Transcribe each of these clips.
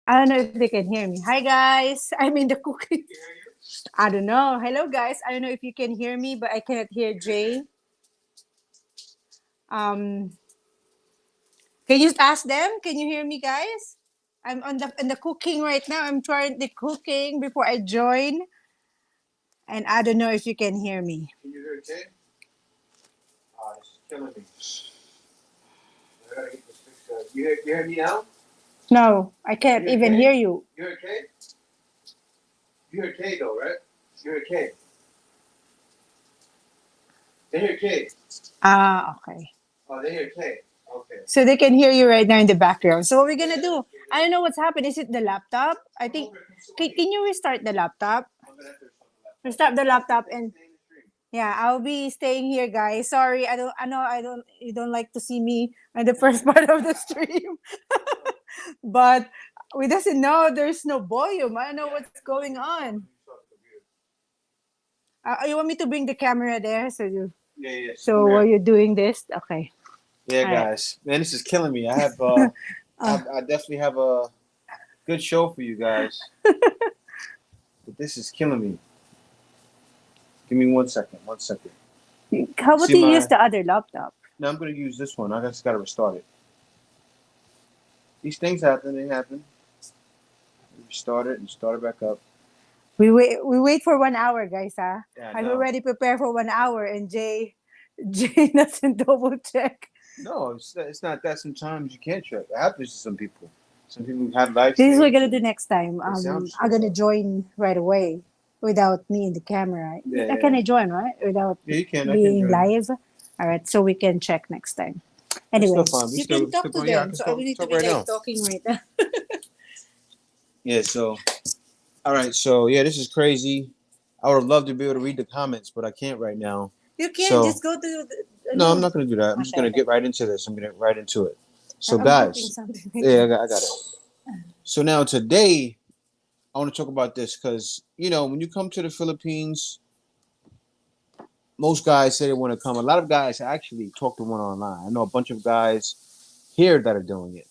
I don't know if they can hear me. Hi guys, I'm in the cooking. I don't know. Hello guys. I don't know if you can hear me, but I cannot hear Jay. Um, can you ask them? Can you hear me, guys? I'm on the cooking right now. I'm trying the cooking before I join, and I don't know if you can hear me. Can you hear Jay? This is killing me. I gotta get this fixed. You hear me now? No, I can't You hear even Kay? hear you. You hear Kay? You hear Kay though, right? You hear Kay. They hear Kay. Ah, okay. Oh, they hear Kay. Okay. So they can hear you right now in the background. So what we're gonna do? I don't know what's happened. Is it the laptop? I think. Can you restart the laptop? I'm gonna have to Restart the laptop and yeah, I'll be staying here, guys. Sorry, I don't. I know I don't. You don't like to see me in the first part of the stream, but we doesn't know there's no volume. I don't know what's going on. You want me to bring the camera there so you. Yeah, yeah. So while you're doing this, okay. Yeah, All right. guys. Man, this is killing me. I have I definitely have a good show for you guys. But this is killing me. Give me 1 second. 1 second. How about See you my use the other laptop? No, I'm gonna use this one. I just gotta restart it. These things happen, they happen. Restart it and start it back up. We wait for 1 hour, guys. Yeah, I I'm know. already prepared for 1 hour, and Jay doesn't double check. No, it's not that. Sometimes you can't check. It happens to some people. Some people have life This is what we're streams gonna do and next time. the sound just I'm goes gonna out. join right away without me in the camera. Yeah, I yeah. can join right without Yeah, you can. I can being join. live. All right, so we can check next time. That's still Anyway, fine. We you still can still talk to going. Yeah, I them. can So I will need to talk be right like now. talking right now. Yeah. So, all right. So yeah, this is crazy. I would love to be able to read the comments, but I can't right now. You can So just go to no, I'm no. not gonna do that. I'm just Okay, gonna okay. get right into this. I'm gonna get right into it. So I'm cooking guys, something. yeah, I got it. So now today, I want to talk about this because when you come to the Philippines, most guys say they want to come. A lot of guys actually talk to one online. I know a bunch of guys here that are doing it,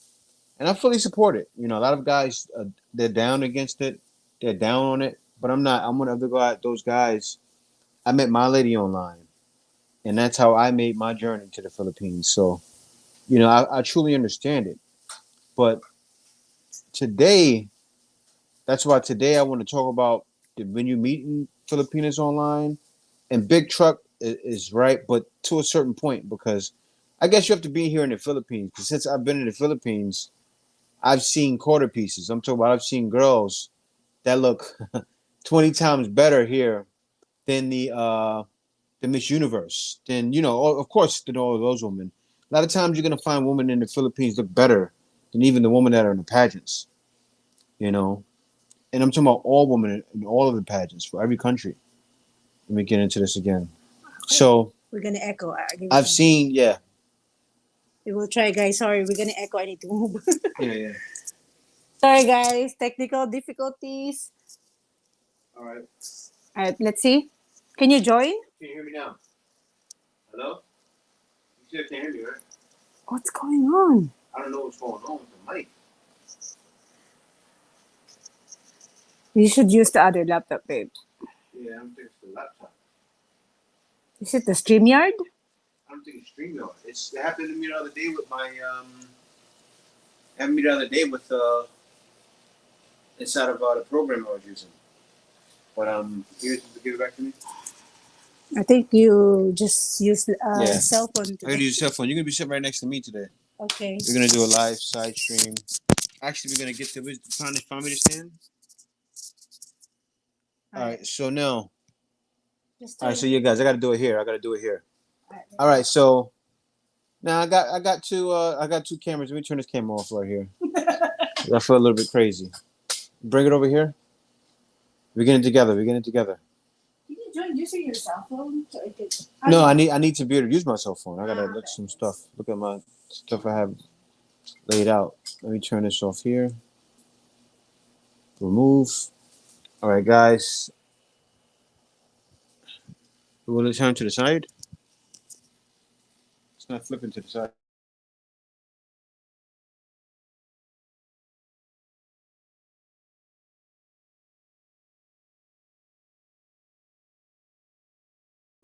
and I fully support it. A lot of guys they're down against it, they're down on it, but I'm not. I'm one of those guys. I met my lady online, and that's how I made my journey to the Philippines. So I truly understand it. But today, that's why today I want to talk about when you meeting Filipinos online. And Big Truck is right, but to a certain point, because I guess you have to be here in the Philippines. Because since I've been in the Philippines, I've seen quarter pieces. I'm talking about I've seen girls that look 20 times better here than the Miss Universe. Than of course, than all of those women. A lot of times you're gonna find women in the Philippines look better than even the women that are in the pageants. You know, and I'm talking about all women in all of the pageants for every country. Let me get into this again. So We're gonna echo. Give me I've some. seen, yeah, We will try, guys. Sorry, we're gonna echo. I need to move. yeah, yeah. Sorry, guys. Technical difficulties. All right. All right, let's see. Can you join? Can you hear me now? Hello? You still can't hear me, right? What's going on? I don't know what's going on with the mic. You should use the other laptop, babe. Yeah, I don't think it's the laptop. Is it the StreamYard? I don't think it's StreamYard. It happened to me the other day with my happened to me the other day with inside of the program I was using. But here, give it back to me. I think you just use Yeah. cell phone I gotta today. use your cell phone. You're gonna be sitting right next to me today. Okay. We're gonna do a live side stream. Actually, we're gonna get to find me to stand. All right. So now. Just All right. So turn. yeah, guys, I gotta do it here. I gotta do it here. All right. All right. So now I got two cameras. Let me turn this camera off right here. I feel a little bit crazy. Bring it over here. We're getting together. We're getting together. Can you join using your cell phone? So I can... No, I need to be able to use my cell phone. I gotta look okay. some stuff. Look at my stuff I have laid out. Let me turn this off here. Remove. All right, guys. Will it turn to the side? It's not flipping to the side.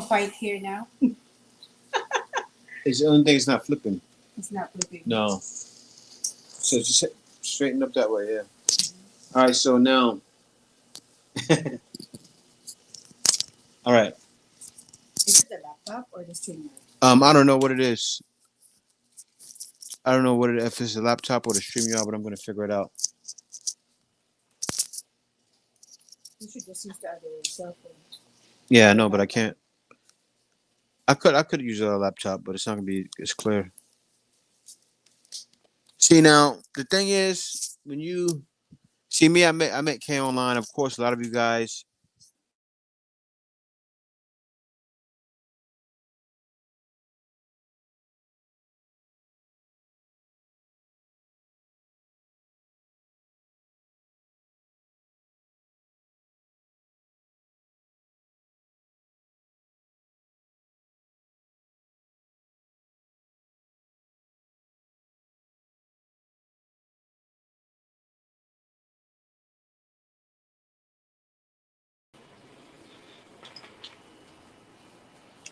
fight here now. It's the only thing. It's not flipping. It's not flipping. No. So just straighten up that way. Yeah. All right. So now. All right. Is it the laptop or the streamer? I don't know what it is. I don't know what it if it's a laptop or the StreamYard, but I'm gonna figure it out. You should just use the other cell phone. Yeah, I know, but I can't. I could use a laptop, but it's not gonna be as clear. See now, the thing is, when you see me, I met Kay online. Of course, a lot of you guys.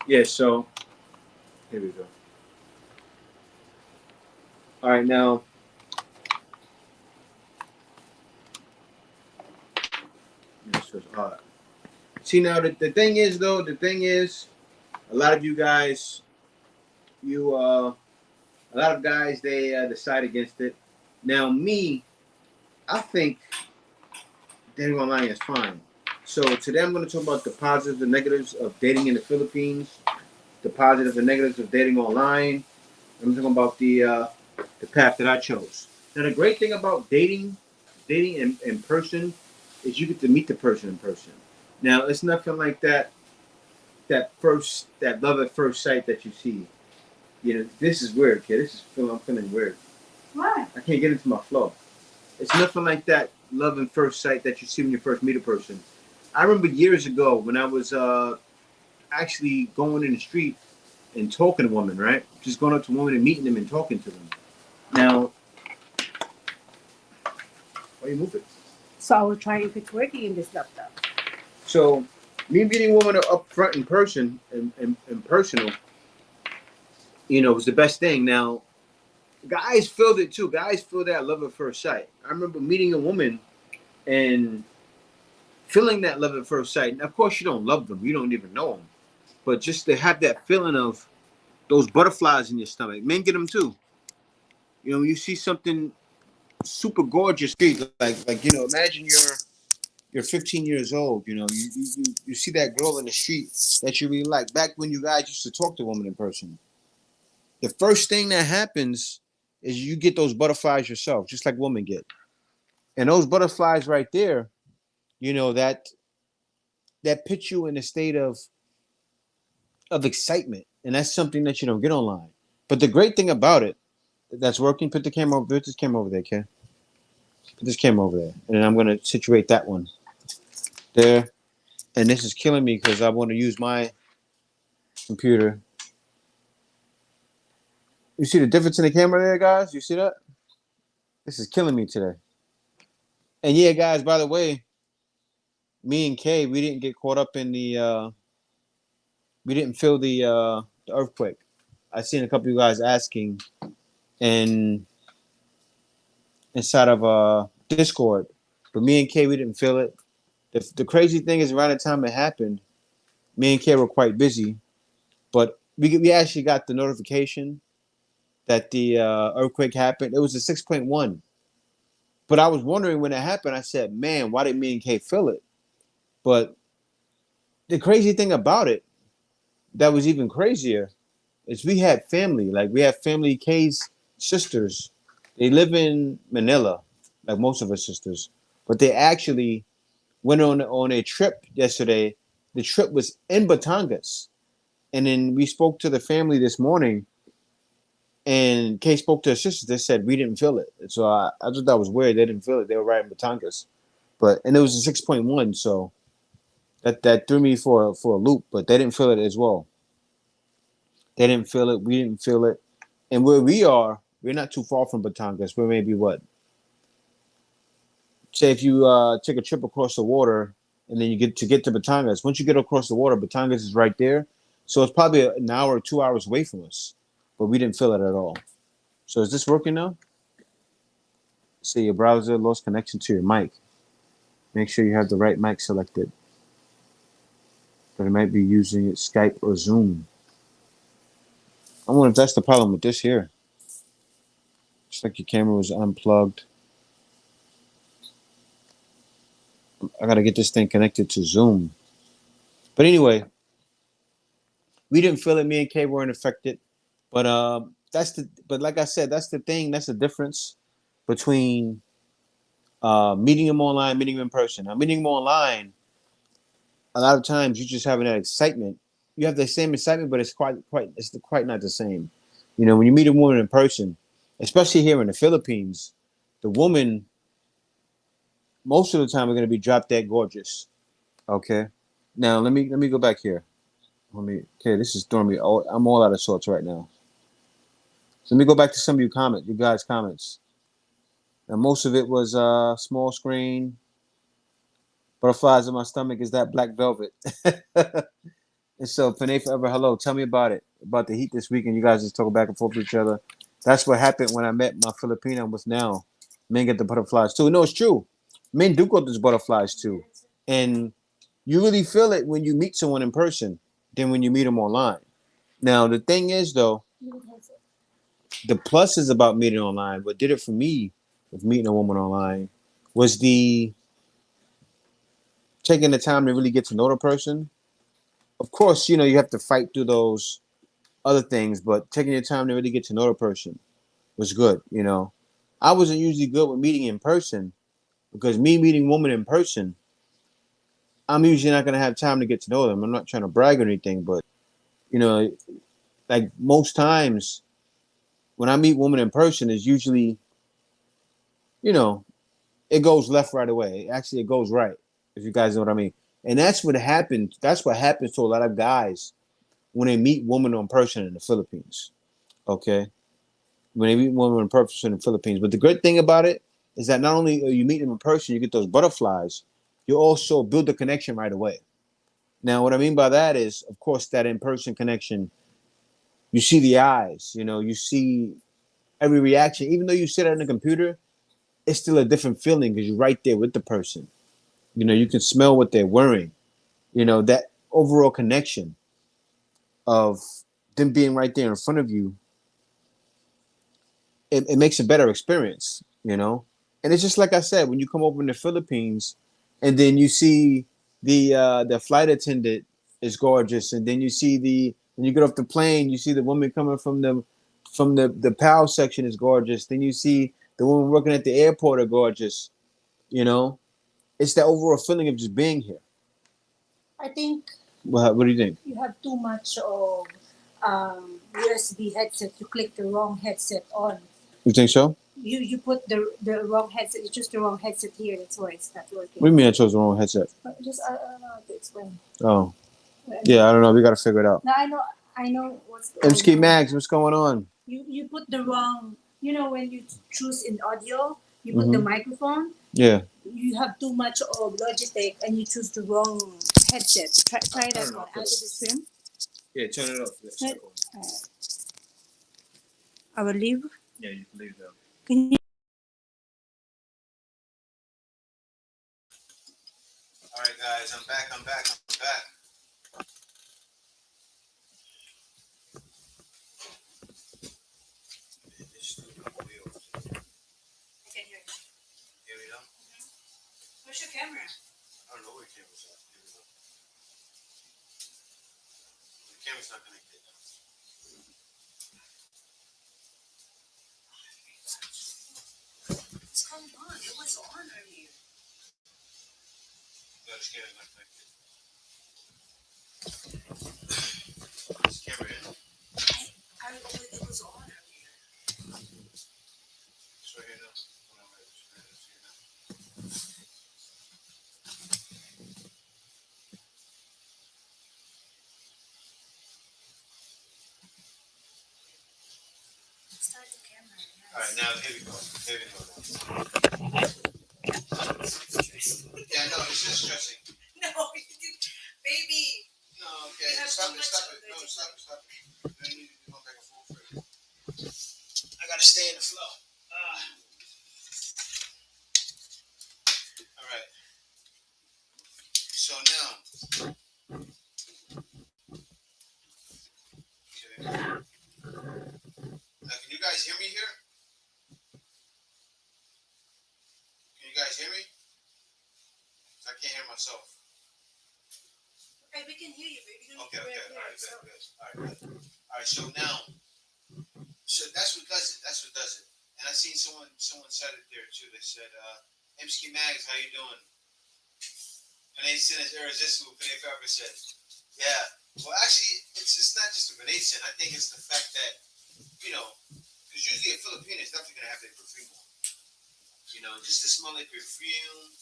Yeah. So here we go. All right, now. This was odd. See now, the thing is though, the thing is, a lot of you guys, you a lot of guys they decide against it. Now me, I think dating online is fine. So today I'm going to talk about the positives and negatives of dating in the Philippines, the positives and negatives of dating online. I'm talking about the path that I chose. Now the great thing about dating in person, is you get to meet the person in person. Now it's nothing like that love at first sight that you see. You know, this is weird, kid. I'm feeling weird. Why? I can't get into my flow. It's nothing like that love at first sight that you see when you first meet a person. I remember years ago when I was actually going in the street and talking to women, right? Just going up to women and meeting them and talking to them. Now, why you move it? So I will try if it's working in this laptop. So, me meeting women up front in person and personal, was the best thing. Now, guys feel it too. Guys feel that love at first sight. I remember meeting a woman and feeling that love at first sight. And of course, you don't love them. You don't even know them. But just to have that feeling of those butterflies in your stomach. Men get them too. You see something super gorgeous, imagine you're 15 years old. You see that girl in the street that you really like. Back when you guys used to talk to women in person, the first thing that happens is you get those butterflies yourself, just like women get. And those butterflies right there, that puts you in a state of excitement, and that's something that you don't get online. But the great thing about it that's working, put this camera over there, okay? Put this camera over there, and then I'm gonna situate that one there. And this is killing me because I want to use my computer. You see the difference in the camera there, guys? You see that? This is killing me today. And yeah, guys, by the way, me and Kay, we didn't get caught up in we didn't feel the earthquake. I seen a couple of you guys asking and inside of Discord, but me and Kay, we didn't feel it. The crazy thing is, around the time it happened, me and Kay were quite busy, but we actually got the notification that the earthquake happened. It was a 6.1. But I was wondering when it happened. I said, "Man, why did me and Kay feel it?" But the crazy thing about it, that was even crazier, is we had family. Like we have family. Kay's sisters, they live in Manila, like most of her sisters, but they actually went on a trip yesterday. The trip was in Batangas, and then we spoke to the family this morning, and Kay spoke to her sisters. They said we didn't feel it. So I thought that was weird. They didn't feel it. They were right in Batangas, and it was a 6.1. So that threw me for a loop. But they didn't feel it as well. They didn't feel it. We didn't feel it. And where we are, we're not too far from Batangas. We're maybe what? Say if you take a trip across the water and then you get to Batangas. Once you get across the water, Batangas is right there. So it's probably an hour or 2 hours away from us, but we didn't feel it at all. So is this working now? Say your browser lost connection to your mic. Make sure you have the right mic selected. But it might be using it Skype or Zoom. I wonder if that's the problem with this here. Looks like your camera was unplugged. I gotta get this thing connected to Zoom. But anyway, we didn't feel it. Me and Kay weren't affected. But but like I said, that's the thing. That's the difference between meeting them online, meeting them in person. Now, meeting them online, a lot of times you just having that excitement. You have the same excitement, but it's quite not the same. You know, when you meet a woman in person, especially here in the Philippines, the woman most of the time are going to be drop dead gorgeous. Okay, now let me go back here. Okay, this is throwing me. Oh, I'm all out of sorts right now. So let me go back to some of you guys' comments. Now most of it was small screen. Butterflies in my stomach is that black velvet. And so, Panay Forever, hello. Tell me about it. About the heat this weekend. You guys just talk back and forth with each other. That's what happened when I met my Filipina with now. Men get the butterflies too. No, it's true. Men do get those butterflies too. And you really feel it when you meet someone in person than when you meet them online. Now, the thing is, though, the pluses about meeting online, what did it for me with meeting a woman online was the taking the time to really get to know the person. Of course, you know, you have to fight through those other things, but taking your time to really get to know the person was good. You know, I wasn't usually good with meeting in person because me meeting women in person, I'm usually not going to have time to get to know them. I'm not trying to brag or anything, but you know, like most times when I meet women in person, is usually, you know, it goes left right away. Actually, it goes right, if you guys know what I mean. And that's what happened. That's what happens to a lot of guys when they meet women in person in the Philippines. Okay, when they meet women in person in the Philippines. But the great thing about it is that not only are you meet them in person, you get those butterflies. You also build a connection right away. Now, what I mean by that is, of course, that in-person connection. You see the eyes. You know, you see every reaction. Even though you sit on the computer, it's still a different feeling because you're right there with the person. You know, you can smell what they're wearing. You know, that overall connection of them being right there in front of you, it makes a better experience, you know? And it's just like I said, when you come over in the Philippines and then you see the flight attendant is gorgeous, and then you see when you get off the plane, you see the woman coming from the PAL section is gorgeous. Then you see the woman working at the airport are gorgeous, you know? It's the overall feeling of just being here. I think What do you think? you have too much of USB headset. You click the wrong headset on. You think so? You put the wrong headset. You choose the wrong headset here. That's why it's not working. What do you mean I chose the wrong headset? Just I don't know how to explain. Oh. Yeah, I don't know. We got to figure it out. No, I know what's the MSK Mags, what's going on? You put the wrong. You know when you choose in audio, you put the microphone. Yeah. You have too much of Logitech and you choose the wrong headset. Try that one. Add to the stream. Yeah, turn it off. I will leave. Yeah, you can leave that. Can you? All right, guys, I'm back. I can hear you. Here we go. Where's your camera? I don't know where the camera's at. Here we go. The camera's not connected. What's going on? It was on earlier. No, this camera's not connected. This camera in. It was on earlier. It's right here now. Start the camera. Yes. All right, now here we go. Yeah, no, it's just stressing. No, baby. No, okay. Stop it! Stop it! No, stop it! Stop it! You don't need to be going back and forth. I gotta stay in the flow. All right. So now, okay. Can you guys hear me here? Can you guys hear me? 'Cause I can't hear myself. Okay, we can hear you, baby. Okay. Okay. All right. Good. Good. All right. Good. All right. So now, so that's what does it. That's what does it. And I seen someone said it there too. They said, "Emski Mags, how you doing?" And they said it's irresistible. But if I ever said, yeah. Well, actually, it's not just a Venetian. I think it's the fact that because usually a Filipino is definitely gonna have their perfume on. Just the smell of perfume.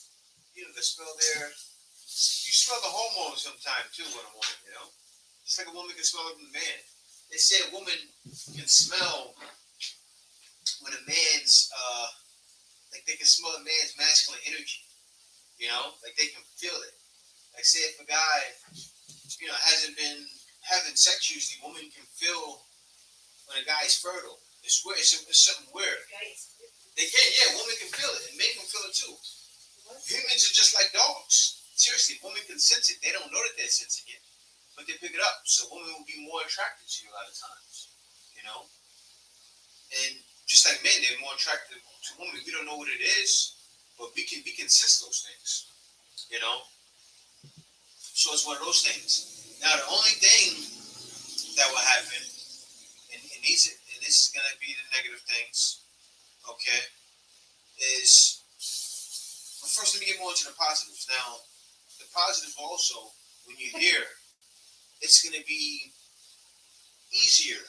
The smell there. You smell the hormones sometimes too in a woman. Just like a woman can smell it from the man. They say a woman can smell when a man's like they can smell a man's masculine energy. Like they can feel it. Like say if a guy, hasn't been having sex usually, women can feel when a guy's fertile. It's weird. It's something weird. They can, yeah. Women can feel it, and men can feel it too. Humans are just like dogs. Seriously, women can sense it. They don't know that they're sensing it, but they pick it up. So women will be more attracted to you a lot of times. And just like men, they're more attracted to women. We don't know what it is, but we can sense those things. You know. So it's one of those things. Now the only thing that will happen, and this is gonna be the negative things, okay, is but first let me get more into the positives. Now the positive also, when you hear, it's gonna be easier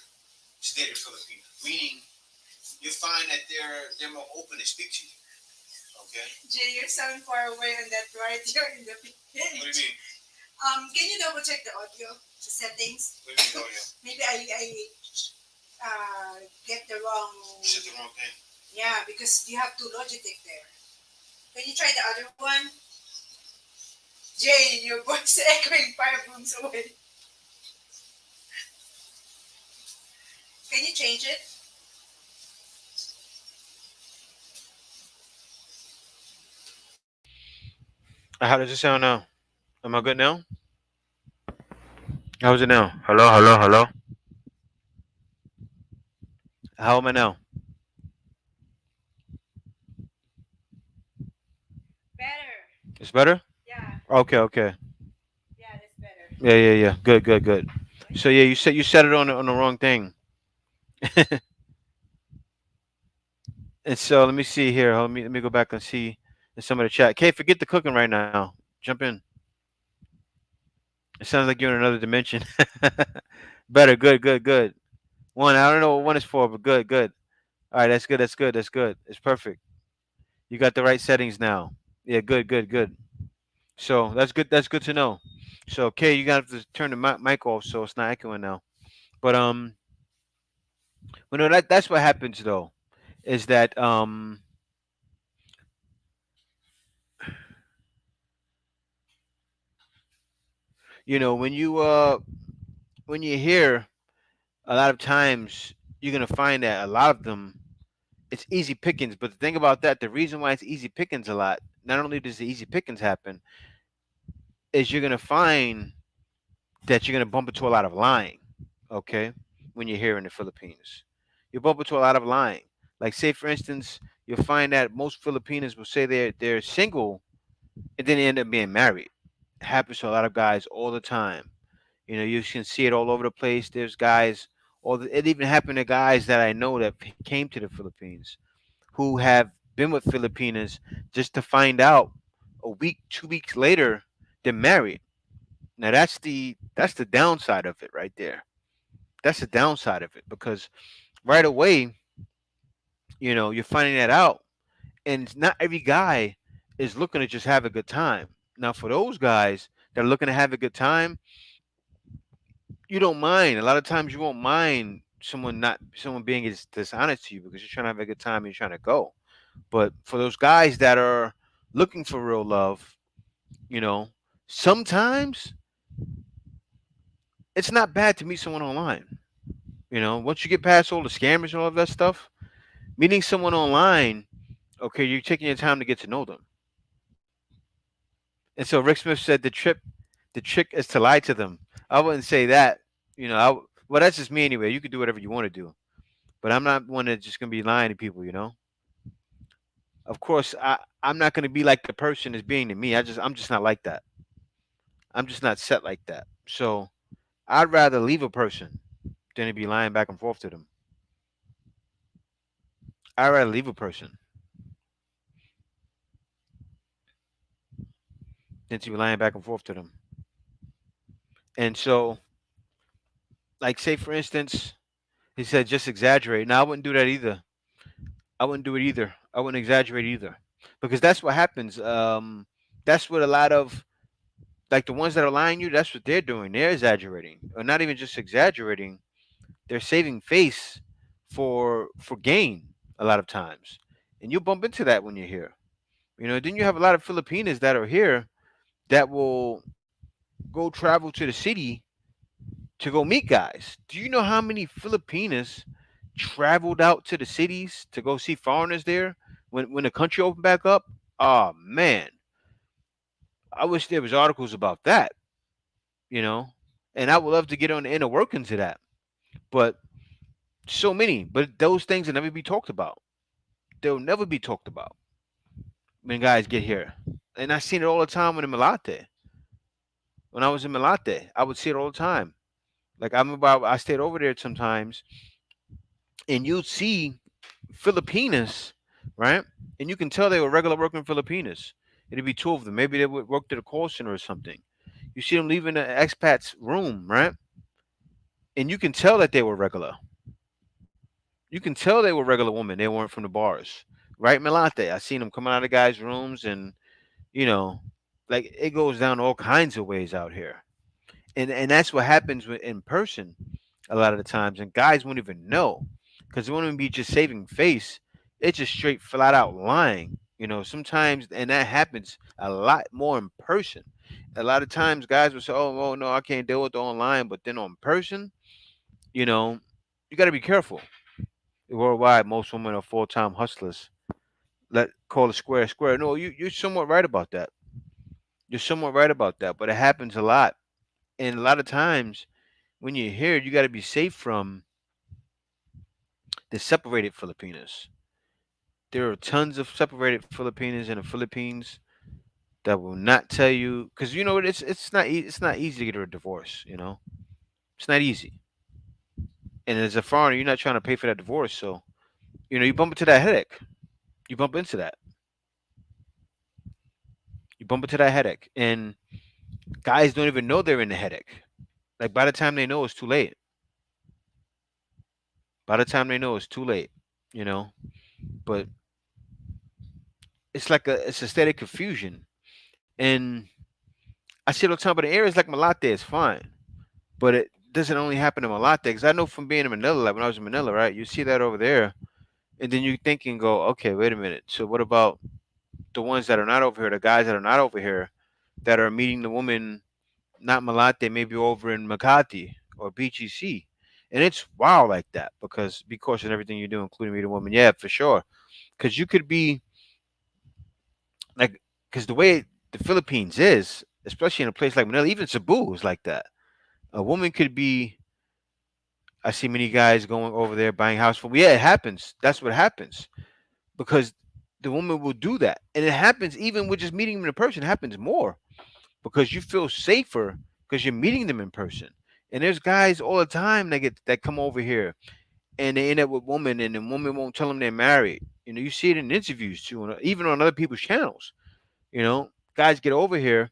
to date a Filipino. Meaning you find that they're more open to speak to you. Okay? Jay, you're sounding far away on that right here in the page. What do you mean? Can you double check the audio, the settings? What do you mean audio? Maybe I get the wrong. You said the wrong thing. Yeah, because you have two Logitech there. Can you try the other one? Jay, your voice is echoing 5 rooms away. Can you change it? How does it sound now? Am I good now? How's it now? Hello, hello, hello. How am I now? Better. It's better? Yeah, Okay, okay. yeah, that's better. Yeah, yeah, yeah. Good, good, good. So yeah, you said it on the wrong thing. And so let me see here. Let me go back and see in some of the chat. Okay, forget the cooking right now. Jump in. It sounds like you're in another dimension. Better, good, good, good. One, I don't know what one is for, but good, good. All right, that's good, that's good, that's good. It's perfect. You got the right settings now. Yeah, good, good, good. So that's good. That's good to know. So okay, you got to turn the mic off so it's not echoing now. But well, no, that's what happens though. Is that when you hear a lot of times you're gonna find that a lot of them it's easy pickings. But the thing about that, the reason why it's easy pickings a lot, not only does the easy pickings happen, is you're gonna find that you're gonna bump into a lot of lying. Okay, when you're here in the Philippines, you bump into a lot of lying. Like say for instance, you'll find that most Filipinos will say they're single and then they end up being married. It happens to a lot of guys all the time. You can see it all over the place. There's guys, it even happened to guys that I know that came to the Philippines who have been with Filipinas just to find out a week, 2 weeks later they're married. Now that's the downside of it right there. That's the downside of it because right away, you're finding that out, and not every guy is looking to just have a good time. Now, for those guys that are looking to have a good time, you don't mind. A lot of times, you won't mind someone being dishonest to you because you're trying to have a good time and you're trying to go. But for those guys that are looking for real love, you know, sometimes it's not bad to meet someone online. You know, once you get past all the scammers and all of that stuff, meeting someone online, okay, you're taking your time to get to know them. And so Rick Smith said the trick is to lie to them. I wouldn't say that. You know, well, that's just me anyway. You can do whatever you want to do, but I'm not one that's just gonna be lying to people. You know, of course, I'm not gonna be like the person is being to me. I'm just not like that. I'm just not set like that. So I'd rather leave a person than to be lying back and forth to them. I'd rather leave a person than to be lying back and forth to them. And so, like, say for instance, he said just exaggerate. Now I wouldn't do that either. I wouldn't do it either. I wouldn't exaggerate either, because that's what happens. That's what a lot of, like, the ones that are lying you. That's what they're doing. They're exaggerating, or not even just exaggerating. They're saving face for gain a lot of times, and you bump into that when you're here. You know, then you have a lot of Filipinas that are here that will go travel to the city to go meet guys. Do you know how many Filipinas traveled out to the cities to go see foreigners there when the country opened back up? Oh man, I wish there was articles about that. You know, and I would love to get on the inner workings of that. But so many, but those things will never be talked about. They'll never be talked about when guys get here. And I seen it all the time when in Malate. When I was in Malate, I would see it all the time. Like I remember I stayed over there sometimes, and you'd see Filipinas, right? And you can tell they were regular working Filipinas. It'd be two of them. Maybe they would work at a call center or something. You see them leaving the expat's room, right? And you can tell that they were regular. You can tell they were regular women. They weren't from the bars, right? Melate. I seen them coming out of guys' rooms, and you know, like it goes down all kinds of ways out here. And that's what happens in person a lot of the times, and guys won't even know because they won't even be just saving face. It's just straight flat out lying. You know, sometimes, and that happens a lot more in person. A lot of times, guys will say, "Oh, well, no, I can't deal with the online," but then on person, you know, you got to be careful. Worldwide, most women are full-time hustlers. Let call a square a square. No, you're somewhat right about that. You're somewhat right about that, but it happens a lot, and a lot of times when you're here, you got to be safe from the separated Filipinos. There are tons of separated Filipinos in the Philippines that will not tell you because you know what it's not easy to get a divorce. You know, it's not easy, and as a foreigner, you're not trying to pay for that divorce, so you know you bump into that headache. You bump into that. You bump into that headache, and guys don't even know they're in the headache. Like by the time they know, it's too late. By the time they know, it's too late. You know, but it's a state of confusion, and I see it all the time. But in areas like Malate, it's fine, but it doesn't only happen in Malate. Because I know from being in Manila, like when I was in Manila, right? You see that over there, and then you think and go, okay, wait a minute. So what about the ones that are not over here? The guys that are not over here that are meeting the woman, not Malate, maybe over in Makati or BGC. And it's wow like that because be cautious in everything you do, including meeting a woman. Yeah, for sure. Because you could be like, because the way the Philippines is, especially in a place like Manila, even Cebu is like that. A woman could be. I see many guys going over there buying house for. Yeah, it happens. That's what happens because the woman will do that, and it happens even with just meeting them in person. It happens more because you feel safer because you're meeting them in person. And there's guys all the time that come over here and they end up with women, and the woman won't tell them they're married. You know, you see it in interviews too, and even on other people's channels. You know, guys get over here,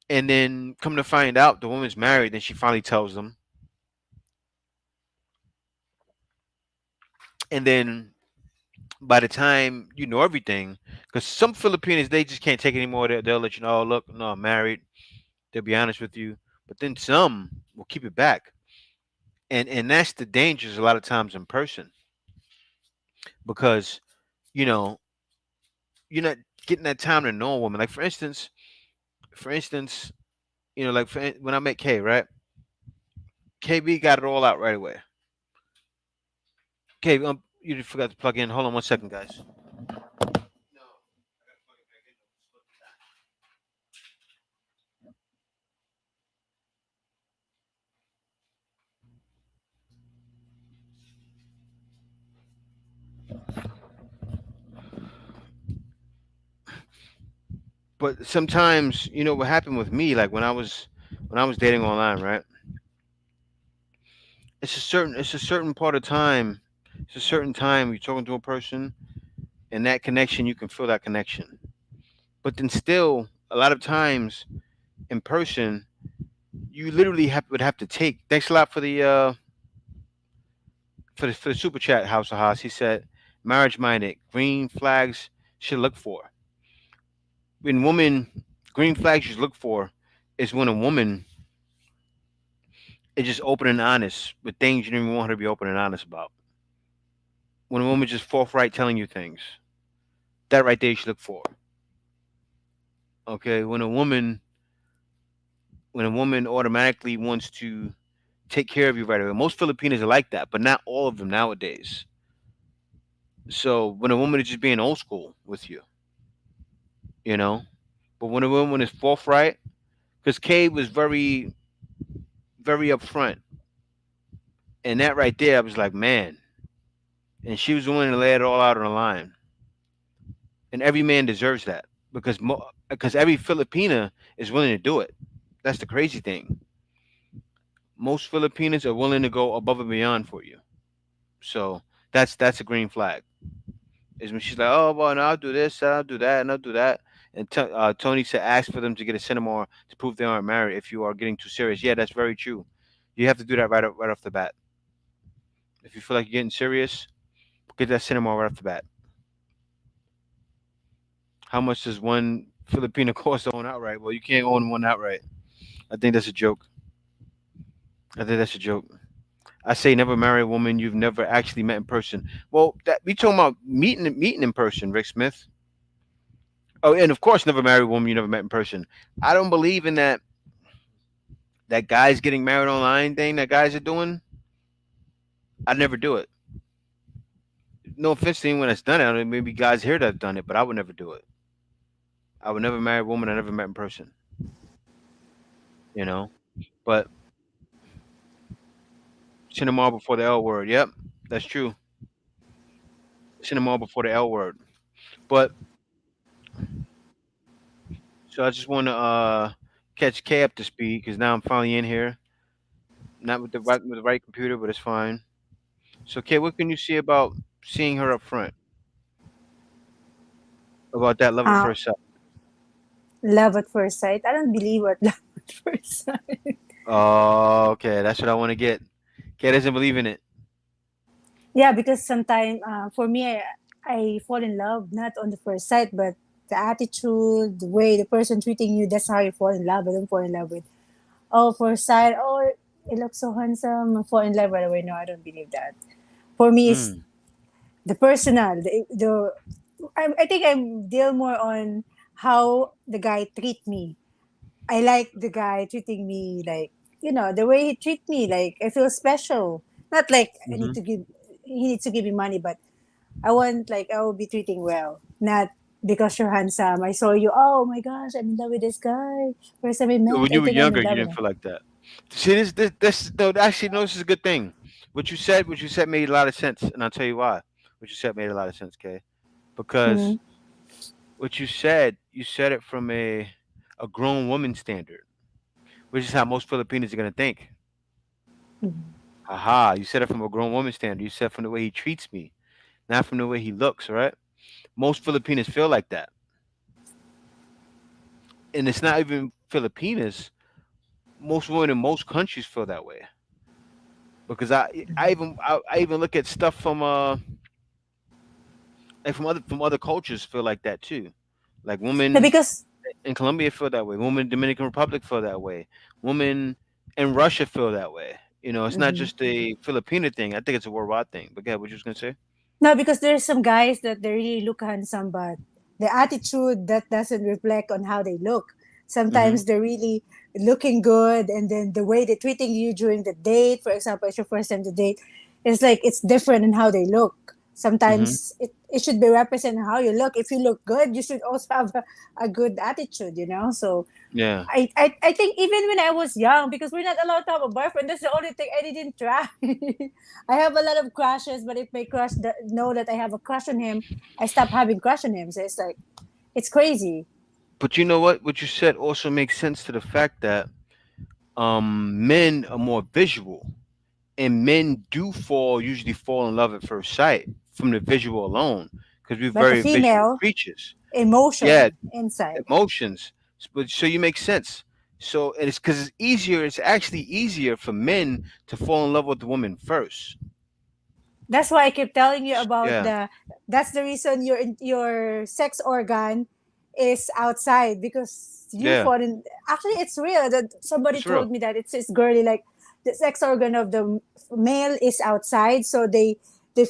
and then come to find out the woman's married. Then she finally tells them, and then by the time you know everything, because some Filipinos they just can't take it anymore. They'll let you know, oh, look, no, I'm married. They'll be honest with you, but then some will keep it back, and that's the dangers a lot of times in person because you know you're not getting that time to know a woman. Like for instance, you know, like when I met Kay, right? KB got it all out right away. Okay, you forgot to plug in. Hold on 1 second, guys. But sometimes, you know what happened with me, like when I was dating online, right? It's a certain part of time. It's a certain time you're talking to a person, and that connection, you can feel that connection. But then still, a lot of times in person, you literally would have to take. Thanks a lot for the super chat, House of Haas. He said, marriage minded, green flags should look for. When woman, green flags you should look for is when a woman is just open and honest with things you don't even want her to be open and honest about. When a woman just forthright telling you things, that right there you should look for. Okay, when a woman automatically wants to take care of you right away. Most Filipinos are like that, but not all of them nowadays. So when a woman is just being old school with you, you know, but when a woman is forthright, because Kay was very, very upfront, and that right there, I was like, man, and she was willing to lay it all out on the line, and every man deserves that because every Filipina is willing to do it. That's the crazy thing. Most Filipinos are willing to go above and beyond for you. So that's a green flag. Is when she's like, oh well, no, I'll do this, I'll do that, and I'll do that. And Tony said, ask for them to get a cenomar to prove they aren't married if you are getting too serious. Yeah, that's very true. You have to do that right off the bat. If you feel like you're getting serious, get that cenomar right off the bat. How much does one Filipino cost to own outright? Well, you can't own one outright. I think that's a joke. I think that's a joke. I say never marry a woman you've never actually met in person. Well, that we talking about meeting in person, Rick Smith. Oh, and of course, never marry a woman you never met in person. I don't believe in that guys getting married online thing that guys are doing. I'd never do it. No offense to anyone that's done it. I mean, maybe guys here that have done it, but I would never do it. I would never marry a woman I never met in person. You know, but cinema before the L word. Yep, that's true. Cinema before the L word. But so I just want to catch K up to speed because now I'm finally in here. Not with the right computer, but it's fine. So K, what can you see about seeing her up front about that love at Uh, first sight? love at first sight. I don't believe what love at first sight. Oh, okay, that's what I want to get. K doesn't believe in it. Yeah, because sometimes for me, I fall in love not on the first sight, but the attitude, the way the person treating you. That's how you fall in love. I don't fall in love with first sight. Oh, it looks so handsome. I fall in love right away. No, I don't believe that. For me, it's Mm. the personal. I think I deal more on how the guy treat me. I like the guy treating me like, the way he treat me, like I feel special. Not like I need Hmm. to give he needs to give me money, but I want, like, I will be treating well. Not because you're handsome. I saw you, oh my gosh, I'm in love with this guy. First time we met, When I you were think I'm younger, in you love with didn't him. feel like that. See, this no, actually, no, this is a good thing. What you said made a lot of sense, and I'll tell you why. What you said made a lot of sense, Kay, Mm-hmm. because what you said it from a grown woman standard, which is how most Filipinos are gonna think. Haha, you said it from a grown woman standard. You said from the way he treats me, not from the way he looks, right? Most Filipinos feel like that. And it's not even Filipinas. Most women in most countries feel that way. Because I even look at stuff from like from other cultures feel like that too. Like No, women because in Colombia feel that way. Women in Dominican Republic feel that way. Women in Russia feel that way. It's not mhm. just a Filipino thing. I think it's a worldwide thing. But yeah, what you was gonna say? No, because there's some guys that they really look handsome, but the attitude that doesn't reflect on how they look. Mm-hmm. Sometimes they're really looking good, and then the way they're treating you during the date, for example, it's your first time to date, it's like it's different in how they look. Mm-hmm. Sometimes it should be representing how you look. If you look good, you should also have a good attitude, So Yeah. I think even when I was young, because we're not allowed to have a boyfriend, that's the only thing I didn't try. I have a lot of crushes, but if my know that I have a crush on him, I stop having crush on him. So it's like, it's crazy. But you know what? What you said also makes sense to the fact that men are more visual, and men do usually fall in love at first sight from the visual alone, because we're But the very visual female, creatures. Yeah, emotion inside. emotions. But so you make sense. So and it's because it's easier. It's actually easier for men to fall in love with the woman first. That's why I keep telling you about Yeah, that's the reason your sex organ is outside, because you yeah, fall in. Actually, it's real that somebody it's real. told me that it's girly, like the sex organ of the male is outside, so they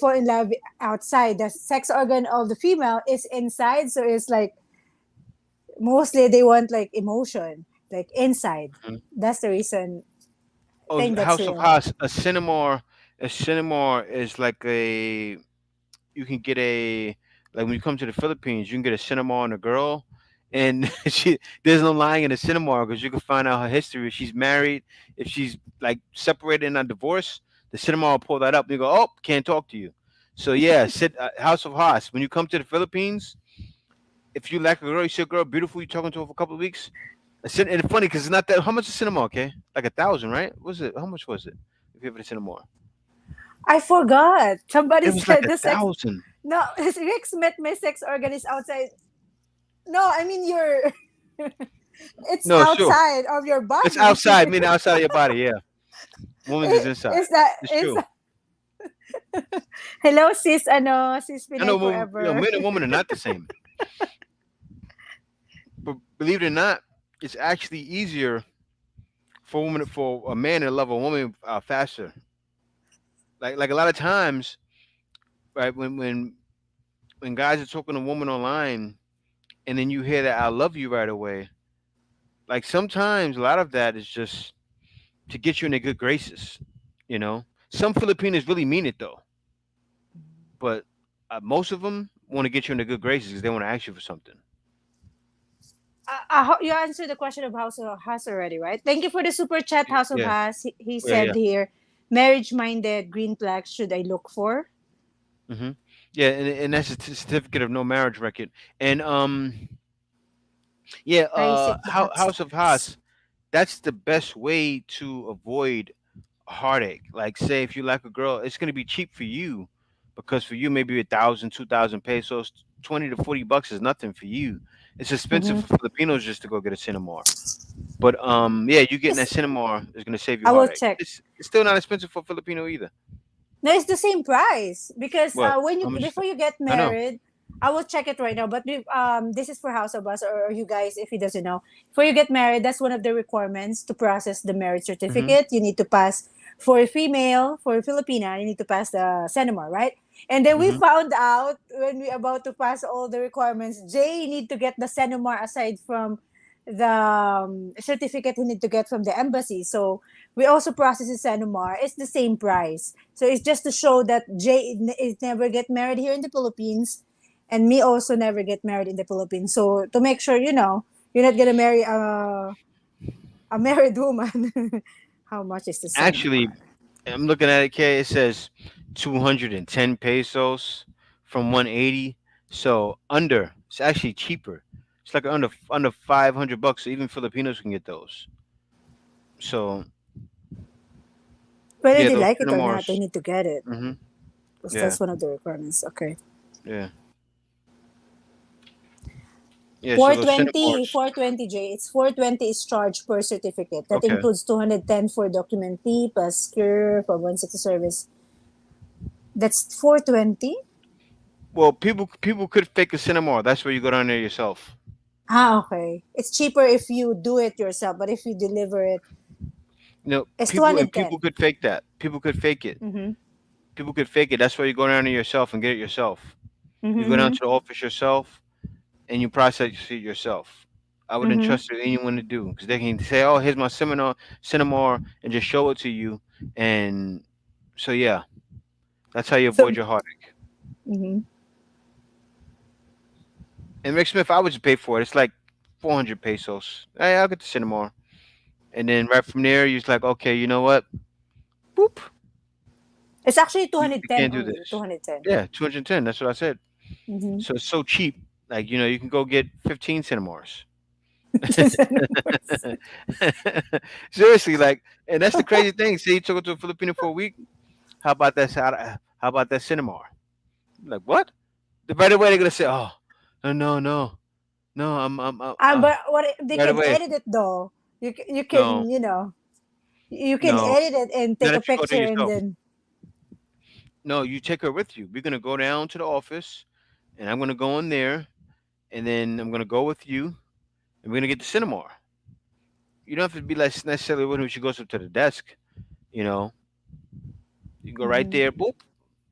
fall in love outside. The sex organ of the female is inside, so it's like mostly they want like emotion, like inside. Mhm. That's the reason. I Oh, think that's House of real. Haas, a cinemar. A cinemar is like a you can get a like when you come to the Philippines, you can get a cinema on a girl, and there's no lying in a cinema because you can find out her history. If she's married, if she's like separated and not divorced, the cinema will pull that up. And you go, oh, can't talk to you. So yeah, House of Haas. When you come to the Philippines, if you like a girl, you see a girl beautiful, you talking to her for a couple of weeks. And it's funny because it's not that. How much is cinema? Okay, like 1,000, right? Was it? How much was it? If you have a cinema, I forgot. Somebody it was like said a the sex. thousand. No, Rex met my sex organ is outside. No, I mean your. It's No, sure. outside of your It's body. outside, meaning outside of your body. Yeah, woman's is inside. Is that It's is true. that, hello sis sis I Pinay know, forever. men and women are not the same. But believe it or not, it's actually easier for a man to love a woman faster. Like a lot of times, right? When guys are talking to a woman online, and then you hear that "I love you" right away. Like sometimes a lot of that is just to get you in their good graces. Some Filipinos really mean it though, but most of them want to get you in their good graces because they want to ask you for something. You answered the question of House of Has already, right? Thank you for the super chat, House of Yeah, Has. He yeah, said yeah. here, marriage minded green flags should I look for? Hmm. Yeah, and that's a certificate of no marriage record. And yeah, Isaac House of Matats. Haas. That's the best way to avoid heartache. Like, say if you like a girl, it's gonna be cheap for you, because for you maybe 1,000, 2,000 pesos, 20 to 40 bucks is nothing for you. It's expensive Mm-hmm. for Filipinos just to go get a cinemar. But yeah, you getting that It's, cinemar is gonna save you I will heartache. check. It's still not expensive for Filipino either. No, it's the same price because What? when you How much? before you get I know. married, I will check it right now. But this is for House of Us or you guys, if he doesn't know, before you get married, that's one of the requirements to process the marriage Hmm. certificate. You need to pass for a female, for a Filipina, you need to pass the CENOMAR, right? And then we Hmm. found out when we about to pass all the requirements, Jay need to get the CENOMAR aside from the certificate he need to get from the embassy. So we also process the CENOMAR. It's the same price. So it's just to show that Jay is never get married here in the Philippines, and me also never get married in the Philippines. So to make sure you're not gonna marry a married woman. How much is the Actually, CENOMAR? I'm looking at it. K. It says 210 pesos from 180. So under. It's actually cheaper. It's like under 500 bucks. So even Filipinos can get those. So Whether yeah, they those like it or not, they cinemas. need to get it Hmm. because Yeah, that's one of the requirements. Okay. yeah, yeah. So Four those twenty, cinemas. 420 J. It's 420 is charged per certificate. That Okay. includes 210 for document fee plus cure for 160 service. That's 420. Well, people could fake a cinema. That's where you go down there yourself. Ah, okay. It's cheaper if you do it yourself, but if you deliver it, it's People 210. could fake that. People could fake it. Mm-hmm. People could fake it. That's why you go down there yourself and get it yourself. Mm-hmm. You go down Mm-hmm. to the office yourself and you process it yourself. I wouldn't Mm-hmm. trust anyone to do because they can say, "Oh, here's my seminar, cinema," and just show it to you. And so, yeah, that's how you So, avoid your heartache. mm-hmm. And Rick Smith, I would just pay for it. It's like 400 pesos. Hey, I'll get the cinema. And then right from there, you're just like, okay, you know what? Boop. It's actually We 210 can't do only. this. 210. Yeah, 210. That's what I said. Mm-hmm. So it's so cheap. Like, you can go get 15 cinemas. Seriously, like, and that's the crazy thing. Say you took it to a Filipino for a week. How about that? How about that cinema? Like what? Right away they're gonna say, "Oh, no, no, no, But what they right can away." edit it though. You No, can you can no, edit it and not take a if you go there picture and yourself. then. No, you take her with you. We're gonna go down to the office, and I'm gonna go in there, and then I'm gonna go with you, and we're gonna get the cinema. You don't have to be like necessarily when she goes up to the desk. You know, you can go right Mhm. there, boop,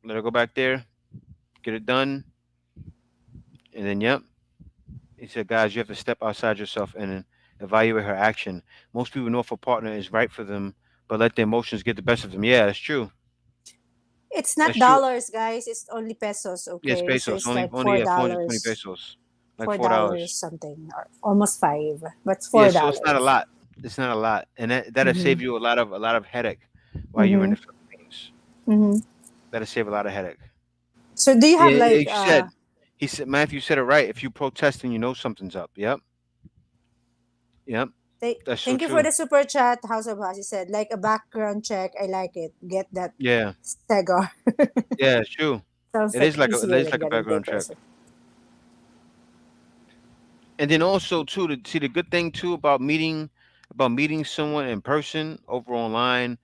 let her go back there, get it done, and then yep. He said, guys, you have to step outside yourself and evaluate her action. Most people know if a partner is right for them, but let their emotions get the best of them. Yeah, that's true. It's not That's true. dollars, guys. It's only pesos. Yes, Okay, so pesos. it's Only, like only four 420 dollars, pesos, like four $4. dollars something, or almost five, but it's Yeah, four so it's not a dollars. lot. It's not a lot, and that'll Mm-hmm. save you a lot of headache while you're in Mm-hmm. the Philippines. Mm-hmm. That'll save a lot of headache. So do you Yeah, have yeah, like you said. He said Matthew said it right. If you protest, then you know something's up. Yep, yep. That's so thank you for true. the super chat, House of Us. He said like a background check. I like it. Get that Yeah, cigar. yeah, it's true. Sounds It like is like it easier is than like a getting background check. papers. And then also too, to see the good thing too about meeting someone in person over online,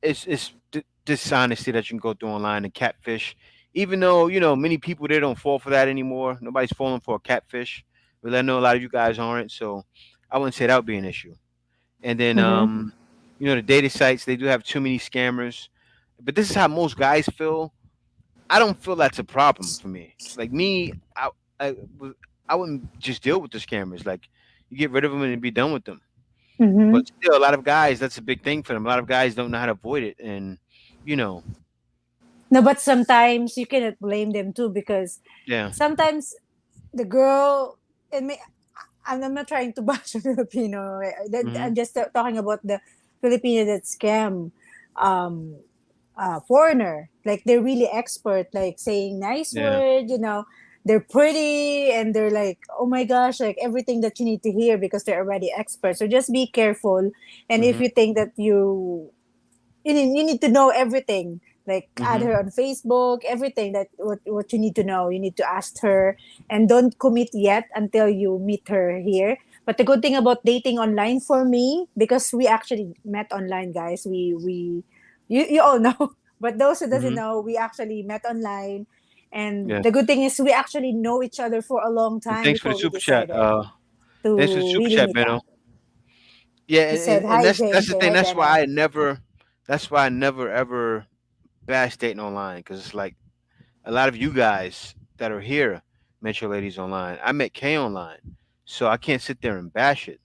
it's dishonesty that you can go through online and catfish. Even though many people they don't fall for that anymore. Nobody's falling for a catfish. But I know a lot of you guys aren't, so I wouldn't say that would be an issue. And then Mm-hmm. the data sites they do have too many scammers. But this is how most guys feel. I don't feel that's a problem for me. Like me, I, w- I wouldn't just deal with the scammers. Like you get rid of them and be done with them. Mm-hmm. But still, a lot of guys, that's a big thing for them. A lot of guys don't know how to avoid it, and you know, No, but sometimes you cannot blame them too because yeah, sometimes the girl and me, I'm not trying to bash a Filipino. hmm I'm just talking about the Filipino that scam um foreigner. Like they're really expert, like saying nice yeah, word, they're pretty and they're like, oh my gosh, like everything that you need to hear because they're already experts. So just be careful. And if hmm you think that you need to know everything, like add hmm her on Facebook, everything that what you need to know, you need to ask her, and don't commit yet until you meet her here. But the good thing about dating online for me, because we actually met online, guys, you all know, but those who doesn't hmm know, we actually met online, and yes. the good thing is we actually know each other for a long And time thanks for the before we super chat. decided Thanks for the to super really chat, meet Benno. up. Yeah, He and, said, and, and hi that's that's the JMK, thing. hi That's why Benno. I never ever bash dating online because it's like a lot of you guys that are here met your ladies online. I met Kay online, so I can't sit there and bash it.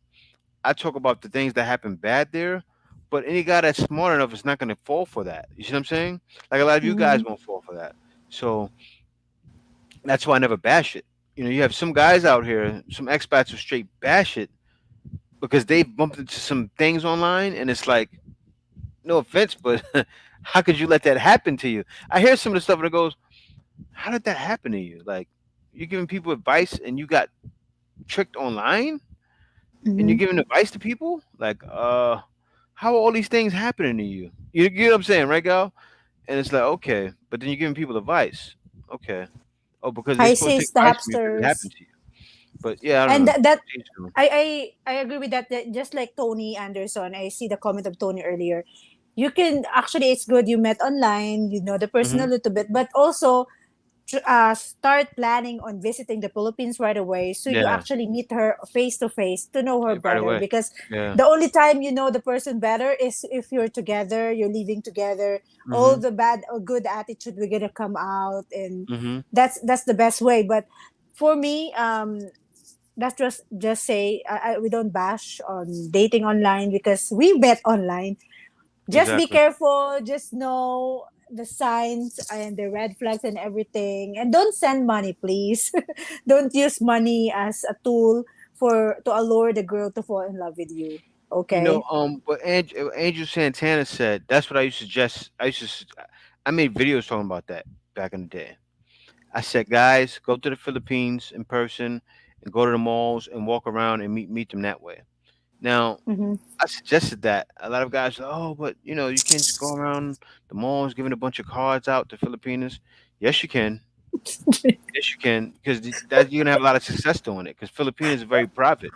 I talk about the things that happen bad there, but any guy that's smart enough is not going to fall for that. You see what I'm saying? Like a lot of you Mm-hmm. guys won't fall for that. So that's why I never bash it. You have some guys out here, some expats who straight bash it because they bumped into some things online, and it's like, no offense, but how could you let that happen to you? I hear some of the stuff and it goes, how did that happen to you? Like, you're giving people advice and you got tricked online and you're Mm-hmm. giving advice to people? Like, how are all these things happening to you? You know what I'm saying, right, Gal? And it's like, okay, but then you're giving people advice. Okay. Oh, because they're Hi supposed to take sis, the advice from you because it hapsters. happened to you. But yeah, I don't And know. that Jeez, girl. I agree with that just like Tony Anderson, I see the comment of Tony earlier. You can actually, it's good you met online, you know the person a Mhm. little bit, but also start planning on visiting the Philippines right away, so you Yeah. actually meet her face to face to know her Right better, away. because Yeah. the only time you know the person better is if you're together, you're living together. All Mhm. the bad or good attitude we're gonna come out, and Mhm. that's the best way. But for me, Let's just say we don't bash on dating online because we met online. Just be Exactly. careful. Just know the signs and the red flags and everything, and don't send money, please. Don't use money as a tool for to allure the girl to fall in love with you. Okay. What Angel Santana said, that's what I used to suggest. I made videos talking about that back in the day. I said, guys, go to the Philippines in person and go to the malls and walk around and meet them that way. Now, Mm-hmm. I suggested that. A lot of guys, oh, but you can't just go around the malls giving a bunch of cards out to Filipinas. Yes, you can. Yes, you can, because that you're gonna have a lot of success doing it. Because Filipinas are very private.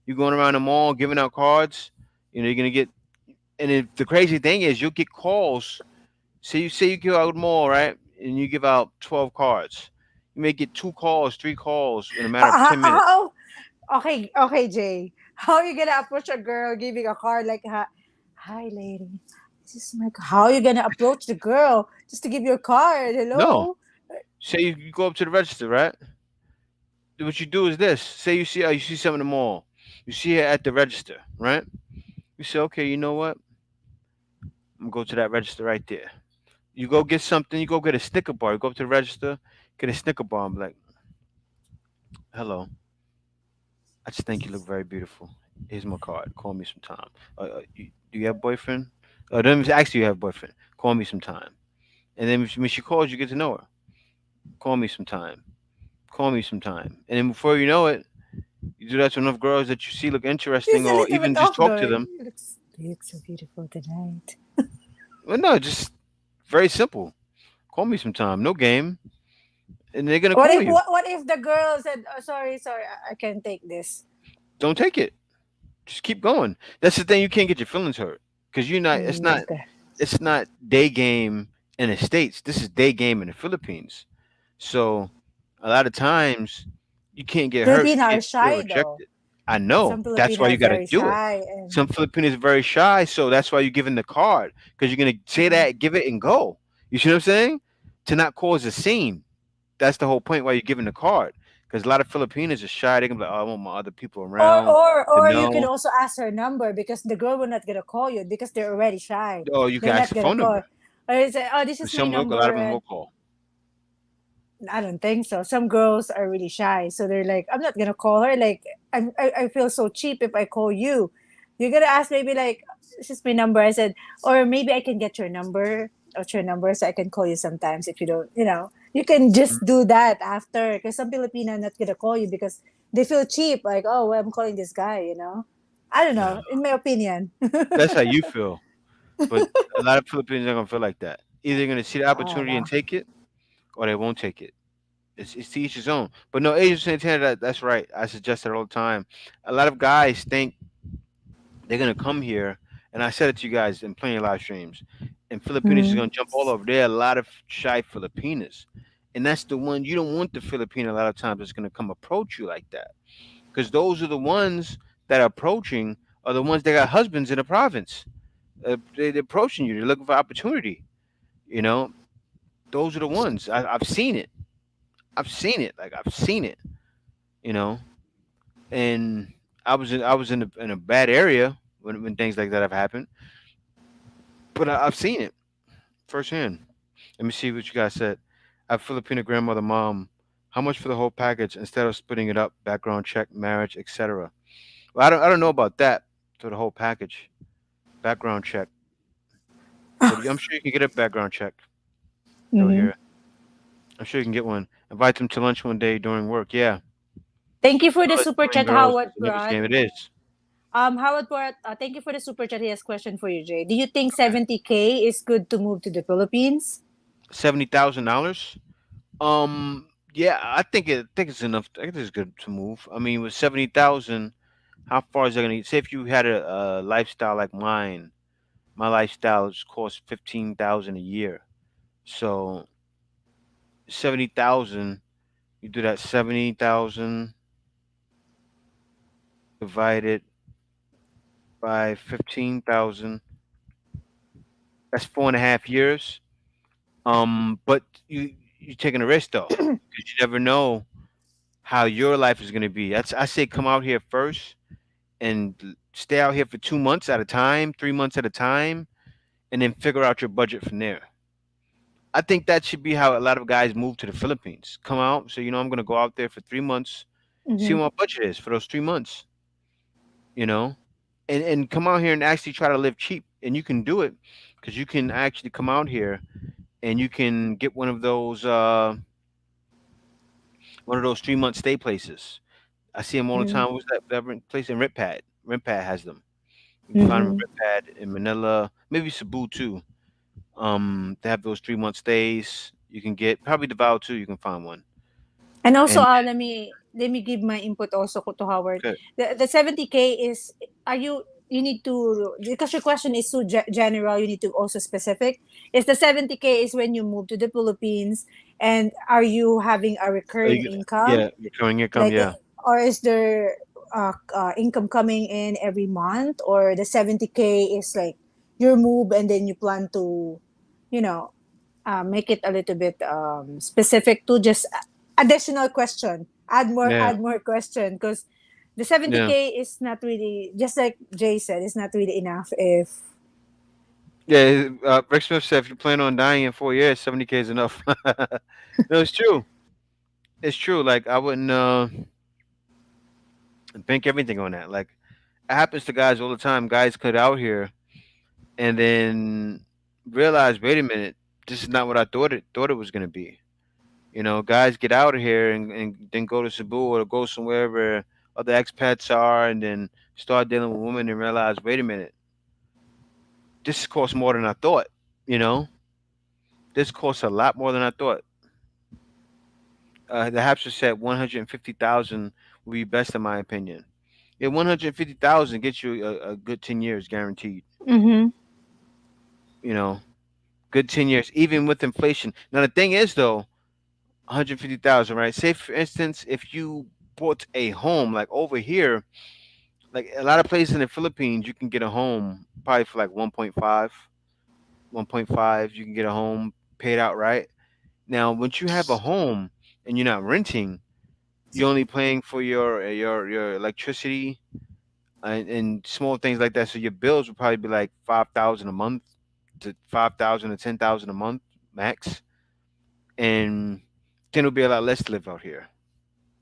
You're going around the mall giving out cards. You're gonna get. And the crazy thing is, you'll get calls. Say you give out the mall, right, and you give out 12 cards. You may get 2 calls, 3 calls in a matter of 10 minutes. How? Okay, okay, Jay. How are you gonna approach a girl giving a card like, "Hi, lady. This is my." How are you gonna approach the girl just to give you a card? No, Hello. say you go up to the register, right? What you do is this. Say you see something in the mall. You see it at the register, right? You say, okay, you know what? I'm gonna go to that register right there. You go get something. You go get a Snicker bar. You go up to the register, get a Snicker bar. I'm like, hello. I just think you look very beautiful. Here's my card. Call me sometime. Do you have a boyfriend? Then actually, you have a boyfriend. Call me sometime. And then when she calls, you get to know her. Call me sometime. Call me sometime. And then before you know it, you do that to enough girls that you see look It's interesting, a or little even bit just off talk though. to them. You look so beautiful tonight. Well, no, just very simple. Call me sometime. No game. And they're gonna What call if you. what if the girl said, "Oh, sorry, sorry, I can't take this." Don't take it. Just keep going. That's the thing. You can't get your feelings hurt because you're not. It's Mm, not. okay. It's not day game in the states. This is day game in the Philippines. So a lot of times you can't get hurt. You Filipino are can't feel shy though. rejected. I know. Some That's Filipino why are you got to very do it. shy, and Some Filipinos are very shy, so that's why you're giving the card because you're gonna say Mhm. that, give it, and go. You see what I'm saying? To not cause a scene. That's the whole point why you're giving the card. Because a lot of Filipinos are shy. They can be like, "Oh, I want my other people around to or you can know." also ask her number because the girl will not gonna call you because they're already shy. Oh, you can They're ask not the gonna phone call. number. Or you say, "Oh, this But is my a lot number," of them and will call. I don't think so. Some girls are really shy, so they're like, "I'm not gonna call her. Like, I feel so cheap if I call you." You're gonna ask maybe like, "This is my number." I said, or maybe I can get your number, so I can call you sometimes if you don't. You can Mhm. just do that after because some Filipino are not gonna call you because they feel cheap. Like, oh, well, I'm calling this guy. I don't No, know. In my opinion. that's how you feel. But a lot of Filipinos are gonna feel like that. Either they're gonna see the I don't opportunity and know. take it, or they won't take it. It's to each his own. But no, Asian Santana, that's right. I suggest that all the time. A lot of guys think they're gonna come here, and I said it to you guys in plenty of live streams. And Filipinos is Mm. gonna jump all over. There are a lot of shy Filipinas, and that's the one you don't want. The Filipino a lot of times is gonna come approach you like that, because those are the ones that are approaching are the ones that got husbands in the province. They're approaching you. They're looking for opportunity. You know, those are the ones. I've seen it. I've seen it. Like I've seen it. You know, and I was in a bad area when things like that have happened. But I've seen it firsthand. Let me see what you guys said. I have Filipino grandmother, mom. How much for the whole package instead of splitting it up? Background check, marriage, etc. Well, I don't know about that for the whole package. Background check, but I'm sure you can get a background check over Hmm. here. I'm sure you can get one. Invite them to lunch one day during work. Yeah, Thank you for the let's super bring chat, girls. Howard It's a numbers Brad. game. It is. Howard Borat, thank you for the super chat. He has a question for you, Jay. Do you think Okay. 70K is good to move to the Philippines? $70,000. Yeah, I think it's enough. I think it's good to move. I mean, with 70,000, how far is that gonna? Say if you had a lifestyle like mine, my lifestyle is cost 15,000 a year. So 70,000, you do that 70,000 divided by 15,000. That's 4.5 years. But you're taking a risk though, because you never know how your life is going to be. I say come out here first and stay out here for 2 months at a time, 3 months at a time, and then figure out your budget from there. I think that should be how a lot of guys move to the Philippines. Come out, so I'm going to go out there for 3 months, see Mm-hmm. what my budget is for those 3 months, you know, and come out here and actually try to live cheap. And you can do it because you can actually come out here and you can get one of those 3 month stay places. I see them all the Mm-hmm. time. What's that place in Rentpad? Rentpad has them. You can find them Mm-hmm. in Rentpad in Manila, maybe Cebu too. They have those 3 month stays. You can get probably Davao too. You can find one. And also, And let me give my input also to Howard. good. The 70K is, are you need to, because your question is so general, you need to also specific. Is the 70K is when you move to the Philippines, and are you having a Oh, recurring income, yeah, recurring income. like, Yeah, or is there income coming in every month, or the 70K is like your move and then you plan to, you know, make it a little bit specific to just additional question, yeah, add more question, because the yeah, 70K is not really, just like Jay said, it's not really enough if yeah. Rick Smith said if you plan on dying in 4 years, 70K is enough. No, it's true. It's true. Like I wouldn't bank everything on that. Like it happens to guys all the time. Guys cut out here and then realize, wait a minute, this is not what I thought it was gonna be. Guys get out of here and then go to Cebu or go somewhere where other expats are, and then start dealing with women and realize, wait a minute, this costs more than I thought. You know, this costs a lot more than I thought. The Hapster said 150,000 would be best in my opinion. Yeah, 150,000 gets you a good 10 years guaranteed. mm-hmm. You know, good 10 years, even with inflation. Now the thing is though, 150,000, right? Say for instance, if you bought a home like over here, like a lot of places in the Philippines, you can get a home probably for like 1.5, 1.5. You can get a home paid outright. Now, once you have a home and you're not renting, you're only paying for your electricity and small things like that. So your bills would probably be like 5,000 a month to 5,000 to 10,000 a month max, and then it'll be a lot less to live out here.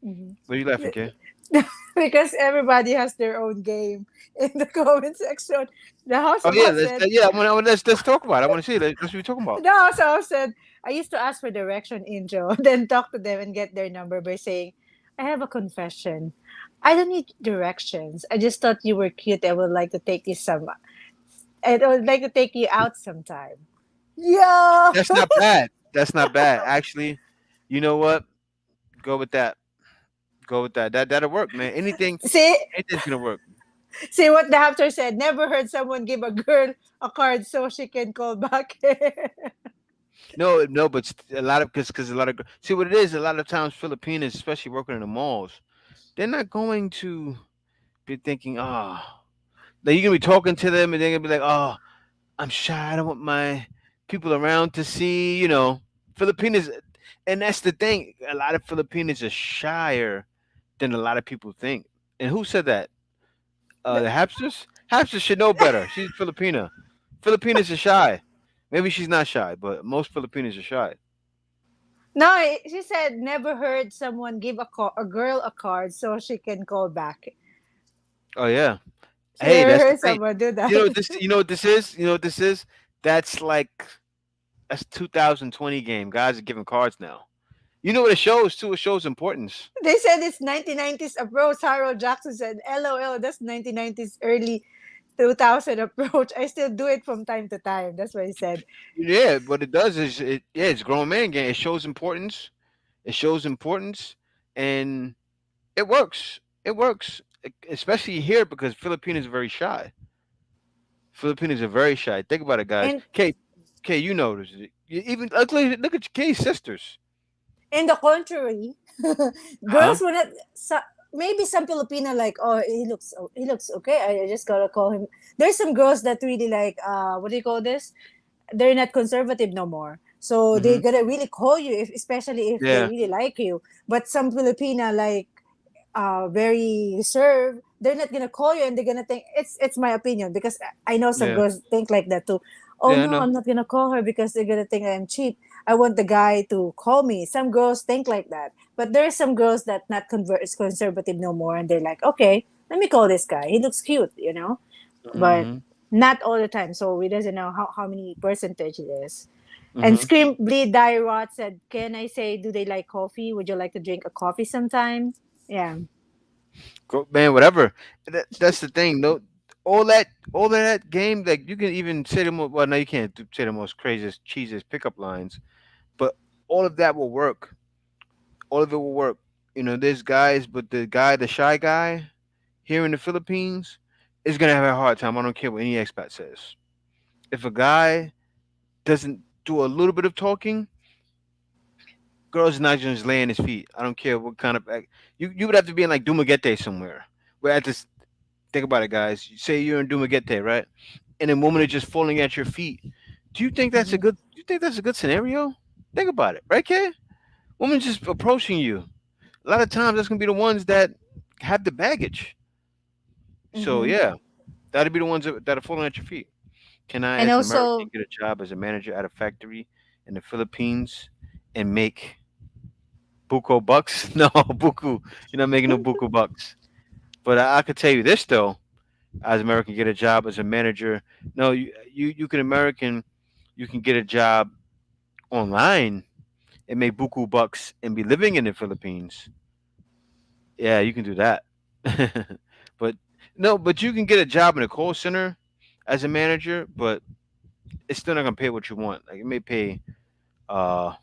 Mm-hmm. What are you laughing, Kay? Because everybody has their own game in the comment section. The house Oh of yeah, us said, let's talk about it. I want to see it. That's what we're talking about. the house of us said, I used to ask for direction intro, then talk to them and get their number by saying, I have a confession. I don't need directions. I just thought you were cute. I would like to take you out sometime. Yeah. That's not bad. That's not bad. Actually, you know what? Go with that. Go with that. That'll work, man. See, Anything's gonna work. see what the hamster said. Never heard someone give a girl a card so she can call back. No, no, but a lot of because a lot of see what it is. A lot of times, Filipinos, especially working in the malls, they're not going to be thinking, oh, like you're gonna be talking to them, and they're gonna be like, oh, I'm shy. I don't want my people around to see. Filipinos, and that's the thing. A lot of Filipinos are shyer than a lot of people think. And who said that? The Hapsters? Hapsters should know better. She's Filipina. Filipinas are shy. Maybe she's not shy, but most Filipinos are shy. No, she said never heard someone give a girl a card so she can call back. Oh yeah. She Hey, never that's the heard thing. someone do You know that. what this you know what this is? You know what this is? That's like that's 2020 game. Guys are giving cards now. You know what it shows too? It shows importance. They said it's 1990s approach. Harold Jackson said, LOL, that's 1990s early 2000 approach. I still do it from time to time. That's what he said. Yeah, what it does is it's grown man game. It shows importance. It shows importance, and it works. It works, especially here because Filipinos are very shy. Filipinos are very shy. Think about it, guys. And Kay, you notice it. Even look at Kay's sisters, in the contrary, huh? girls will not. Maybe some Filipino like, oh, he looks okay. I just gotta call him. There's some girls that really like, what do you call this? They're not conservative no more. So they're Mm-hmm. gonna really call you, if, especially if they Yeah. really like you. But some Filipina, like, very reserved, they're not gonna call you, and they're gonna think, it's my opinion, because I know some Yeah. girls think like that too. Oh Yeah. I no, know. I'm not gonna call her because they're gonna think I'm cheap. I want the guy to call me. Some girls think like that, but there are some girls that not conservative no more, and they're like, okay, let me call this guy. He looks cute, but Mm-hmm. not all the time. So we doesn't know how many percentage it is. And Mm-hmm. Scream Bleed Die Rot said, "Can I say, do they like coffee? Would you like to drink a coffee sometime?" Yeah. Go, man, whatever. That's the thing. No, all that game. Like you can even say the most. Well, no, you can't say the most craziest, cheesiest pickup lines. But all of that will work. All of it will work. There's guys, but the shy guy here in the Philippines is gonna have a hard time. I don't care what any expat says. If a guy doesn't do a little bit of talking, girls not just lay on his feet. I don't care what kind of you would have to be in like Dumaguete somewhere. Where at this think about it, guys. You say you're in Dumaguete, right? And a woman is just falling at your feet. Mhm. Do you think that's a good scenario? Think about it, right, kid? Woman's just approaching you. A lot of times that's gonna be the ones that have the baggage. So Mhm. yeah, that'd be the ones that are falling at your feet. Can I, And as an American, also, get a job as a manager at a factory in the Philippines and make buku bucks? No, buku. You're not making no buku bucks. But I could tell you this though, as American, get a job as a manager. No, you can American, you can get a job online and make buku bucks and be living in the Philippines. Yeah, you can do that. but no, but you can get a job in a call center as a manager, but it's still not gonna pay what you want. Like it may pay uh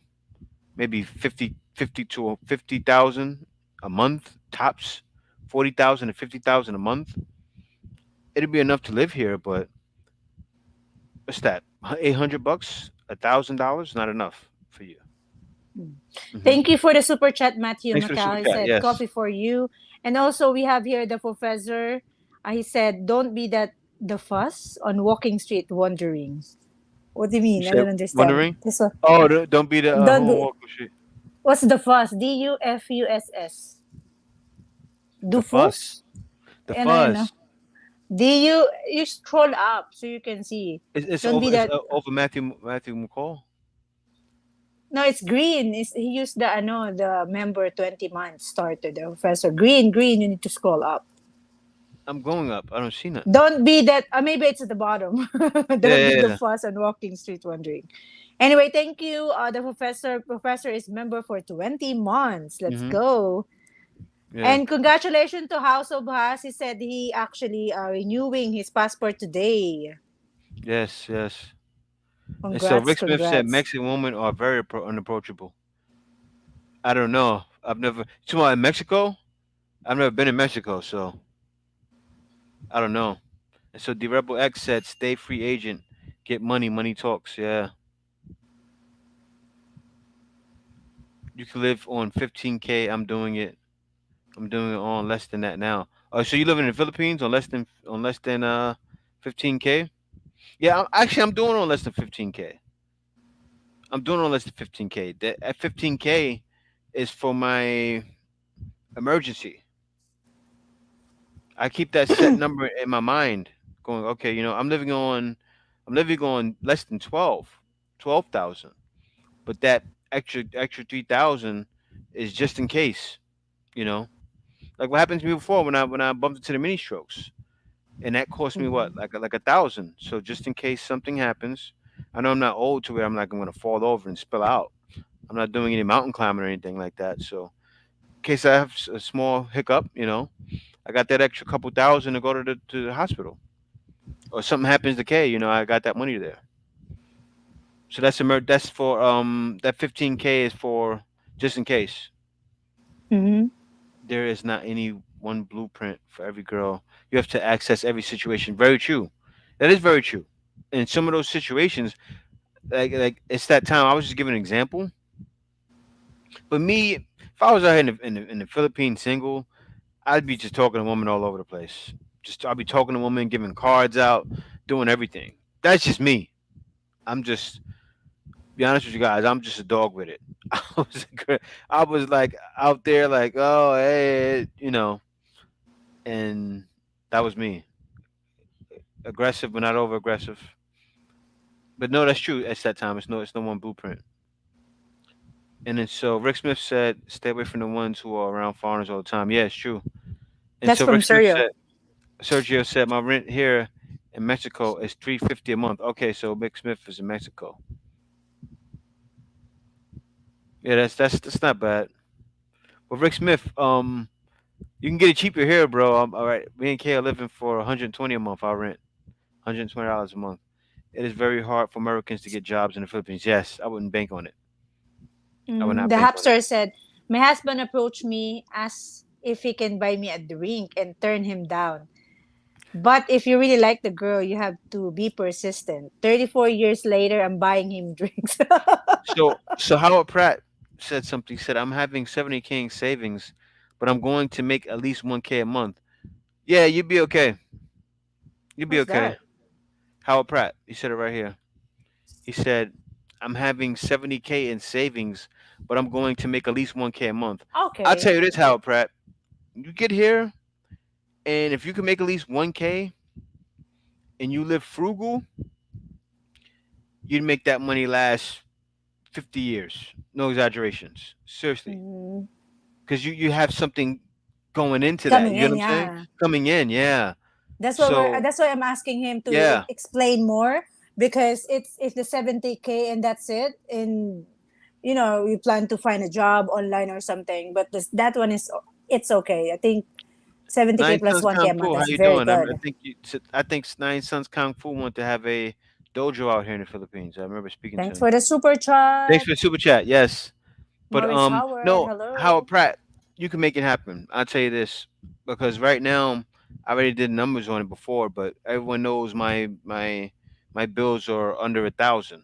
maybe 50 to 50,000 a month tops, 40,000 to 50,000 a month. It'd be enough to live here, but what's that? $800, $1,000, not enough for you. mm. Hmm. Thank you for the super chat, Matthew Thanks for the super Macau. He chat. said, Yes. "Coffee for you." And also, we have here the professor. He said, "Don't be that the fuss on walking street wandering." What do you You mean? I said don't understand. wondering? This one. Oh, don't be the Don't who be. walk with shit. What's the fuss? DUFUSS. The fuss. Dufus? The And I don't know. fuzz. You scroll up so you can see. It's Don't be over. It's that. over Matthew McCall. No, it's green. He used the the member 20 months started. The professor green, green. You need to scroll up. I'm going up. I don't see nothing. Don't be that. Maybe it's at the bottom. Yeah, Don't be yeah, the yeah. fuss on walking street wandering. Anyway, thank you. The professor. Professor is member for 20 months. Let's Hmm. go. Yeah. And congratulations to House of Haas. He said he actually renewing his passport today. Yes, yes. And so Congrats, Rick Smith said congrats. Mexican women are very unapproachable. I don't know. I've never. So in Mexico, I've never been in Mexico, so I don't know. And so the Rebel X said, "Stay free agent, get money, money talks." Yeah, you can live on 15K. I'm doing it. I'm doing it on less than that now. Oh, so you live in the Philippines on less than 15K? Yeah, I'm doing on less than 15K. I'm doing on less than 15K. That at 15K is for my emergency. I keep that set number in my mind, going, okay, I'm living on less than 12,000. But that extra 3,000 is just in case, you know. Like what happened to me before when I bumped into the mini strokes, and that cost me what, Mhm. like 1,000. So just in case something happens, I know I'm not old to where I'm like I'm gonna fall over and spill out. I'm not doing any mountain climbing or anything like that. So in case I have a small hiccup, I got that extra couple thousand to go to the hospital, or something happens to K. I got that money there. So that's for that 15K is for just in case. Mhm. There is not any one blueprint for every girl. You have to access every situation. Very true. That is very true. In some of those situations, like it's that time. I was just giving an example. But me, if I was out here in the Philippines single, I'd be just talking to women all over the place. Just I'd be talking to women, giving cards out, doing everything. That's just me. I'm just Be honest with you guys, I'm just a dog with it. I was like out there, like, oh, hey, and that was me. Aggressive, but not over aggressive. But no, that's true. It's that time. It's no one blueprint. And then so Rick Smith said, "Stay away from the ones who are around foreigners all the time." Yeah, it's true. And That's so from Rick Smith Sergio. said, Sergio said, "My rent here in Mexico is $350 a month." Okay, so Rick Smith is in Mexico. Yeah, that's not bad. But Rick Smith, you can get it cheaper here, bro. All right, me and Kay are living for 120 a month. Our rent, $120 a month. It is very hard for Americans to get jobs in the Philippines. Yes, I wouldn't bank on it. I would The not bank on it. hapster said, "My husband approached me, asked if he can buy me a drink, and turn him down. But if you really like the girl, you have to be persistent. 34 years later, I'm buying him drinks." So Howard Pratt said something. He said, "I'm having 70K in savings, but I'm going to make at least 1K a month." Yeah, you'd be okay. You'd be What's okay. that? Howard Pratt. He said it right here. He said, "I'm having 70K in savings, but I'm going to make at least 1K a month." I'll tell Okay. you this, Howard Pratt. You get here, and if you can make at least 1K and you live frugal, you'd make that money last 50 years. No exaggerations. Seriously. Mm, Because you have something going into that. coming You get in, what I'm saying? yeah. Coming in, yeah. That's why we're. So That's why I'm asking him to yeah, explain more, because it's the 70K and that's it. And you plan to find a job online or something, but that one is, it's okay. I think 70K Nine plus Sons 1K Kung a month. Fu. How That's you very doing? good. I think Nine Sons Kung Fu want to have a dojo out here in the Philippines. I remember speaking to Thanks him. for the super Thanks chat, for the super chat. Yes, but Maurice Howard. no, Howard Hello. Pratt, you can make it happen. I'll tell you this because right now I already did numbers on it before, but everyone knows my bills are under 1,000.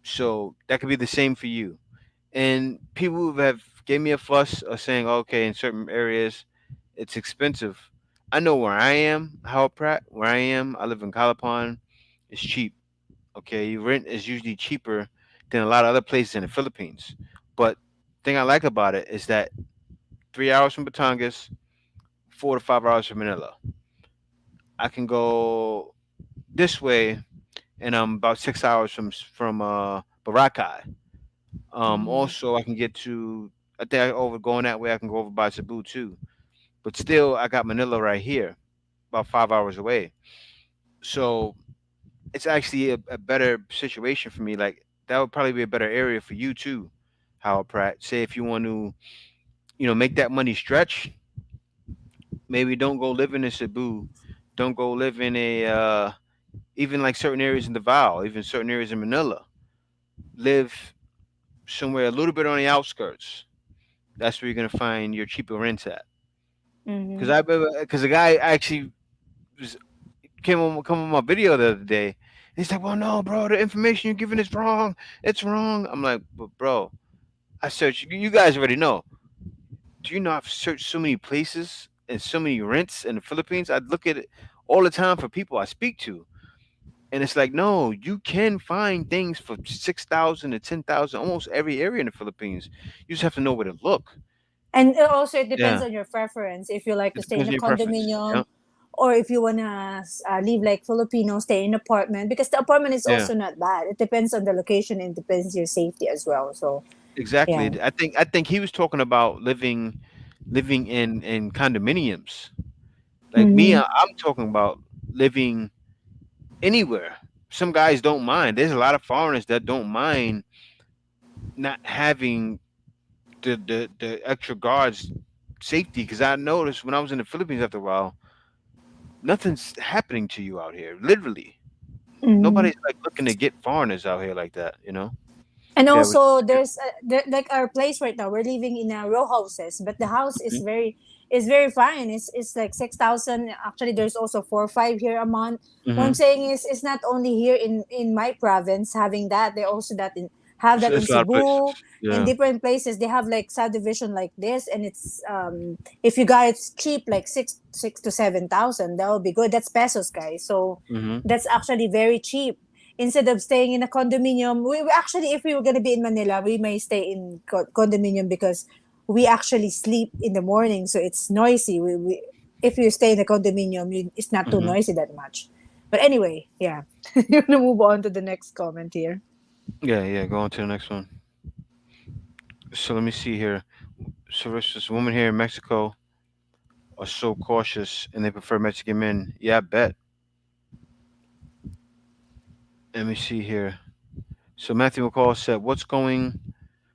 So that could be the same for you. And people who have gave me a fuss are saying, okay, in certain areas, it's expensive. I know where I am, Howard Pratt, where I am. I live in Calapan. It's cheap. Okay, rent is usually cheaper than a lot of other places in the Philippines. But thing I like about it is that 3 hours from Batangas, 4 to 5 hours from Manila. I can go this way, and I'm about 6 hours from Boracay. Mm, Also, I can get to. I think over going that way, I can go over by Cebu too. But still, I got Manila right here, about 5 hours away. So it's actually a better situation for me. Like that would probably be a better area for you too, Howard Pratt. Say if you want to, make that money stretch. Maybe don't go live in a Cebu. Don't go live in a even like certain areas in Davao, even certain areas in Manila. Live somewhere a little bit on the outskirts. That's where you're gonna find your cheaper rents at. mm-hmm. Because a guy actually was, come on my video the other day. He's like, "Well, no, bro, the information you're giving is wrong. It's wrong." I'm like, "But bro, I searched. You guys already know. Do you know I've searched so many places and so many rents in the Philippines? I look at it all the time for people I speak to, and it's like, no, you can find things for 6,000 to 10,000, almost every area in the Philippines. You just have to know where to look. And also, it depends Yeah, on your preference. If you like it to stay in depends a on your preference. condominium, Yeah, or if you wanna live like Filipino, stay in apartment, because the apartment is yeah. also not bad. It depends on the location and depends your safety as well. So Exactly. yeah. I think he was talking about living in condominiums. Like me, Mm-hmm. I'm talking about living anywhere. Some guys don't mind. There's a lot of foreigners that don't mind not having the extra guards safety because I noticed when I was in the Philippines after a while, nothing's happening to you out here. Literally, Mm-hmm. nobody's like looking to get foreigners out here like that. You know? And Yeah. Which also, is good. like our place right now. We're living in a row houses, but the house Mhm. is very fine. It's like 6,000. Actually, there's also 4 5 here a month. What I'm Mhm. saying is, it's not only here in my province having that. They also have that in It's a lot of places. Cebu, in Yeah. different places. They have like subdivision like this, and it's if you got it cheap, like 6 to 7,000, that will be good. That's pesos, guys. So Mhm. that's actually very cheap. instead of staying in a condominium, we actually, if we were gonna be in Manila, we may stay in condominium because we actually sleep in the morning, so it's noisy. We if you stay in a condominium, it's not too Hmm. noisy that much. But anyway, yeah, you want to move on to the next comment here. Yeah, yeah. Go on to the next one. So let me see here. So there's this woman here in Mexico are so cautious and they prefer Mexican men. Yeah, I bet. Let me see here. So Matthew McCall said, what's going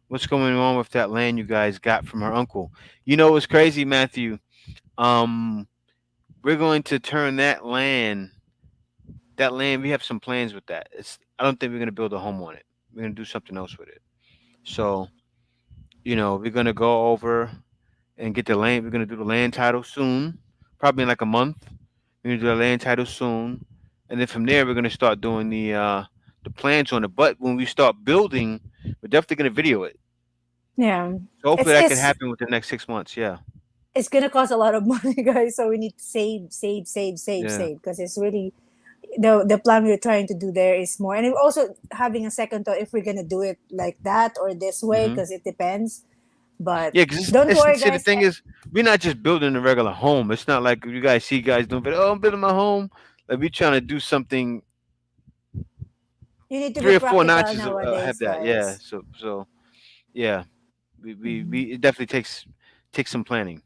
on with that land you guys got from her uncle?" You know what's crazy, Matthew? Um, we're going to turn that land. We have some plans with that. It's I don't think we're gonna build a home on it. We're gonna do something else with it. So we're gonna go over and get the land. We're gonna do the land title soon, probably in like a month. We're gonna do the land title soon, and then from there we're gonna start doing the plans on it. But when we start building, we're definitely gonna video it. Yeah, So hopefully it's that can it's happen within the next 6 months. Yeah, it's gonna cost a lot of money, guys. So we need to yeah. save because it's really the plan we're trying to do there is more, and we're also having a second thought if we're gonna do it like that or this way Hmm. because it depends. But Yeah, because don't worry, see the guys. thing is, we're not just building a regular home. It's not like you guys see guys doing, oh, I'm building my home. Like we're trying to do something You need to be 3 or 4 practical notches nowadays, have that. Yeah. guys. So yeah, we Mhm. it definitely takes some planning.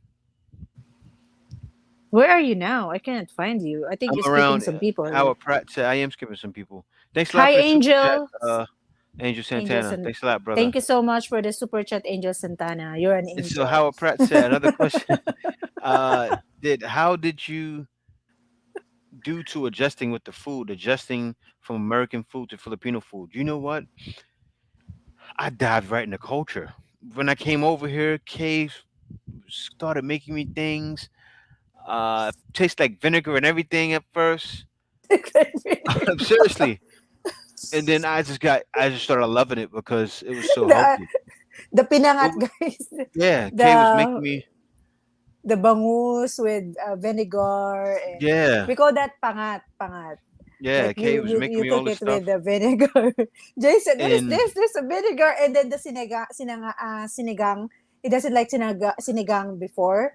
Where are you now? I cannot find you. I think I'm you're skipping around some people here. Howard Pratt said I am skipping some people. Thanks a lot Hi, for the super chat, Angel. Angel Angel Santana. and Thanks a lot, brother. thank you so much for the super chat, Angel Santana. You're an And so angel. Howard Pratt said another question. Did how did you do to adjusting with the food, adjusting from American food to Filipino food? You know what? I dived right into culture. When I came over here, Kay started making me things. Taste like vinegar and everything at first. Seriously. And then I just started loving it because it was so the healthy. the It pinangat, was, guys. yeah, Kay was making The me. the bangus with vinegar, and Yeah, we call that pangat. yeah, Like Kay you was you making you me all cook this it with stuff. the vinegar. Jason, what is And this? There's a vinegar, and then the sinigang. He doesn't like sinigang before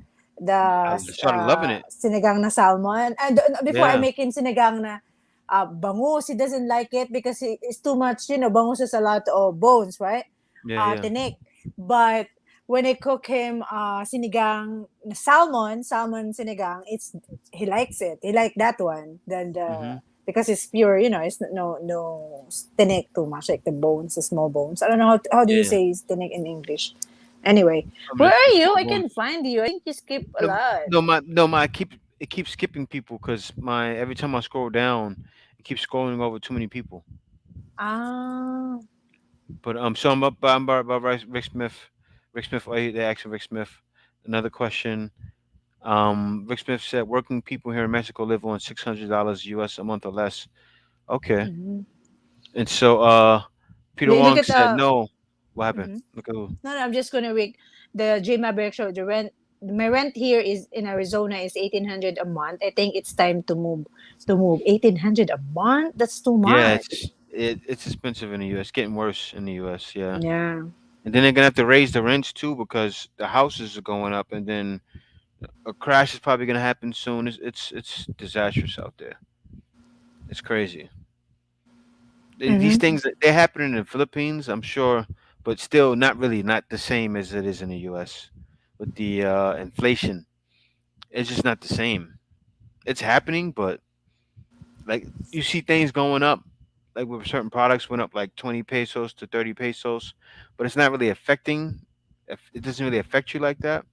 I the started loving it. sinigang na salmon. And before I Yeah, make him sinigang na bangus, he doesn't like it because it's too much. Bangus is a lot of bones, right? yeah, yeah. Tinik. But when I cook him sinigang na salmon sinigang, he likes it. He like that one. Then Hmm. the because it's pure, it's no tinik too much, like the bones, the small bones. I don't know how do you Yeah. say tinik in English. Anyway, I'm where are just you? keep I going. can find you. I think you skip a No, lot. no, my it keeps skipping people because my every time I scroll down, it keeps scrolling over too many people. Ah. But so I'm up. I'm about Rick Smith. Rick Smith. They asking Rick Smith another question. Rick Smith said working people here in Mexico live on $600 US a month or less. Okay. Mhm. And so Peter Look Wong at said the. no. What happened? Mhm. Look at who. No, I'm just gonna read the J Maverick show. The rent, my rent here is in Arizona is 1,800 a month. I think it's time to move. 1,800 a month. That's too Yeah, much. it's expensive in the US. Getting worse in the US. Yeah. Yeah. And then they're gonna have to raise the rents too because the houses are going up, and then a crash is probably gonna happen soon. It's disastrous out there. It's crazy. These Mm-hmm. things they're happening in the Philippines, I'm sure, but still not really not the same as it is in the U.S. with the inflation. It's just not the same. It's happening, but like you see things going up, like with certain products went up like 20 pesos to 30 pesos, but it's not really affecting. It doesn't really affect you like that.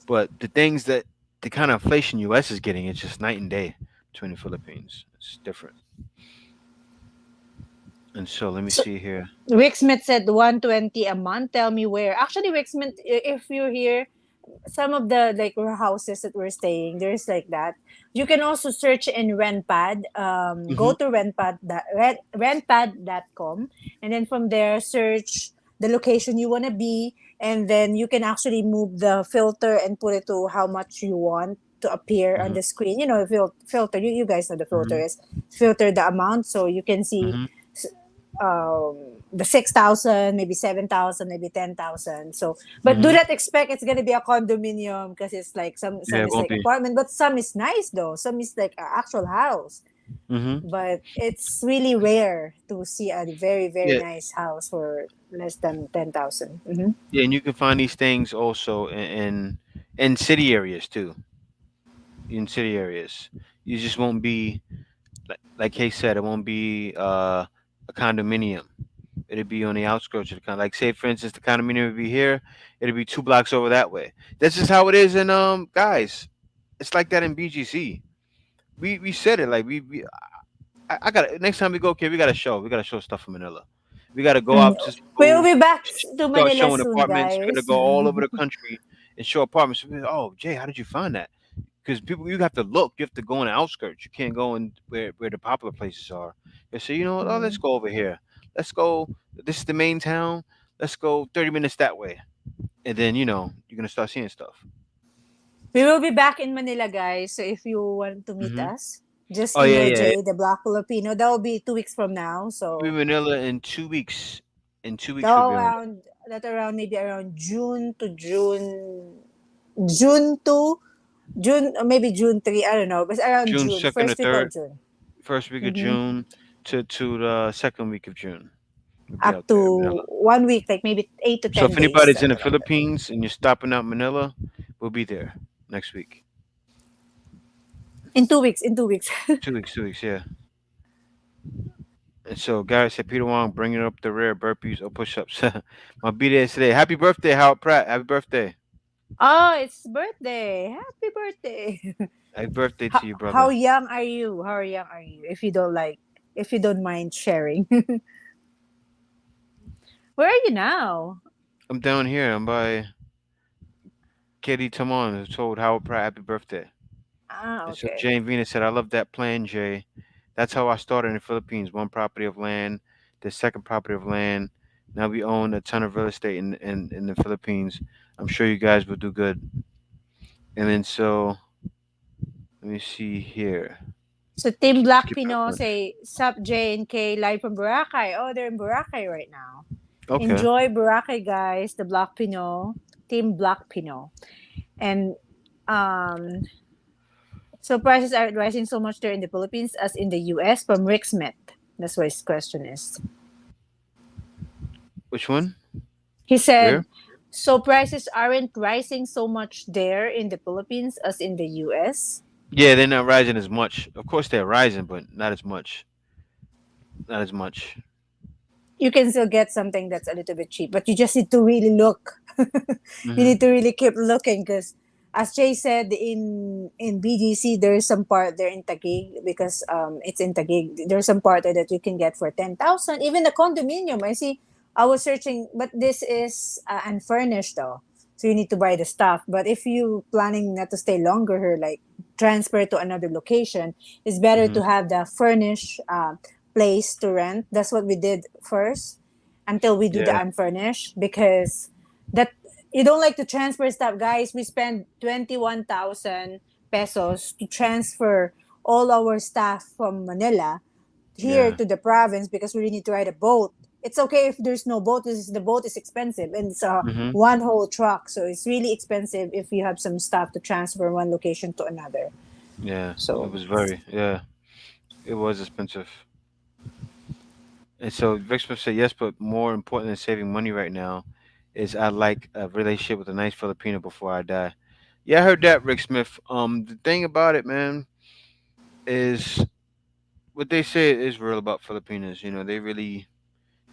But the things that the kind of inflation U.S. is getting, it's just night and day between the Philippines. It's different. And so let me So see here. Rick Smith said 120 a month. Tell me where. Actually, Rick Smith, if you're here, some of the like houses that we're staying, there's like that. You can also search in Rentpad. Hmm. Go to rentpad.com, and then from there search the location you want to be, and then you can actually move the filter and put it to how much you want. to appear on Mm-hmm. the screen. You know, filter. You guys know the filter Mm-hmm. is filter the amount so you can see Mm-hmm. the 6,000, maybe 7,000, maybe 10,000. So, but do Mm-hmm. not expect it's gonna be a condominium because it's like Yeah, some it is won't like be. apartment, but some is nice though. Some is like an actual house, Mm-hmm. but it's really rare to see a very Yeah, nice house for less than 10,000. Mm-hmm. yeah, and you can find these things also in city areas too. In city areas, you just won't be like Kay said. It won't be a condominium. It'd be on the outskirts of the like say for instance the condominium would be here. It'd be 2 blocks over that way. That's just how it is in guys. It's like that in BGC. We said it like I got next time we go, okay, we got to show. We got to show stuff from Manila. We got to go Mm. out to We'll school, be back to start Manila showing soon, apartments. We're gonna guys. go all over the country and show apartments. Oh, Jay, how did you find that? Because people, you have to look. You have to go in the outskirts. You can't go in where the popular places are. You say, you know what? Oh, let's Mm. go over here. Let's go. This is the main town. Let's go 30 minutes that way, and then you're gonna start seeing stuff. We will be back in Manila, guys. So if you want to meet Hmm. us, just Oh yeah, email yeah. Jay, the Black Filipino. That will be 2 weeks from now. We'll be So in Manila in 2 weeks. In 2 weeks, we'll that be in Manila. around that around maybe around June to June or maybe June 3. I don't know, but around June June, second or first week of third. June. First week of Mm-hmm. June to the second week of June. We'll be Up out there in to Manila. 1 week, like maybe 8 to So 10 if days, anybody's in the something like that. Philippines and you're stopping out Manila, we'll be there next week. In 2 weeks, in 2 weeks. 2 weeks, 2 weeks, yeah. And so Gary said, Peter Wong bringing up the rare burpees or push-ups. My B-day is today. Happy birthday, Howard Pratt. Happy birthday. Oh, it's birthday. Happy birthday. Happy birthday how, to you, how brother. young are you? How young are you? If you don't mind sharing. Where are you now? I'm down here. I'm by Katie Tamon who told Howard Pratt happy birthday. Ah, And so okay. Jane Venus said, I love that plan, Jay. That's how I started in the Philippines. One property of land, the second property of land. Now we own a ton of real estate in the Philippines. I'm sure you guys will do good. And then so let me see here. So Team Black Keep Pino talking. say Sup J and K live from Boracay. Oh, they're in Boracay right now. Okay. Enjoy Boracay, guys. The Black Pino, Team Black Pino, and um. So prices are rising so much there in the Philippines as in the US from Rick Smith. That's what his question is. Which one? He Where? said, so prices aren't rising so much there in the Philippines as in the US. Yeah, they're not rising as much. Of course they're rising, but not as much. Not as much. You can still get something that's a little bit cheap, but you just need to really look. You Hmm. need to really keep looking because, as Jay said, in BGC there's some part there in Taguig because it's in Taguig. There's some part there that you can get for 10,000. Even the condominium, I see. I was searching, but this is unfurnished though, so you need to buy the stuff. But if you planning not to stay longer here, like transfer to another location, it's better Hmm. to have the furnished place to rent. That's what we did first until we do the Yeah. unfurnished because that you don't like to transfer stuff, guys. We spend 21,000 pesos to transfer all our staff from Manila here Yeah. to the province because we really need to ride a boat. It's okay if there's no boat. The boat is expensive and it's a Hmm. one whole truck, so it's really expensive if you have some stuff to transfer one location to another. Yeah. It So was very. Yeah. It was expensive. And so Vic Smith said yes, but more important than saving money right now is I like a relationship with a nice Filipino before I die. Yeah, I heard that, Rick Smith. The thing about it, man, is what they say is real about Filipinos. They really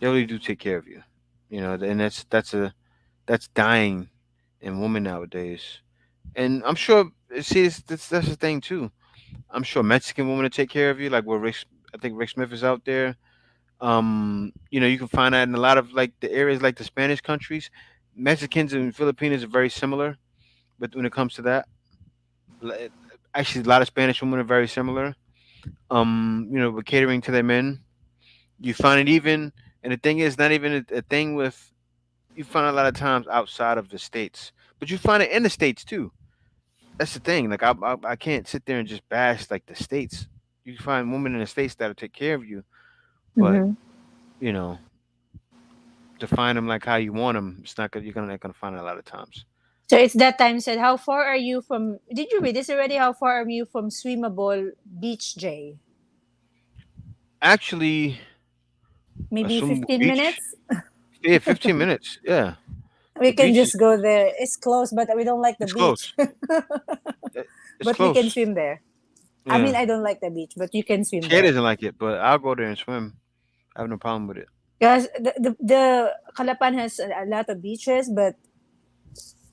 do take care of you. And that's dying in women nowadays. And I'm sure, see, that's the thing too. I'm sure Mexican women to take care of you, like where I think Rick Smith is out there. You can find that in a lot of like the areas like the Spanish countries. Mexicans and Filipinos are very similar, but when it comes to that, li- actually, a lot of Spanish women are very similar. With catering to their men, you find it even, and the thing is, not even a thing with you find a lot of times outside of the states, but you find it in the states too. that's the thing. Like I can't sit there and just bash like the states. You can find women in the states that'll take care of you, but Mm-hmm. you know, to find them like how you want them, it's not gonna. You're gonna not gonna find it a lot of times. So it's that time said, how far are you from, did you read this already? How far are you from swimmable beach, Jay? Actually, a Maybe swimmable 15 beach. minutes? Yeah, 15 minutes. Yeah, We the can beach is just go there. It's close, but we don't like the it's beach. close. It's But we can close. swim there. I mean, Yeah, I don't like the beach, but you can swim Shay there. doesn't like it, but I'll go there and swim. I have no problem with it. Because the Calapan has a lot of beaches, but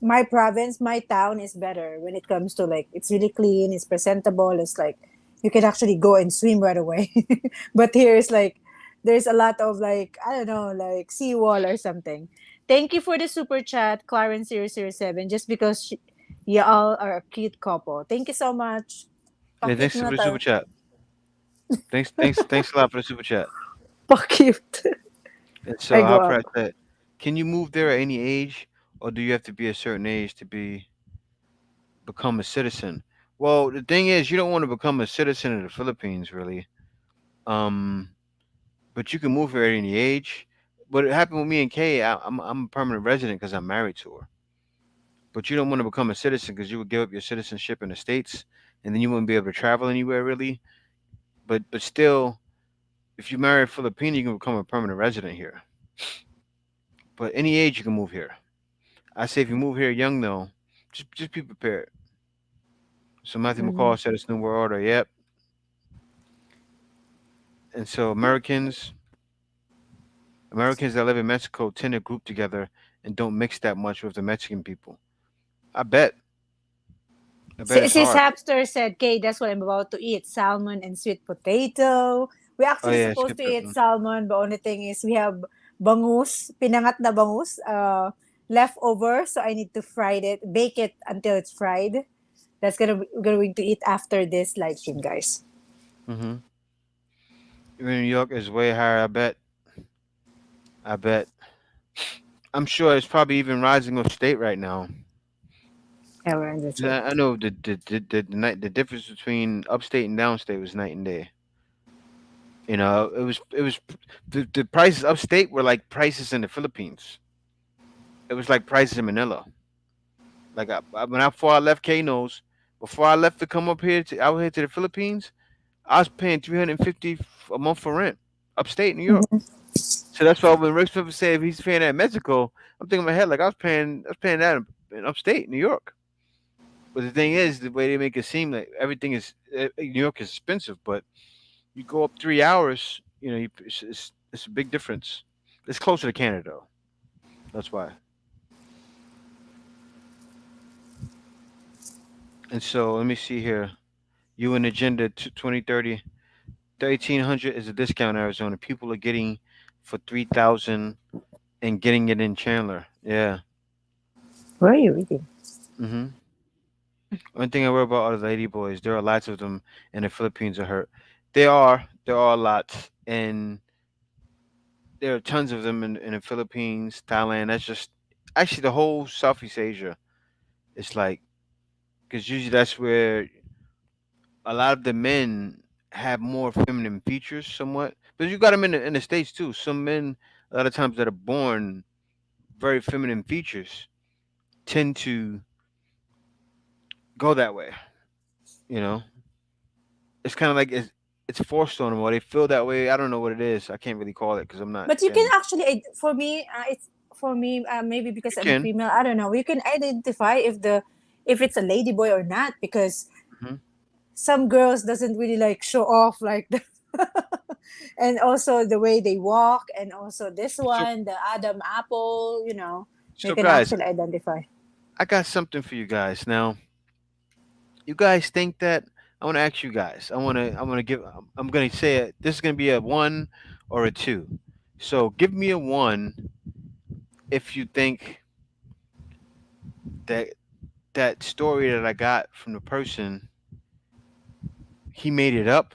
my province, my town is better when it comes to like, it's really clean, it's presentable, it's like, you can actually go and swim right away. But here is like, there's a lot of like, I don't know, like seawall or something. Thank you for the super chat, Clarence007, just because y'all are a cute couple. Thank you so much. Yeah, Pa-cute thanks for na the super tayo. chat. Thanks a lot for the super chat. Pa-cute. And I so, go how up. Pratt said, can you move there at any age, or do you have to be a certain age to become a citizen? Well, the thing is, you don't want to become a citizen of the Philippines, really. Um, but you can move here at any age. But it happened with me and Kay. I'm a permanent resident because I'm married to her. But you don't want to become a citizen because you would give up your citizenship in the states, and then you wouldn't be able to travel anywhere really. But still, if you marry a Filipino, you can become a permanent resident here. But any age you can move here. I say if you move here young though, just be prepared. So Matthew Mhm. McCall said it's New World Order. Yep. And so Americans that live in Mexico tend to group together and don't mix that much with the Mexican people. I bet. I bet it's Sis hard. Hamster said, "Okay, that's what I'm about to eat: salmon and sweet potato." We Oh actually yeah, supposed skip to that eat one. salmon, but only thing is we have bangus, pinangat na bangus, left over. So I need to fry it, bake it until it's fried. That's we're going to eat after this live stream, guys. Mm-hmm. Even New York is way higher. I bet. I bet. I'm sure it's probably even rising upstate right now. Yeah, we're in this 'Cause way. I know the difference between upstate and downstate was night and day. It was the prices upstate were like prices in the Philippines. It was like prices in Manila. Like before I left Kano's, before I left to come up here to out here to the Philippines, I was paying 350 a month for rent upstate New York. Mhm. So that's why when Rick Smith said if he's paying that in Mexico, I'm thinking in my head like I was paying that in upstate New York. But the thing is, the way they make it seem like everything is New York is expensive, but you go up 3 hours, it's a big difference. It's closer to Canada, though. That's why. And so let me see here. UN Agenda 2030, 1300 is a discount in Arizona. People are getting for 3,000 and getting it in Chandler. Yeah. Where are you reading? Mm-hmm. One thing I worry about are the ladyboys. There are lots of them, and the Philippines are hurt. There are lots, and there are tons of them in the Philippines, Thailand. That's just actually the whole Southeast Asia. It's like because usually that's where a lot of the men have more feminine features, somewhat. But you got them in the states too. Some men, a lot of times that are born very feminine features, tend to go that way. You know, it's kind of like it's forced on them, or they feel that way. I don't know what it is. I can't really call it because I'm not But you can in. actually, for me, it's for me. Maybe because You I'm a can. female, I don't know. You can identify if it's a lady boy or not, because Hmm. some girls doesn't really like show off like that. And also the way they walk, and also this So one, the Adam Apple, you so can guys, actually identify. I got something for you guys now. You guys think that I want to ask you guys. I'm going to say it. This is going to be a 1 or a 2. So give me a 1 if you think that that story that I got from the person he made it up.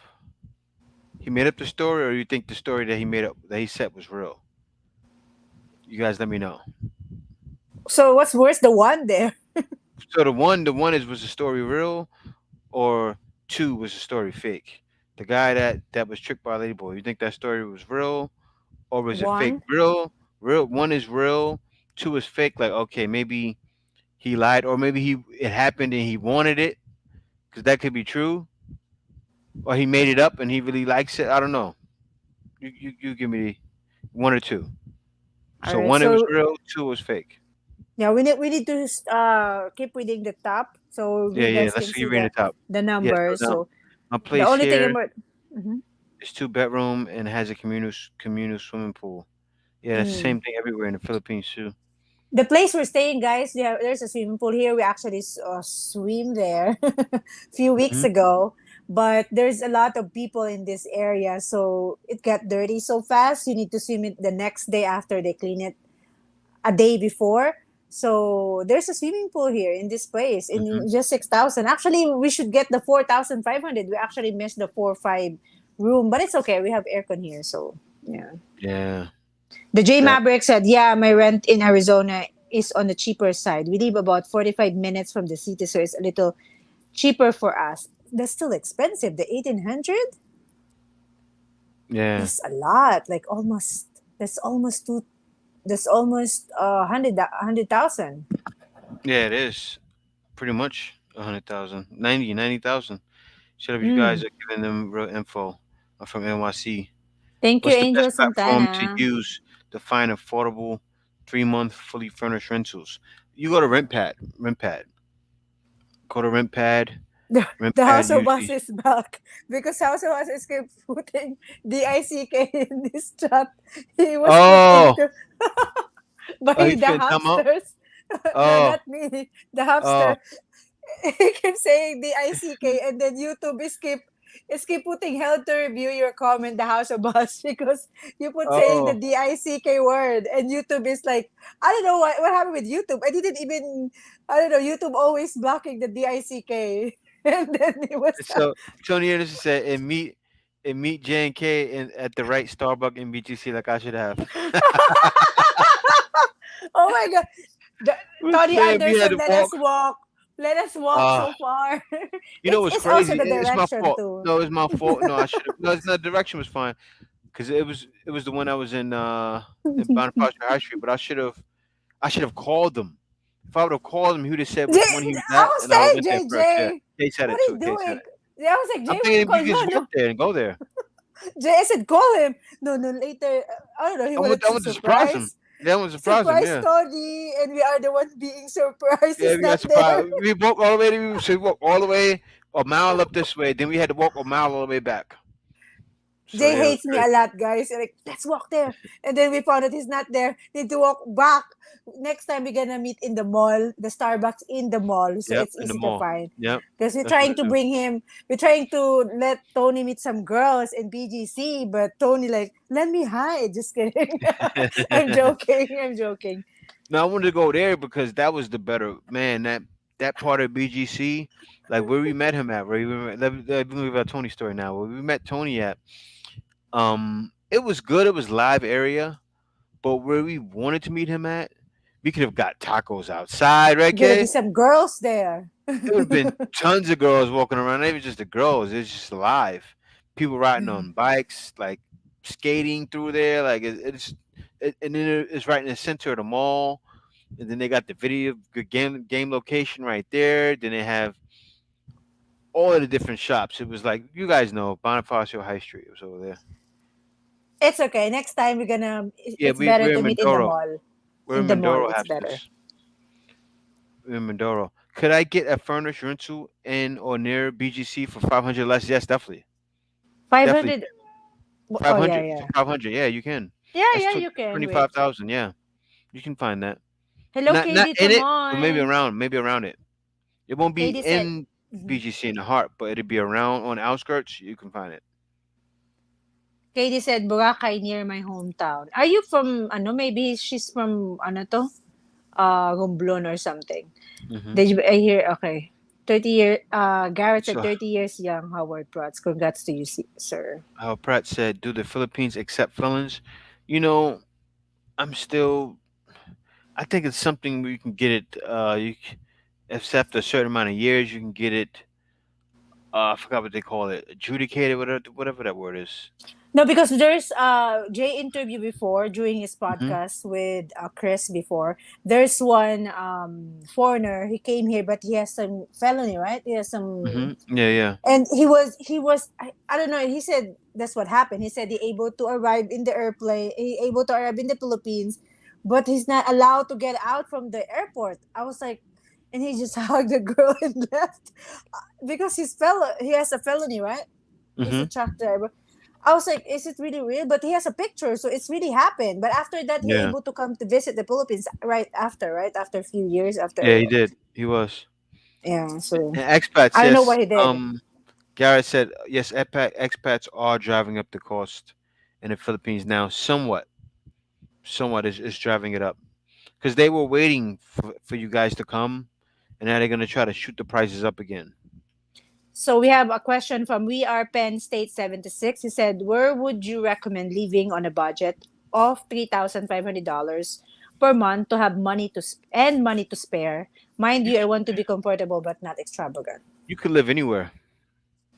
He made up the story, or you think the story that he made up that he said was real? You guys let me know. So what's worse, the one there? So the one is was the story real, or two was the story fake? The guy that was tricked by Ladyboy. You think that story was real, or was it fake? One. Real. One is real. Two is fake. Like, okay, maybe he lied, or maybe it happened and he wanted it, because that could be true, or he made it up and he really likes it. I don't know. You give me one or two. All So right. one, it was So real. Two was fake. yeah, we need to keep reading the top so Yeah, you yeah. guys Let's can see. see Reading the top. the Yeah. So numbers. now So my the place only thing here about. Mhm. is two-bedroom and has a communal swimming pool. Yeah, that's the Mm. same thing everywhere in the Philippines too. The place we're staying, guys, there's a swimming pool here. We actually swim there a few weeks Hmm. ago, but there's a lot of people in this area, so it got dirty so fast. You need to swim it the next day after they clean it a day before. So there's a swimming pool here in this place Hmm. in just 6,000. Actually, we should get the 4,500. We actually missed the 4 5 room, but it's okay. We have aircon here, so yeah. Yeah. The J That. Maverick said, "Yeah, my rent in Arizona is on the cheaper side. We live about 45 minutes from the city, so it's a little cheaper for us. That's still expensive. The 1,800 Yeah. is a lot. Like almost that's almost two. That's almost 100,000. Yeah, it is pretty much 100,000, 90,000. Should have you guys Mm. are giving them real info from NYC. Thank you, What's the Angel best platform to Santana. use to find affordable 3 month fully furnished rentals? You go to RentPad. RentPad. Go to RentPad. The RentPad House of Us usually. is back because House of Us is keep putting DICK in this chat. He was put Oh, into oh, by he's the finna come out. hamsters. No, Oh, not me. The oh, hamster. He keeps saying DICK, and then YouTube is keep putting held to review your comment, the House of Us, because you put saying the oh. DICK word, and YouTube is like, I don't know what happened with YouTube. I didn't even, I don't know. YouTube always blocking the DICK, and then it was. So Tony Anderson said, and meet J and K at the right Starbucks in BGC like I should have. Oh my god. The, Tony Man, we had Anderson, to let us walk. walk. Let us walk Uh so far. you know it's what's it's also crazy? the It's my direction fault. too. No, it's my fault. No, I should have. No, it's not. Direction was fine because it was the one that was in Bonifacio High Street. But I should have called them. If I would have called him, he would have said which one he was I at, was and I would have saying, went there first. Yeah, JJ, Kay said what it are too. you Kay said doing? it. Yeah, I was like, I'm Jay, what you thinking you call? can No, just walk no. there and go there. Jay, I said, call him. No, no, later. I don't know. He wanted I to want to surprise him. surprise. Yeah, I want to surprise him. Surprise Yeah. Tony, and we are the one being surprised. Yeah, He's we got not there. surprised. We walked all the way. So we walked all the way a mile up this way. Then we had to walk a mile all the way back. So Jay yeah, it was hates me a crazy. lot, guys. Like, let's walk there. And then we found out he's not there. Need to walk back. Next time we're gonna meet in the mall, the Starbucks in the mall, so Yep, it's in the easy to mall. find. Yep, Because we're that's what trying I to do. bring him, we're trying to let Tony meet some girls in BGC, but Tony like, let me hide. Just kidding. I'm joking. I'm joking. No, I wanted to go there because that was the better man. That part of BGC, like where we met him at. Where we met, let me leave out Tony's story now. Where we met Tony at, it was good. It was live area, but where we wanted to meet him at, we could have got tacos outside, right, Gonna be Kay? some girls there. There would have been tons of girls walking around. Not even just the girls. It's just live. People riding on bikes, like skating through there. Like and then it's right in the center of the mall. And then they got the video good game location right there. Then they have all of the different shops. It was like you guys know Bonifacio High Street. It was over there. It's okay. Next time Yeah, it's better we're to in meet in the Mindoro. mall. We're In in the mall, Mindoro it's better. houses. We're in Mindoro. Could I get a furnished rental in or near BGC for 500 less? Yes, definitely. Definitely 500. Five Oh, yeah, hundred for yeah. 500. Yeah, you can. Yeah, That's yeah, you can. Wait. 25,000. Yeah, you can find that. Hello, Not KD in it, but Tamon. maybe around it. It won't be KD said, in mhm. BGC in the heart, but it'll be around on the outskirts. You can find it. KD said, Boracay near my hometown. Are you from, ano, maybe she's from, ano to? Romblon or something. Hmm. Did you, I hear, okay. Garrett said So, 30 years young, Howard Prats. Congrats to you, sir. how Pratt said, "Do the Philippines accept felons?" You know, I'm still. I think it's something where you can get it. If after a certain amount of years, you can get it. I forgot what they call it, adjudicated, whatever that word is. No, because there's Jay interview before during his Hmm. podcast with Chris before. There's one foreigner. He came here, but he has some felony, right? He has some, Hmm. Yeah, yeah. and he was I don't know. He said that's what happened. He said he able to arrive in the airplane. He able to arrive in the Philippines, but he's not allowed to get out from the airport. I was like, and he just hugged the girl and left because he has a felony, right? He's a Hmm. truck driver. I was like, is it really real? But he has a picture, so it's really happened. But after that, he Yeah, able to come to visit the Philippines right after a few years yeah, after. he did. He was. Yeah, so And expats, I don't know yes. what he did. Garrett said yes. Expats are driving up the cost in the Philippines now. Somewhat is driving it up because they were waiting for you guys to come, and now they're gonna try to shoot the prices up again. So we have a question from We Are Penn State 76. He said, "Where would you recommend living on a budget of $3,500 per month to have money to spare? Mind You you, I c- want to be comfortable but not extravagant." you could live anywhere.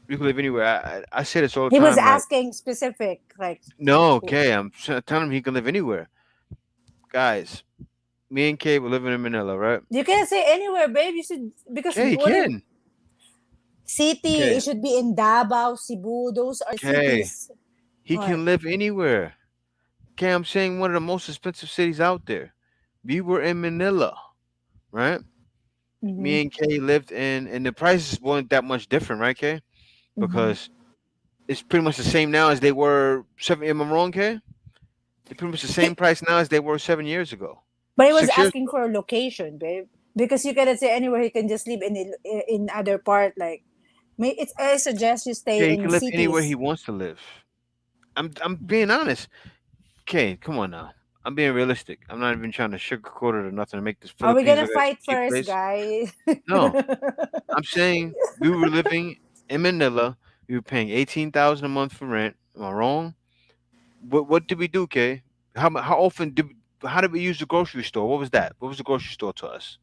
You could live anywhere. I say this all the He was time. Like, asking specific, like, no, okay, telling him he can live anywhere. Guys, me and Kay were living in Manila, right? you can't say anywhere, babe. You should, because Okay, he what if can. city? Okay, It should be in Davao, Cebu. Those are the okay, cities. he What? can live anywhere. Okay, I'm saying one of the most expensive cities out there. We were in Manila, right? Mm-hmm. Me and Kay lived in, and the prices weren't that much different, right, Kay? Mm-hmm. Because it's pretty much the same now as they were seven. Am I wrong, Kay? They're pretty much the same price now as they were 7 years ago, But he was 6 years asking ago. for a location, babe, because you cannot say anywhere. He can just live in other part. Like, it's I suggest you stay Yeah, he in can live anywhere he cities. wants to live. I'm being honest. Okay, come on now. I'm being realistic. I'm not even trying to sugarcoat it or nothing to make this Are we Philippines gonna look like fight some cheap first, place. guy? No, I'm saying we were living in Manila. We were paying 18,000 a month for rent. Am I wrong? What did we do, Kay? How often how did we use the grocery store? What was that? What was the grocery store to us?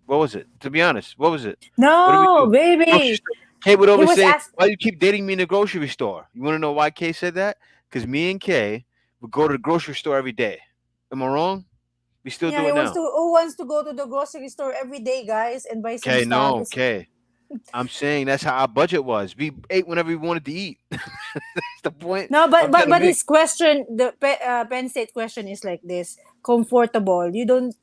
What was it? To be honest, what was it? What did we No, do? Grocery baby. store. Kay would He always was say, asked. "Why do you keep dating me in the grocery store?" You want to know why Kay said that? Because me and Kay would go to the grocery store every day. Am I wrong? We still Yeah, do he it wants now. to. Who wants to go to the grocery store every day, guys, and buy some Okay, stuff? no, okay. I'm saying that's how our budget was. We ate whenever we wanted to eat. That's the point No, but I'm but trying to but make. his question, the Penn State question is like this: comfortable. You don't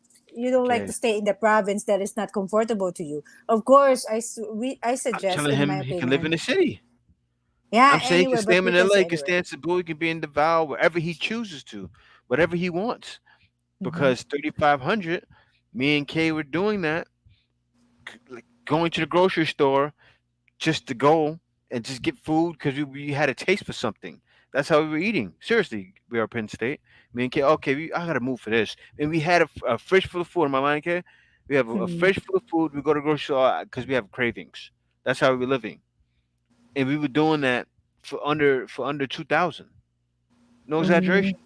like to Okay. stay in the province that is not comfortable to you. Of course, I I'm suggest, telling in my him he can live in opinion, the city. yeah, I'm saying he can anywhere, stay but in we can Manila, stay he can stay anywhere. in Cebu, he can be in Davao, wherever he chooses to, whatever he wants. Mm-hmm. Because 3,500, me and Kay were doing that, like going to the grocery store just to go and just get food because we had a taste for something. That's how we were eating. Seriously, we are Penn State. Me and Kay, okay, I gotta move for this. And we had a fridge full of food. Am I lying, Kay? We have a Mm-hmm. fridge full of food. We go to the grocery store because we have cravings. That's how we were living. And we were doing that for under 2,000. No Mm-hmm. exaggeration.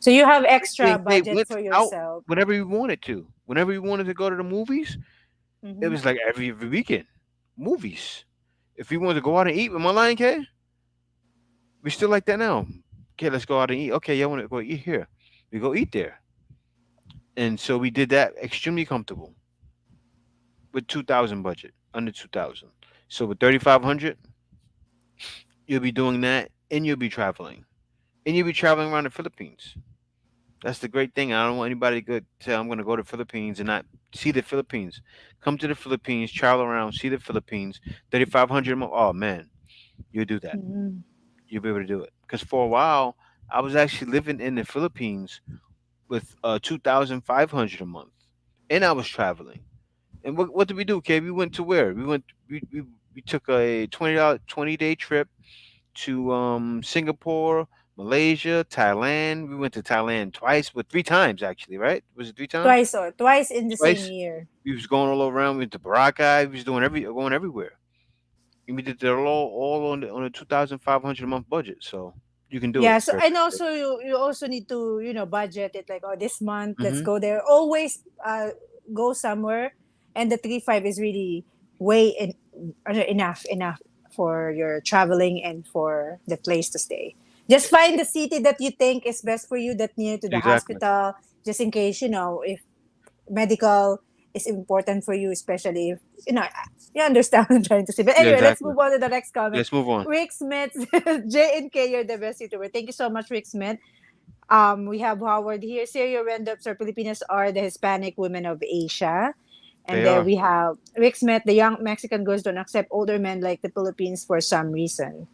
So you have Me extra and Kay budget went for out yourself. whenever we wanted to. Whenever we wanted to go to the movies, it Mm-hmm. was like every weekend. Movies. If we wanted to go out and eat with my lion, Kay, we still like that now. Okay, let's go out and eat. Okay, y'all want to go eat here? We go eat there. And so we did that extremely comfortable with 2,000 budget, under 2,000. So with 3,500, you'll be doing that, and you'll be traveling, and you'll be traveling around the Philippines. That's the great thing. I don't want anybody to say I'm going to go to the Philippines and not see the Philippines. Come to the Philippines, travel around, see the Philippines. 3,500 a month. Oh man, you'll do that. Mm-hmm. You'll be able to do it. Because for a while, I was actually living in the Philippines with 2,500 a month, and I was traveling. And what did we do? Okay, we went to where? We took a $20 20-day trip to Singapore, Malaysia, Thailand. We went to Thailand twice, but 3 times actually, right? Was it 3 times? Twice in the same Twice. year. We was going all over. We went to Boracay. We was going everywhere. And we did it all on a 2,500 a month budget. So you can do it. Yeah, so and also you also need to budget it, like, oh, this month let's Mm-hmm. go there. Always go somewhere and the 3.5 is really enough for your traveling and for the place to stay. Just find the city that you think is best for you, that near to the Exactly. hospital, just in case, if medical is important for you, especially if you understand what I'm trying to say. But Yeah, anyway, let's exactly. move on to the next comment. Let's move on. Rick Smith, J and K, you're the best YouTuber. Thank you so much, Rick Smith. We have Howard here. Serial Rendups or Filipinas are the Hispanic women of Asia. And They then are. we have Rick Smith, the young Mexican girls don't accept older men like the Philippines for some reason.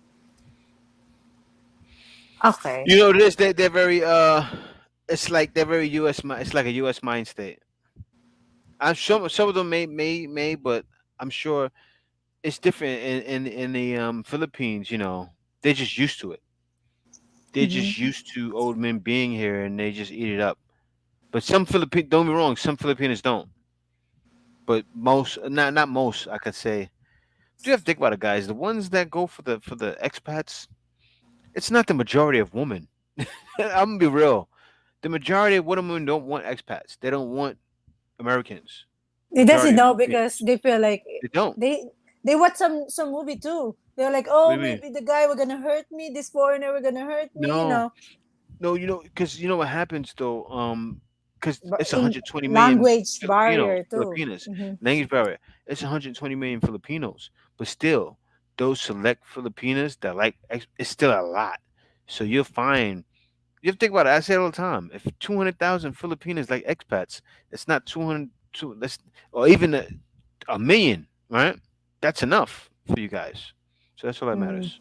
Okay. You know this. They're very. It's like they're very U.S. It's like a U.S. mind state. I'm sure some of them may, but I'm sure it's different in the Philippines. They're just used to it. They're Hmm. just used to old men being here, and they just eat it up. But some Philippine, don't be wrong, some Filipinos don't. But most, not most, I could say. Do you have to think about it, guys? The ones that go for the expats, it's not the majority of women. I'm gonna be real. The majority of women don't want expats. They don't want Americans. It doesn't Majority of know because Filipinos. they feel like They don't. they they watch some movie too. They're like, What do oh, you mean? maybe the guy were gonna hurt me. This foreigner were gonna hurt me. No, no. Because you know what happens though. Because But it's in 120 million language Filipinos, barrier too. Filipinas, Hmm. language barrier. It's 120 million Filipinos, but still, those select Filipinas that it's still a lot. So you'll find. You have to think about it. I say it all the time. If 200,000 Filipinos like expats, it's not 200, that's, or even a million, right? That's enough for you guys. So that's all that Mm. matters.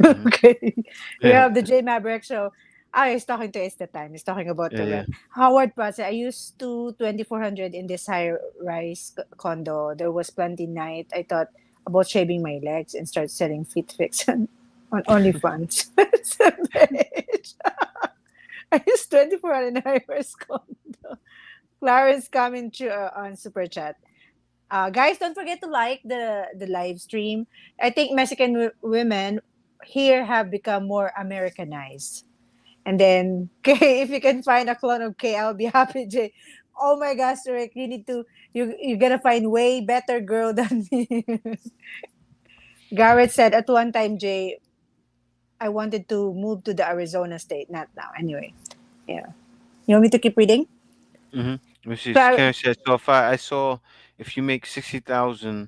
Hmm. Okay. We Yeah, have the J Maverick show. He's talking to us the time. He's talking about yeah, the yeah. rent. Howard Paz, I used to 2,400 in this high rise condo. There was plenty night. I thought about shaving my legs and start selling fit fix on OnlyFans. Bitch. I used 2,400 in high rise condo. Clarence coming to on super chat. Guys, don't forget to like the live stream. I think Mexican women here have become more Americanized. And then, Kay, if you can find a clone of Kay, I'll be happy, Jay. Oh my gosh, Rick, you gotta find way better girl than me. Garrett said at one time, Jay, I wanted to move to the Arizona state. Not now. Anyway, yeah. You want me to keep reading? Mm-hmm. Which is Clar- can I say so? I saw if you make 60,000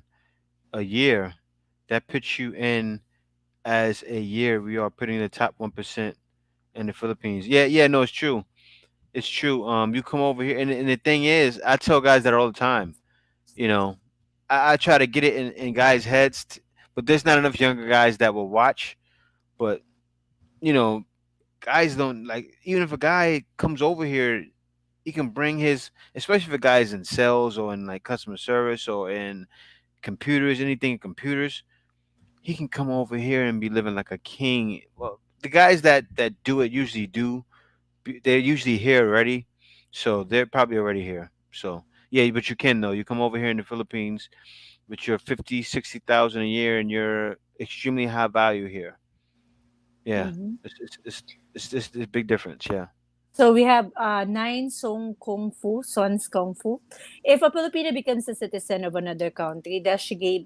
a year, that puts you in as a year. We are putting the top 1% in the Philippines. Yeah, yeah, no, it's true. It's true. You come over here, and the thing is, I tell guys that all the time. You know, I try to get it in guys' heads, but there's not enough younger guys that will watch. But you know, guys don't like. Even if a guy comes over here, he can bring his, especially if a guy's in sales or in like customer service or in computers, anything in computers. He can come over here and be living like a king. Well, the guys that do it usually do. They're usually here already, so they're probably already here. So yeah, but you can though. You come over here in the Philippines with your 50, 60,000 a year, and you're extremely high value here. Yeah, Mhm. it's a big difference. Yeah. So we have nine Song Kung Fu, Sons Kung Fu. If a Filipina becomes a citizen of another country, does she give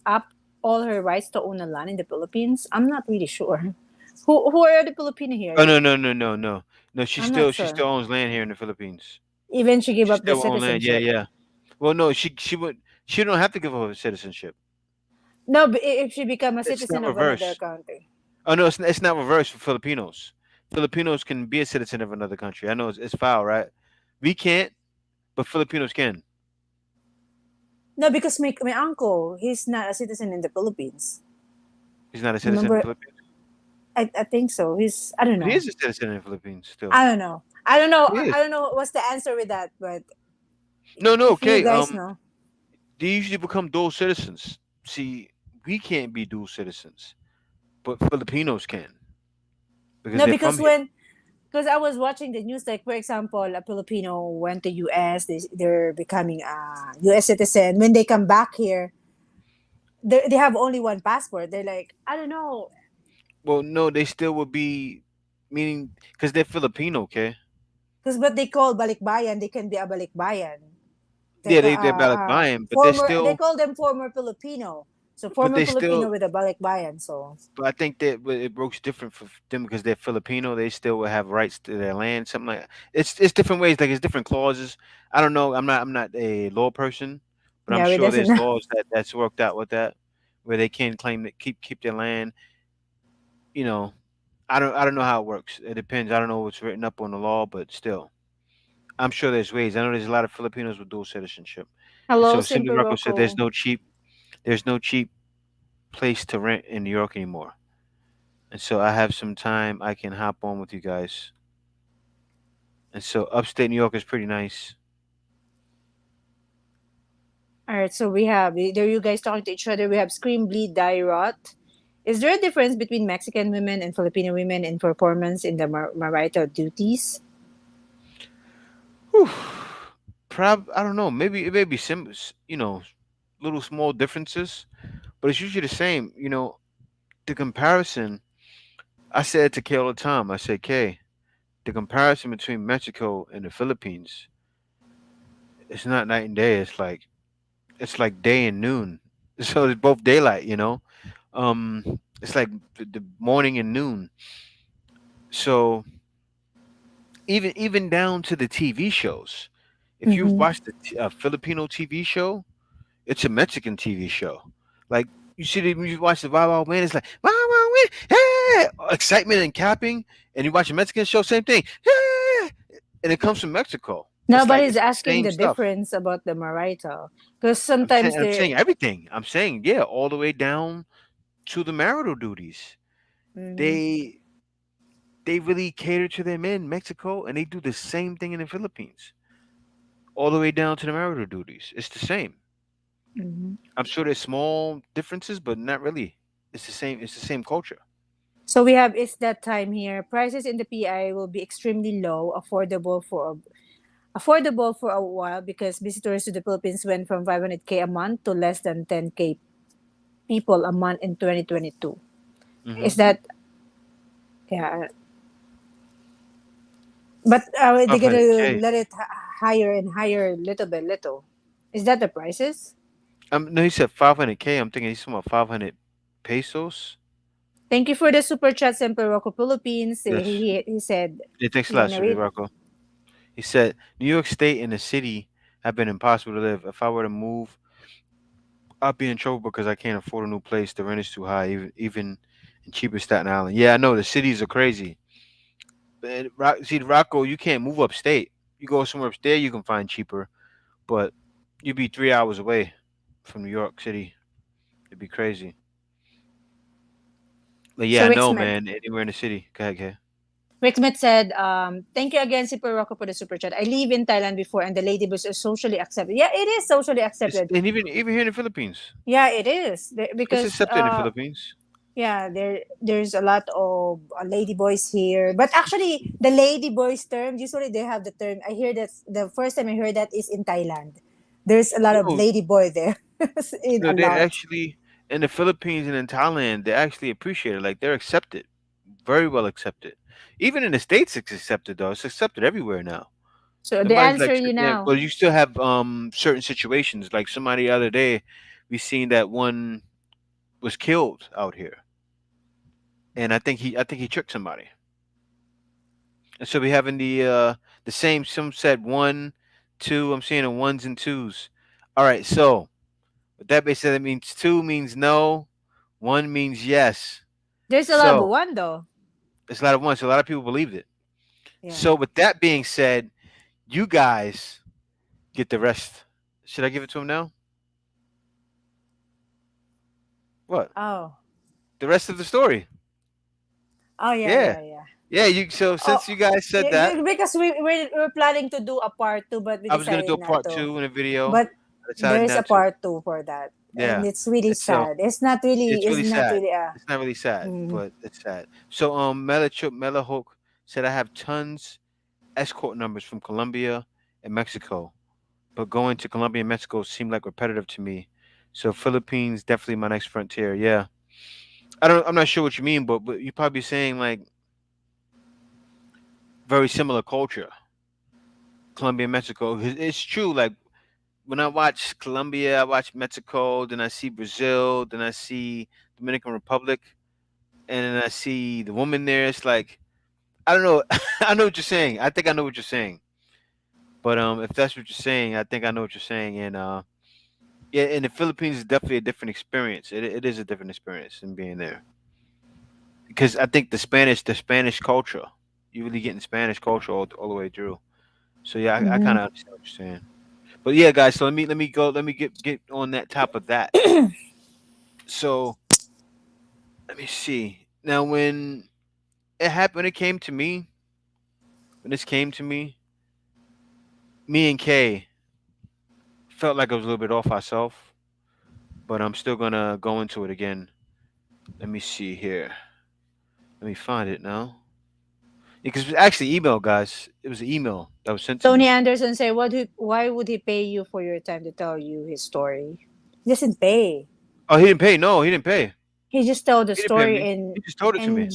up all her rights to own a land in the Philippines? I'm not really sure. Who are the Filipino here? Oh, no. She I'm not still she sure. still owns land here in the Philippines. Even she gave She up the still owns land. Yeah, citizenship. yeah. Well, no, she don't have to give up her citizenship. No, but if she become a It's not citizen of another reverse. country. Oh no, it's not reverse for Filipinos. Filipinos can be a citizen of another country. I know it's foul, right? We can't, but Filipinos can. No, because my uncle, he's not a citizen in the Philippines. He's not a citizen of Remember, the Philippines. I think so. I don't But he know. is a citizen in the Philippines still. I don't know. I don't know. He I is. don't know what's the answer with that, but No, no, if you okay. guys know. They usually become dual citizens. See, we can't be dual citizens, but Filipinos can because No, they're from because here. because I was watching the news, like for example, a Filipino went to US, they're becoming a US citizen. When they come back here, they have only one passport. They're like, I don't know, Well, no, they still would be, meaning because they're Filipino. Okay, because what they call balikbayan, they can be a balikbayan. they're balikbayan, but they're Former, they still, call them former Filipino. So but former they Filipino still, with a balikbayan. So but I think that it works different for them because they're Filipino. They still will have rights to their land, something like it's different ways. Like it's different clauses. I don't know. I'm not a law person, but I'm yeah, we sure doesn't there's know. laws that's worked out with that, where they can claim that keep their land. You know, I don't know how it works. It depends. I don't know what's written up on the law, but still, I'm sure there's ways. I know there's a lot of Filipinos with dual citizenship, and Hello, so Cindy Simple Rocco said Rocco. there's no cheap place to rent in New York anymore. And so I have some time I can hop on with you guys. And so upstate New York is pretty nice. All right, so we have there. You guys talking to each other. We have scream, bleed, die, rot. Is there a difference between Mexican women and Filipino women in performance in the marital duties? Whew. I don't know. Maybe it may be little small differences, but it's usually the same. The comparison. I said to Kay all the time. I said, Kay, the comparison between Mexico and the Philippines, it's not night and day. It's like day and noon. So it's both daylight. It's like the morning and noon. So even down to the TV shows. If you've Mm-hmm. watched a Filipino TV show, it's a Mexican TV show. Like you see, when you watch the Wild Wild Man, it's like Wild Wild Win, hey! Excitement and capping. And you watch a Mexican show, same thing, hey! And it comes from Mexico. It's like Nobody's it's the asking same the stuff. difference about the marital because I'm saying sometimes I'm they're. saying everything. I'm saying yeah, all the way down to the marital duties. Mhm. They they really cater to their men, Mexico, and they do the same thing in the Philippines, all the way down to the marital duties. It's the same. Mhm. I'm sure there's small differences, but not really. It's the same. It's the same culture. So we have it's that time here. Prices in the PI will be extremely low, affordable for a while because visitors to the Philippines went from 500K a month to less than 10K people a month in 2022. Hmm. Is that yeah? But they're gonna 500K. let it higher and higher, little by little. Is that the prices? No, he said 500K. I'm thinking he's talking about 500 pesos. Thank you for the super chat, Semper Rocco Philippines. Yes. He said Yeah, thanks a you lot, wanna Subi read. Rocco. He said New York State and the city have been impossible to live. If I were to move, I'd be in trouble because I can't afford a new place. The rent is too high, even in cheaper Staten Island. Yeah, I know the cities are crazy. See, Rocco, you can't move upstate. You go somewhere upstate, you can find cheaper, but you'd be 3 hours away from New York City. It'd be crazy. But yeah, So I Rick know, Smith. man. Anywhere in the city. Go ahead, okay. Rick Smith said, thank you again, Super Rocco, for the super chat. I live in Thailand before and the ladyboys are socially accepted. Yeah, it is socially It's, accepted. and even here in the Philippines, Yeah, it is. it's Because accepted in the Philippines. yeah, there's a lot of ladyboys here. But actually, the ladyboys term, usually they have the term. I hear that the first time I heard that is in Thailand. There's a lot of No, ladyboy there. In a no, they lot. actually in the Philippines and in Thailand, they actually appreciate it. Like they're accepted, very well accepted. Even in the states, it's accepted though. It's accepted everywhere now. So they Nobody's like answer you sitting there, now. but you still have certain situations. Like somebody the other day, we seen that one was killed out here, and I think he tricked somebody. And so we having the same. Some said one, two. I'm seeing the ones and twos. All right. So with that being said, that means two means no, one means yes. There's a lot of So one though. it's a lot of ones. So a lot of people believed it. Yeah. So with that being said, you guys get the rest. Should I give it to him now? What? Oh. The rest of the story. Oh yeah, Yeah. yeah, yeah. Yeah. You. So Oh, since you guys said yeah, that, because we're planning to do a part two, but we I was gonna do decided a not part to. two in a video. But I decided there's a not to. part two for that, and Yeah. it's really And so sad. It's not really. it's It's really not sad. really. It's not really sad, Mm. but it's sad. So Mela Hook said I have tons escort numbers from Colombia and Mexico, but going to Colombia and Mexico seemed like repetitive to me. So Philippines definitely my next frontier. Yeah. I'm not sure what you mean, but you probably saying like very similar culture. Colombia and Mexico. It's true. Like when I watch Colombia, I watch Mexico, then I see Brazil, then I see Dominican Republic, and then I see the woman there. It's like I don't know. I know what you're saying. I think I know what you're saying. But if that's what you're saying, I think I know what you're saying. And yeah, in the Philippines is definitely a different experience. It is a different experience than being there because I think the Spanish culture, you really getting Spanish culture all the way through. So yeah, I Mm-hmm. kind of understand what you're saying. But yeah, guys. So let me go. Let me get on that top of that. So let me see. Now, when it happened, when it came to me, when this came to me and Kay felt like I was a little bit off ourselves, but I'm still gonna go into it again. Let me see here. Let me find it now. Because it was actually email, guys. It was an email that was sent to Tony me. Anderson say, why would he pay you for your time to tell you his story? He doesn't pay. Oh, he didn't pay. No, he didn't pay. He just told the He didn't pay story, me. and He just told it to me.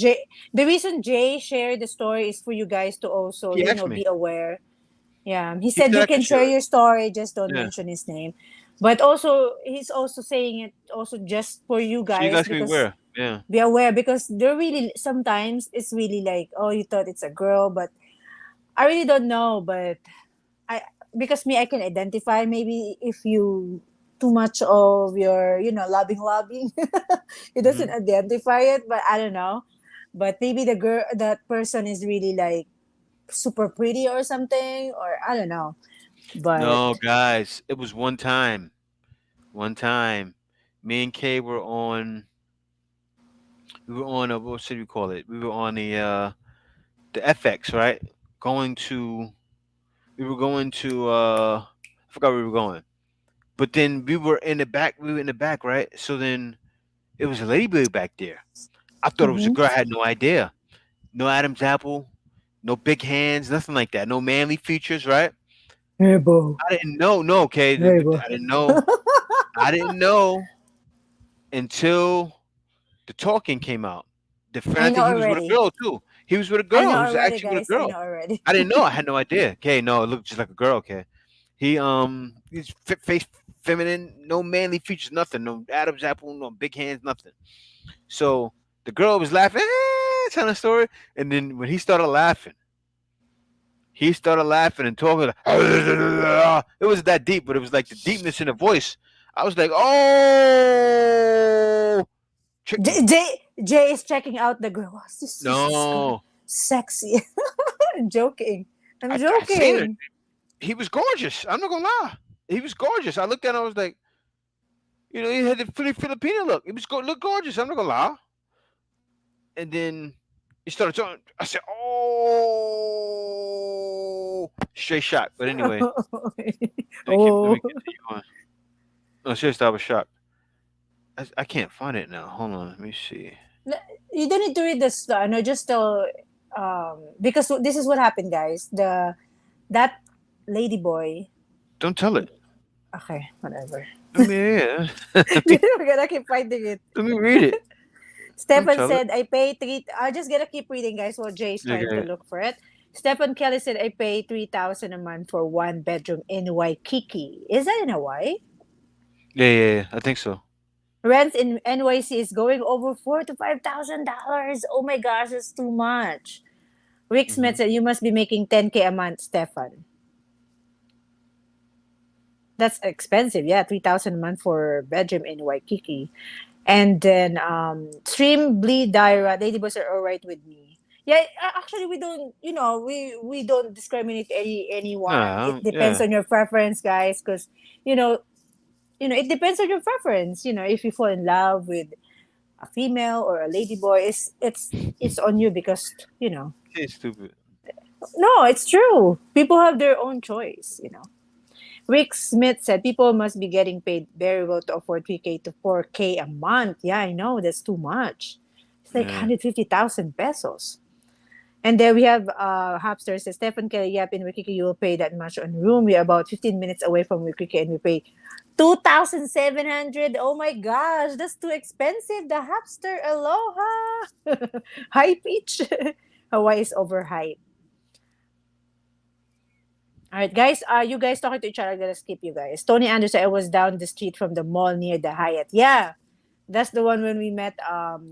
The reason Jay shared the story is for you guys to also, He asked me. be aware. Yeah, he He said said you I could can share share it. your story, just don't Yeah. mention his name. But also, he's also saying it also just for you So you guys, guys can be because aware. Yeah. be aware, because they're really, sometimes it's really like, oh, you thought it's a girl, but I really don't know. But I, because me, I can identify maybe if you too much of your, loving, it doesn't Hmm. identify it, but I don't know. But maybe that person is really like super pretty or something, or I don't know. But No, guys. It was one time. One time, me and Kay were on. We were on a what should we call it? We were on the FX, right? Going to. We were going to. I forgot where we were going. But then we were in the back. We were in the back, right? So then it was a ladyboy back there. I thought it was a mhm. girl. I had no idea. No Adam's apple, no big hands, nothing like that. No manly features, right? Hey, bro. I didn't know. No, okay. Hey, bro. I didn't know. I didn't know until the talking came out. I I know think he was with a already. girl too. He was with a I girl. know He was already, actually with a guys. I girl. know already. I didn't know. I had no idea. Okay, no, it looked just like a girl. Okay, he's face feminine, no manly features, nothing, no Adam's apple, no big hands, nothing. So the girl was laughing, telling a story, and then when he started laughing and talking. It wasn't that deep, but it was like the deepness in the voice. I was like, oh, tricked me. Jay is checking out the girl. What's this? Is this girl No, sexy? I'm joking. I'm I seen it. joking. He was gorgeous. I'm not gonna lie. He was gorgeous. I looked at him. I was like, he had the Filipino look. He was look gorgeous. I'm not gonna lie. And then he started talking. I said, oh, straight shot. But anyway, let me Oh. continue on. No, seriously, I was shocked. I can't find it now. Hold on. Let me see. You don't need to read this. No, just because this is what happened, guys. That lady boy. Don't tell it. Okay, whatever. Let me, yeah. We're gonna keep finding it. Let me read it. Don't Stefan tell it. said, "I pay three." I'm just gonna keep reading, guys, while Jay's trying to Okay. look for it. Stephen Kelly said, "I pay 3,000 a month for one bedroom in Waikiki." Is that in Hawaii? Yeah. I think so. Rent in NYC is going over $4,000 to $5,000. Oh my gosh, it's too much. Rick Hmm. Smith said, "You must be making 10K a month, Stefan." That's expensive. Yeah, 3,000 a month for a bedroom in Waikiki. And then Stream Bleed Dyra, Ladyboys are all right with me. Yeah, actually we don't, we don't discriminate anyone. It Nah, depends yeah. on your preference, guys, because you know, it depends on your preference. If you fall in love with a female or a ladyboy, it's on you, because It's stupid. no, it's true. People have their own choice. Rick Smith said people must be getting paid very well to afford 3K to 4K a month. Yeah, I know. That's too much. It's like Yeah. 150,000 pesos. And then we have Hopster says, Stephen Kelly, yep, in Wikiki, you will pay that much on room. We're about 15 minutes away from Wikiki and we pay 2,700. Oh my gosh, that's too expensive. The Hopster, aloha. High pitch. Hawaii is overhyped. All right, guys. You guys talking to each other? I'm gonna skip you guys. Tony Anderson. I was down the street from the mall near the Hyatt. Yeah, that's the one when we met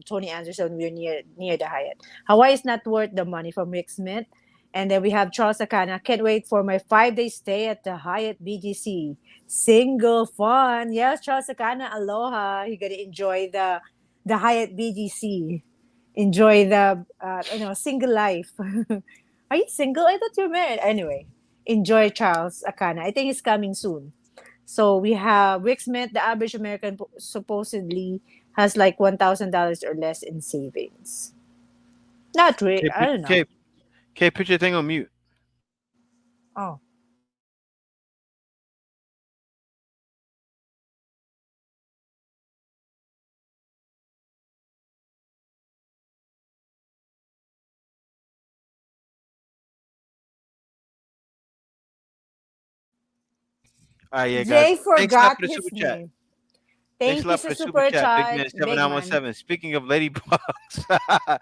Tony Anderson. We were near the Hyatt. Hawaii is not worth the money from Rick Smith. And then we have Charles Akana. Can't wait for my 5 day stay at the Hyatt BGC. Single fun. Yes, Charles Akana. Aloha. You're gonna enjoy the Hyatt BGC. Enjoy the single life. Are you single? I thought you were married. Anyway, enjoy Charles Akana. I think he's coming soon. So we have Rick Smith, the average American supposedly has like $1,000 or less in savings. Not really. Okay, I don't know. okay, okay. Put your thing on mute. Oh, All right, yeah, guys. Jay Thanks a lot forgot for the super his chat. name. Thanks a Thank you, lot for for the super super chat, Big chat, Man seven big nine one man. seven. Speaking of ladybugs,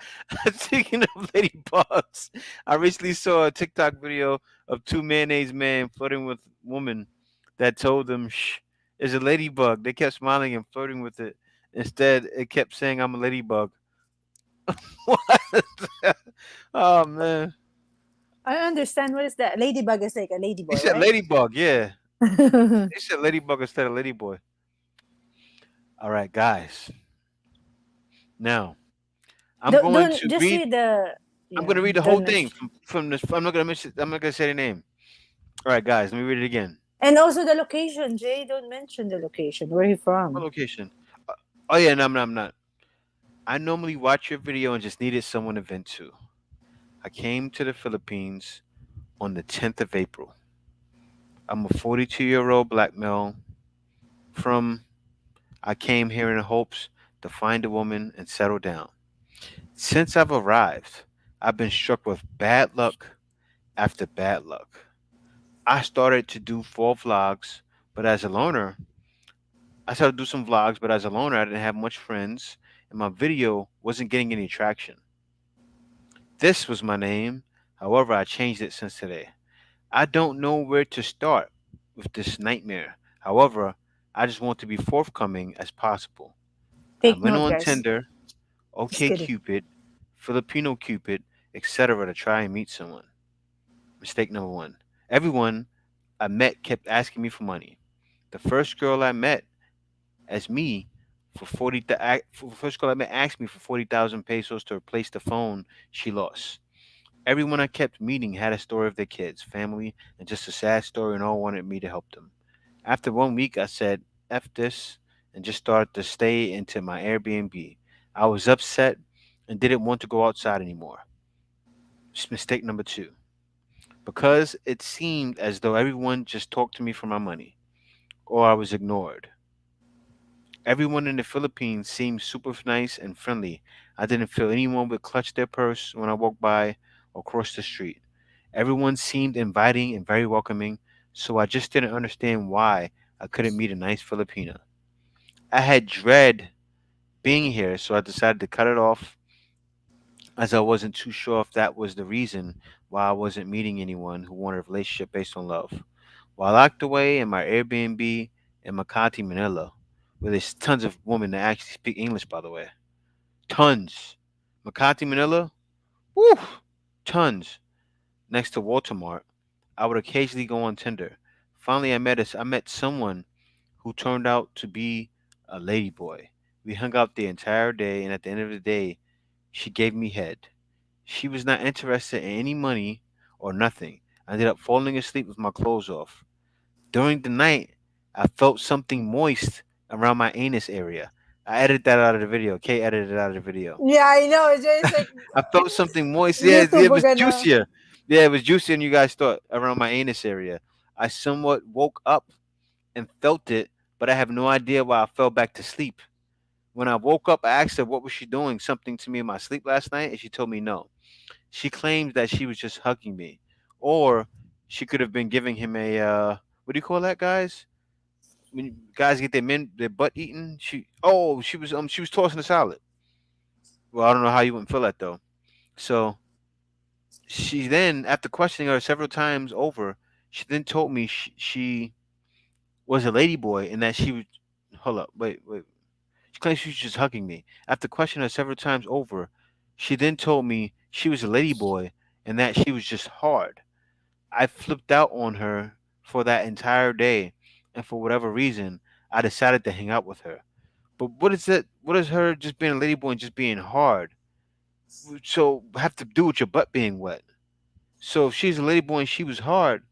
speaking of ladybugs, I recently saw a TikTok video of two mayonnaise men flirting with woman that told them shh is a ladybug. They kept smiling and flirting with it. Instead, it kept saying I'm a ladybug. What? Oh man, I understand what is that. Ladybug is like a he ladyboy, said right? ladybug. Yeah, he said ladybug instead of ladyboy. All right, guys. Now I'm going don't to just read. read the I'm going yeah. to read the whole Don't thing mention. from this. I'm not going to miss it. I'm not going to say the name. All right, guys. Let me read it again. And also the location, Jay. Don't mention the location. Where he What from? location? Uh, oh yeah, no, I'm not. I'm not. I normally watch your video and just needed someone to vent to. I came to the Philippines on the 10th of April. I'm a 42-year-old black male from. I came here in hopes to find a woman and settle down. Since I've arrived, I've been struck with bad luck after bad luck. I started to do 4 vlogs, but as a loner, I started to do some vlogs, but as a loner, I didn't have much friends, and my video wasn't getting any traction. This was my name. However, I changed it since today. I don't know where to start with this nightmare. However, I just want to be forthcoming as possible. I Take went note, on guys. Tinder, Just OK kidding. Cupid, Filipino Cupid, etc. to try and meet someone. Mistake number one. Everyone I met kept asking me for money. The first girl I met as me for first girl I met asked me for 40,000 pesos to replace the phone she lost. Everyone I kept meeting had a story of their kids, family, and just a sad story, and all wanted me to help them. After 1 week, I said, F this, and just started to stay into my Airbnb. I was upset and didn't want to go outside anymore. Mistake number two. Because it seemed as though everyone just talked to me for my money, or I was ignored. Everyone in the Philippines seemed super nice and friendly. I didn't feel anyone would clutch their purse when I walked by or crossed the street. Everyone seemed inviting and very welcoming, so I just didn't understand why I couldn't meet a nice Filipina. I had dread being here, so I decided to cut it off as I wasn't too sure if that was the reason why I wasn't meeting anyone who wanted a relationship based on love. While locked away in my Airbnb in Makati, Manila, where there's tons of women that actually speak English, by the way. Tons. Makati, Manila? Woo! Tons. Next to Walmart, I would occasionally go on Tinder. Finally, I met someone who turned out to be a ladyboy. We hung out the entire day, and at the end of the day, she gave me head. She was not interested in any money or nothing. I ended up falling asleep with my clothes off. During the night, I felt something moist around my anus area. I edited that out of the video. Kay edited it out of the video. Yeah, I know. Jay's like I felt something moist. Yeah, YouTube. it We're was gonna. juicier. Yeah, it was juicier than you guys thought around my anus area. I somewhat woke up and felt it, but I have no idea why I fell back to sleep. When I woke up, I asked her what was she doing something to me in my sleep last night, and she told me no. She claims that she was just hugging me, or she could have been giving him a what do you call that, guys? When guys get their butt eaten, she was tossing a salad. Well, I don't know how you wouldn't feel that though. So she then, after questioning her several times over, She then told me she was a ladyboy and that she was. Hold up, wait. She claims she was just hugging me. After questioning her several times over, she then told me she was a ladyboy and that she was just hard. I flipped out on her for that entire day, and for whatever reason, I decided to hang out with her. But what is that? What is her just being a ladyboy and just being hard? So have to do with your butt being wet. So if she's a ladyboy and she was hard,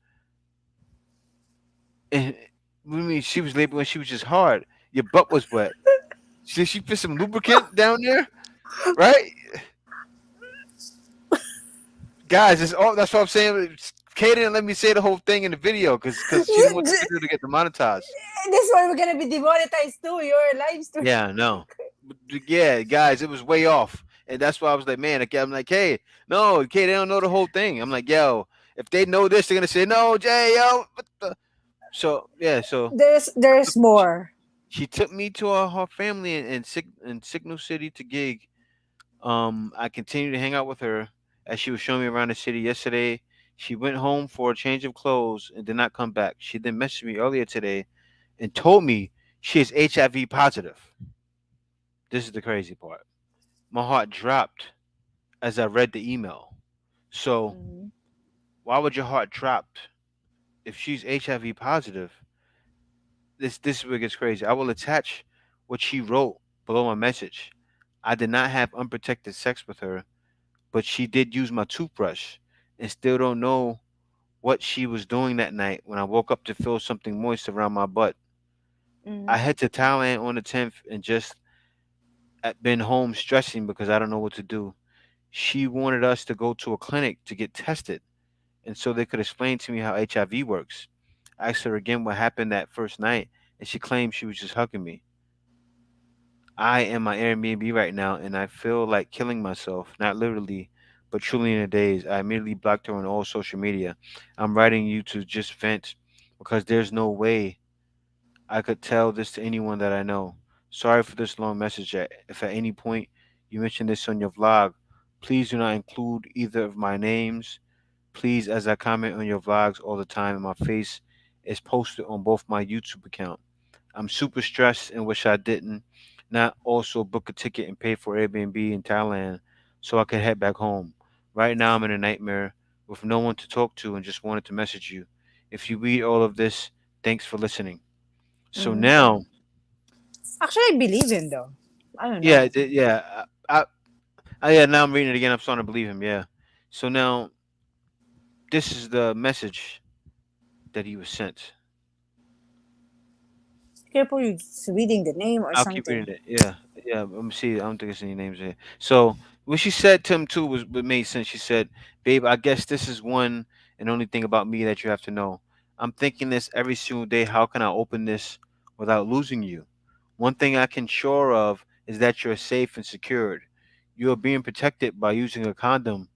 and what do you mean she was ladyboy and she was just hard? Your butt was wet. She put some lubricant down there, right? Guys, it's all that's what I'm saying. Kay didn't let me say the whole thing in the video because she didn't want the video to get demonetized. This one we're gonna be demonetized too. Your live stream. Yeah, no. Yeah, guys, it was way off. And that's why I was like, man, okay, I'm like, hey, no, okay, they don't know the whole thing. I'm like, yo, if they know this, they're gonna say, no, Jay, yo. What the? So yeah, so There's more. she took me to her family in Signal City to gig. I continued to hang out with her as she was showing me around the city yesterday. She went home for a change of clothes and did not come back. She then messaged me earlier today and told me she is HIV positive. This is the crazy part. My heart dropped as I read the email. So, Mhm. why would your heart drop if she's HIV positive? This is where it gets crazy. I will attach what she wrote below my message. I did not have unprotected sex with her, but she did use my toothbrush and still don't know what she was doing that night when I woke up to feel something moist around my butt. I Mhm. head to Thailand on the 10th and just been home stressing because I don't know what to do. She wanted us to go to a clinic to get tested and so they could explain to me how HIV works. I asked her again what happened that first night and she claimed she was just hugging me. I am my Airbnb right now and I feel like killing myself, not literally, but truly in a daze. I immediately blocked her on all social media. I'm writing you to just vent because there's no way I could tell this to anyone that I know. Sorry for this long message. If at any point you mention this on your vlog, please do not include either of my names. Please, as I comment on your vlogs all the time, and my face is posted on both my YouTube account. I'm super stressed and wish I didn't not also book a ticket and pay for Airbnb in Thailand so I could head back home. Right now I'm in a nightmare with no one to talk to and just wanted to message you. If you read all of this, thanks for listening. So Mhm. now, Actually, I believe him though. I don't yeah, know. yeah, yeah. Now I'm reading it again. I'm starting to believe him. Yeah. So now this is the message that he was sent. Careful, you reading the name or I'll keep something. reading it. Yeah, yeah. Let me see. I don't think there's any names here. So what she said to him too was what made sense. She said, "Babe, I guess this is one and only thing about me that you have to know. I'm thinking this every single day. How can I open this without losing you? One thing I can sure of is that you're safe and secured. You are being protected by using a condom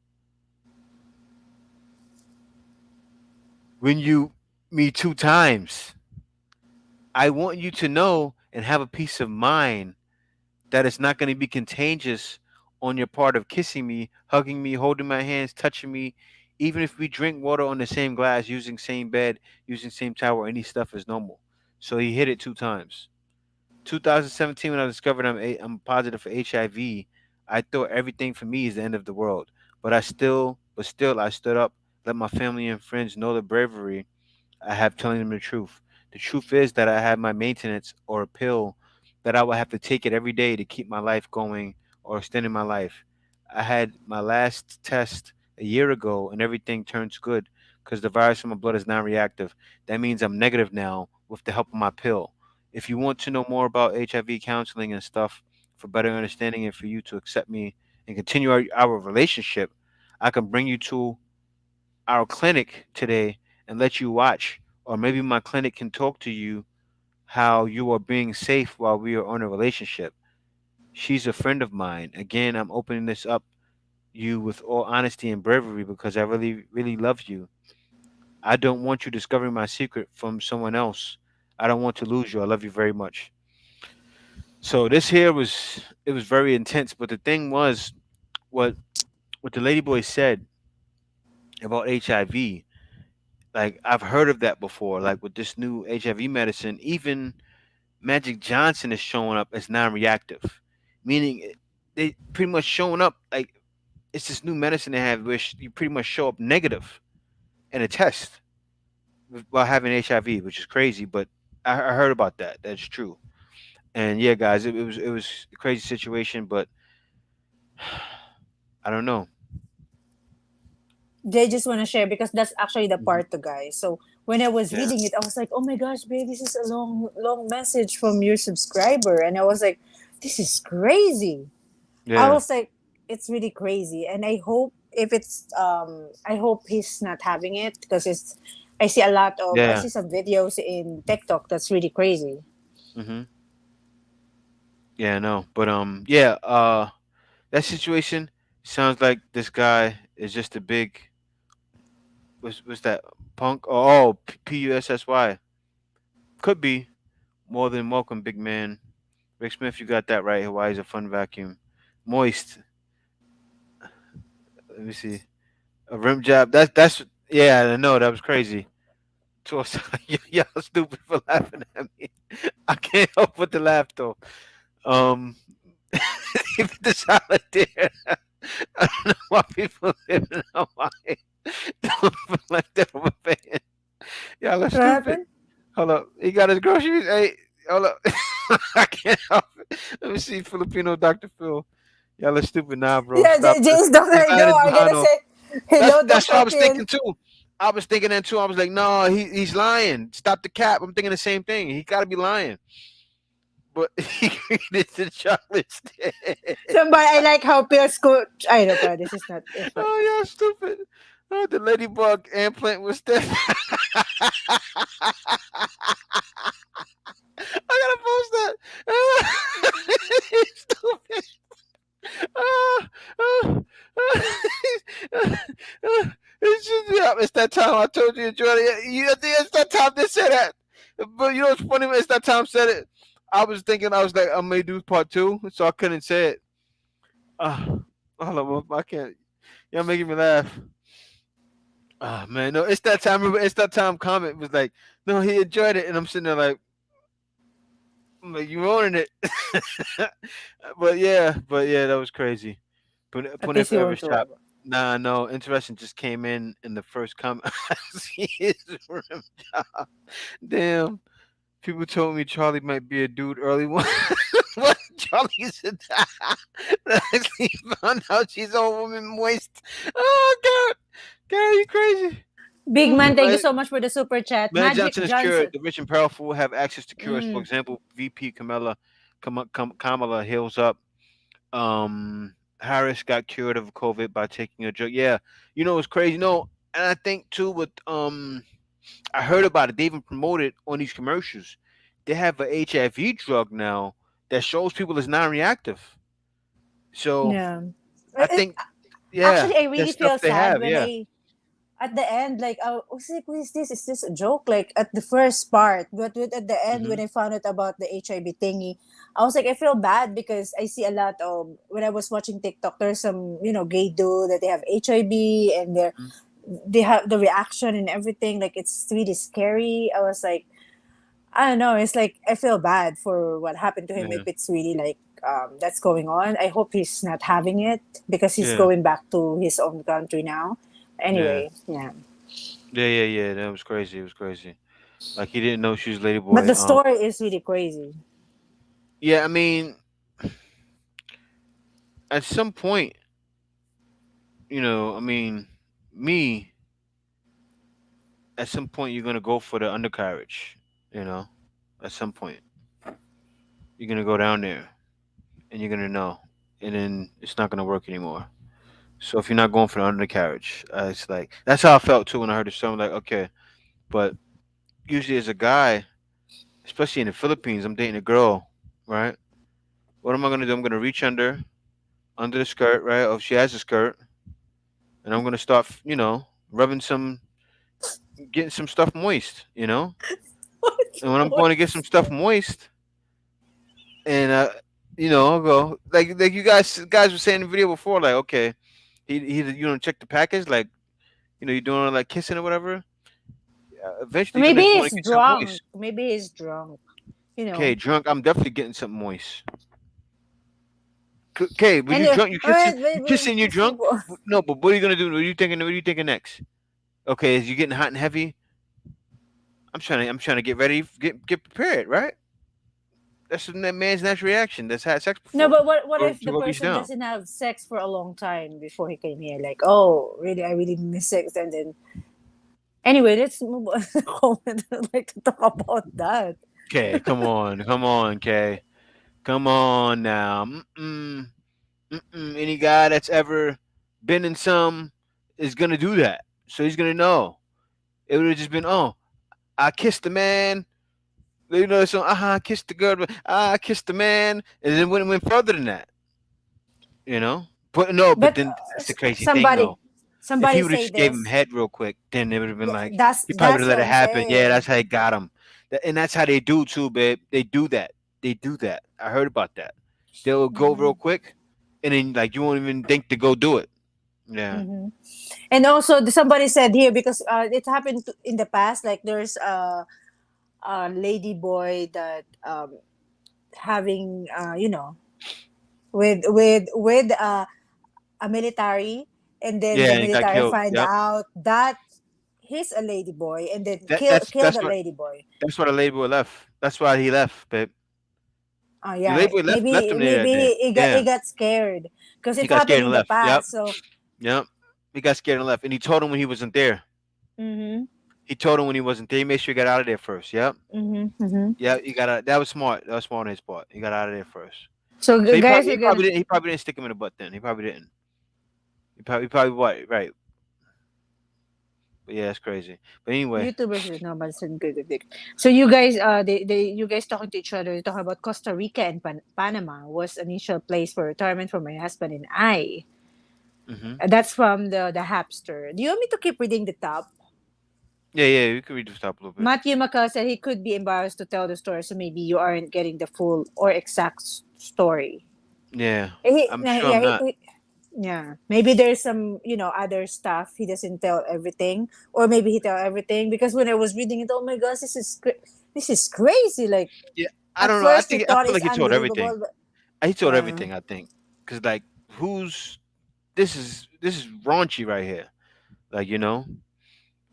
when you me 2 times. I want you to know and have a peace of mind that it's not going to be contagious on your part of kissing me, hugging me, holding my hands, touching me. Even if we drink water on the same glass, using same bed, using same towel, any stuff is normal. So he hit it 2 times. 2017, when I discovered I'm positive for HIV, I thought everything for me is the end of the world. But still, I stood up, let my family and friends know the bravery I have telling them the truth. The truth is that I have my maintenance or a pill that I will have to take it every day to keep my life going or extending my life. I had my last test a year ago and everything turns good because the virus in my blood is non-reactive. That means I'm negative now with the help of my pill. If you want to know more about HIV counseling and stuff for better understanding and for you to accept me and continue our relationship, I can bring you to our clinic today and let you watch, or maybe my clinic can talk to you how you are being safe while we are on a relationship. She's a friend of mine. Again, I'm opening this up you with all honesty and bravery because I really, really love you. I don't want you discovering my secret from someone else. I don't want to lose you. I love you very much. So this here was it was very intense, but the thing was what the ladyboy said about HIV. Like I've heard of that before. Like with this new HIV medicine, even Magic Johnson is showing up as non-reactive, meaning they pretty much showing up like it's this new medicine they have, which you pretty much show up negative in a test while having HIV, which is crazy. But I heard about that. That's true. And yeah, guys, it was a crazy situation, but I don't know. They just want to share because that's actually the Mhm. part to guys. So when I was Yeah, reading it, I was like, "Oh my gosh, babe, this is a long message from your subscriber," and I was like, "This is crazy." I yeah, was like, "It's really crazy," and I hope if it's I hope he's not having it because it's. I yeah. see some videos in TikTok that's really crazy. Hmm. Yeah, no, but yeah. That situation sounds like this guy is just a big. Was that punk? Oh, Pussy. Could be more than welcome, big man. Rick Smith, you got that right. Hawaii's a fun vacuum. Moist. Let me see. A rim job. That's yeah. I know that was crazy. Toss- Y'all stupid for laughing at me. I can't help but to laugh though. Um, Even the solitaire. I don't know why people live in Hawaii don't feel like that from a fan. Y'all are What stupid. happened? Hold up. He got his groceries. Hey, hold up. I can't help it. Let me see Filipino Dr. Phil. Y'all are stupid. Nah, bro. Yeah, Stop this. James, Doctor, He's I lying know. his I'm behind gonna off. say hello, That's what Doctor I was Phil. thinking too. I was thinking that too. I was like, no, he's lying. Stop the cap. I'm thinking the same thing. He got to be lying. But he created the chocolate stick. Somebody, I like how Phil school. I know, but this is not. It's fine. Oh, yeah, stupid. Oh, the ladybug implant was stiff. I gotta post that. Stupid. Ah, ah, it's just, yeah, it's that time I told you, Jordan. It's that time they said that. But you know what's funny? It's that time said it. I was thinking, I was like, I may do part two, so I couldn't say it. Uh, hold on, I can't. You're making me laugh. Oh man, no, it's that time. Remember, it's that time. Comment was like, no, he enjoyed it, and I'm sitting there like, you ruining it. But yeah, that was crazy. At Put in least you forever won't do it. shop. Nah, no, interesting. Just came in the first comment. I see his rim job. Damn, people told me Charlie might be a dude early one. What? Charlie is a actually found out she's a woman moist. Oh God, God, you crazy? Big man, thank you Man, so much for the super chat. Man Magic Johnson is cured. Johnson. The rich and powerful have access to cures. For Mm. example, VP Kamala heals up. Harris got cured of COVID by taking a drug. Yeah, it's crazy. No, and I think too with I heard about it. They even promoted on these commercials. They have a HIV drug now that shows people is non-reactive. So Yeah. I think yeah, Actually, I that really stuff feel they sad have. when Yeah. I at the end, like, I was like, what is this? Is this a joke? Like, at the first part, but at the end, Hmm. when I found out about the HIV thingy, I was like, I feel bad because I see a lot of, when I was watching TikTok, there's some, gay dude that they have HIV and they have the reaction and everything. Like, it's really scary. I was like, I don't know. It's like, I feel bad for what happened to him if Yeah. it's really like, that's going on. I hope he's not having it because he's Yeah. going back to his own country now. Yeah. Anyway, yeah. Yeah. That was crazy. It was crazy. Like he didn't know she was But the Ladyboy. story is really crazy. Yeah. I mean, at some point, I mean, me, at some point, you're gonna go for the undercarriage. You know, at some point, you're gonna go down there, and you're gonna know, and then it's not gonna work anymore. So if you're not going for the undercarriage, it's like that's how I felt too when I heard the song. Like, okay, but usually as a guy, especially in the Philippines, I'm dating a girl, right? What am I gonna do? I'm gonna reach under the skirt, right? Or if she has a skirt, and I'm gonna start, rubbing getting some stuff moist. And when I'm going to get some stuff moist, and I'll go like you guys were saying in the video before, like okay, he check the package, like you're doing like kissing or whatever. Eventually, you're Maybe gonna want he's to get something drunk. moist. Maybe he's drunk. You Okay, know. drunk. I'm definitely getting something moist. Okay, when And you drunk, you kissing, wait, you kissing, you drunk. wait. No, but what are you gonna do? What are you thinking? What are you thinking next? Okay, as you getting hot and heavy, I'm trying to get ready, get prepared, right? That's that man's natural reaction. That's had sex No, before. but what if To the go reach person down. doesn't have sex for a long time before he came here? Like, oh, really? I really miss sex, and then anyway, let's move on. Comment. I'd like to talk about that. Okay, come on, Kay, come on now. Any guy that's ever been in some is gonna do that. So he's gonna know. It would have just been, oh, I kissed the man. You know, so I kissed the girl. I kissed the man, and then went further than that. You know, but no, but But then that's the crazy thing somebody, though. If he somebody would have say just gave him this. head real quick, then it would have been Yeah, like that's he probably would that's have what let it I'm happen. Yeah, that's saying. how he got him. And that's how they do too, babe. They do that. They do that. I heard about that. They'll go Hmm. real quick, and then like you won't even think to go do it. Yeah. Hmm. And also, somebody said here because it happened in the past. Like there's a lady boy that having with a military, and then Yeah, the and he got military killed. find Yep. out that he's a lady boy, and then That kill that's the what lady boy. that's what a label left. That's why he left, babe. Oh The yeah, label left maybe him there that day. he Yeah. got scared because He it got happened scared in and the left. Yep. past. So. Yep. He got scared and left. And he told him when he wasn't there. Mm-hmm. He told him when he wasn't there. He made sure he got out of there first. Yep. Mm-hmm. Mm-hmm. Yeah, he got out. That was smart. That was smart on his part. He got out of there first. So So he guys, probably we're he gonna probably didn't he probably didn't stick him in the butt then. He probably didn't. He probably what? Right. But yeah, that's crazy. But anyway. YouTubers with no but good good. So you guys, you guys talking to each other, talking about Costa Rica and Panama was initial place for retirement for my husband and I. Hmm. That's from the Hapster. Do you want me to keep reading the top? Yeah, you can read the top a little bit. Matthew Macau said he could be embarrassed to tell the story, so maybe you aren't getting the full or exact story. Yeah. I'm sure Yeah, I'm not. yeah. Maybe there's some, other stuff he doesn't tell everything, or maybe he tell everything. Because when I was reading it, oh my gosh, this is crazy. Like Yeah. I at don't know. I first we think I thought feel it's like he told everything. unbelievable, but He told yeah. everything, I think. Cause like who's this is raunchy right here. Like,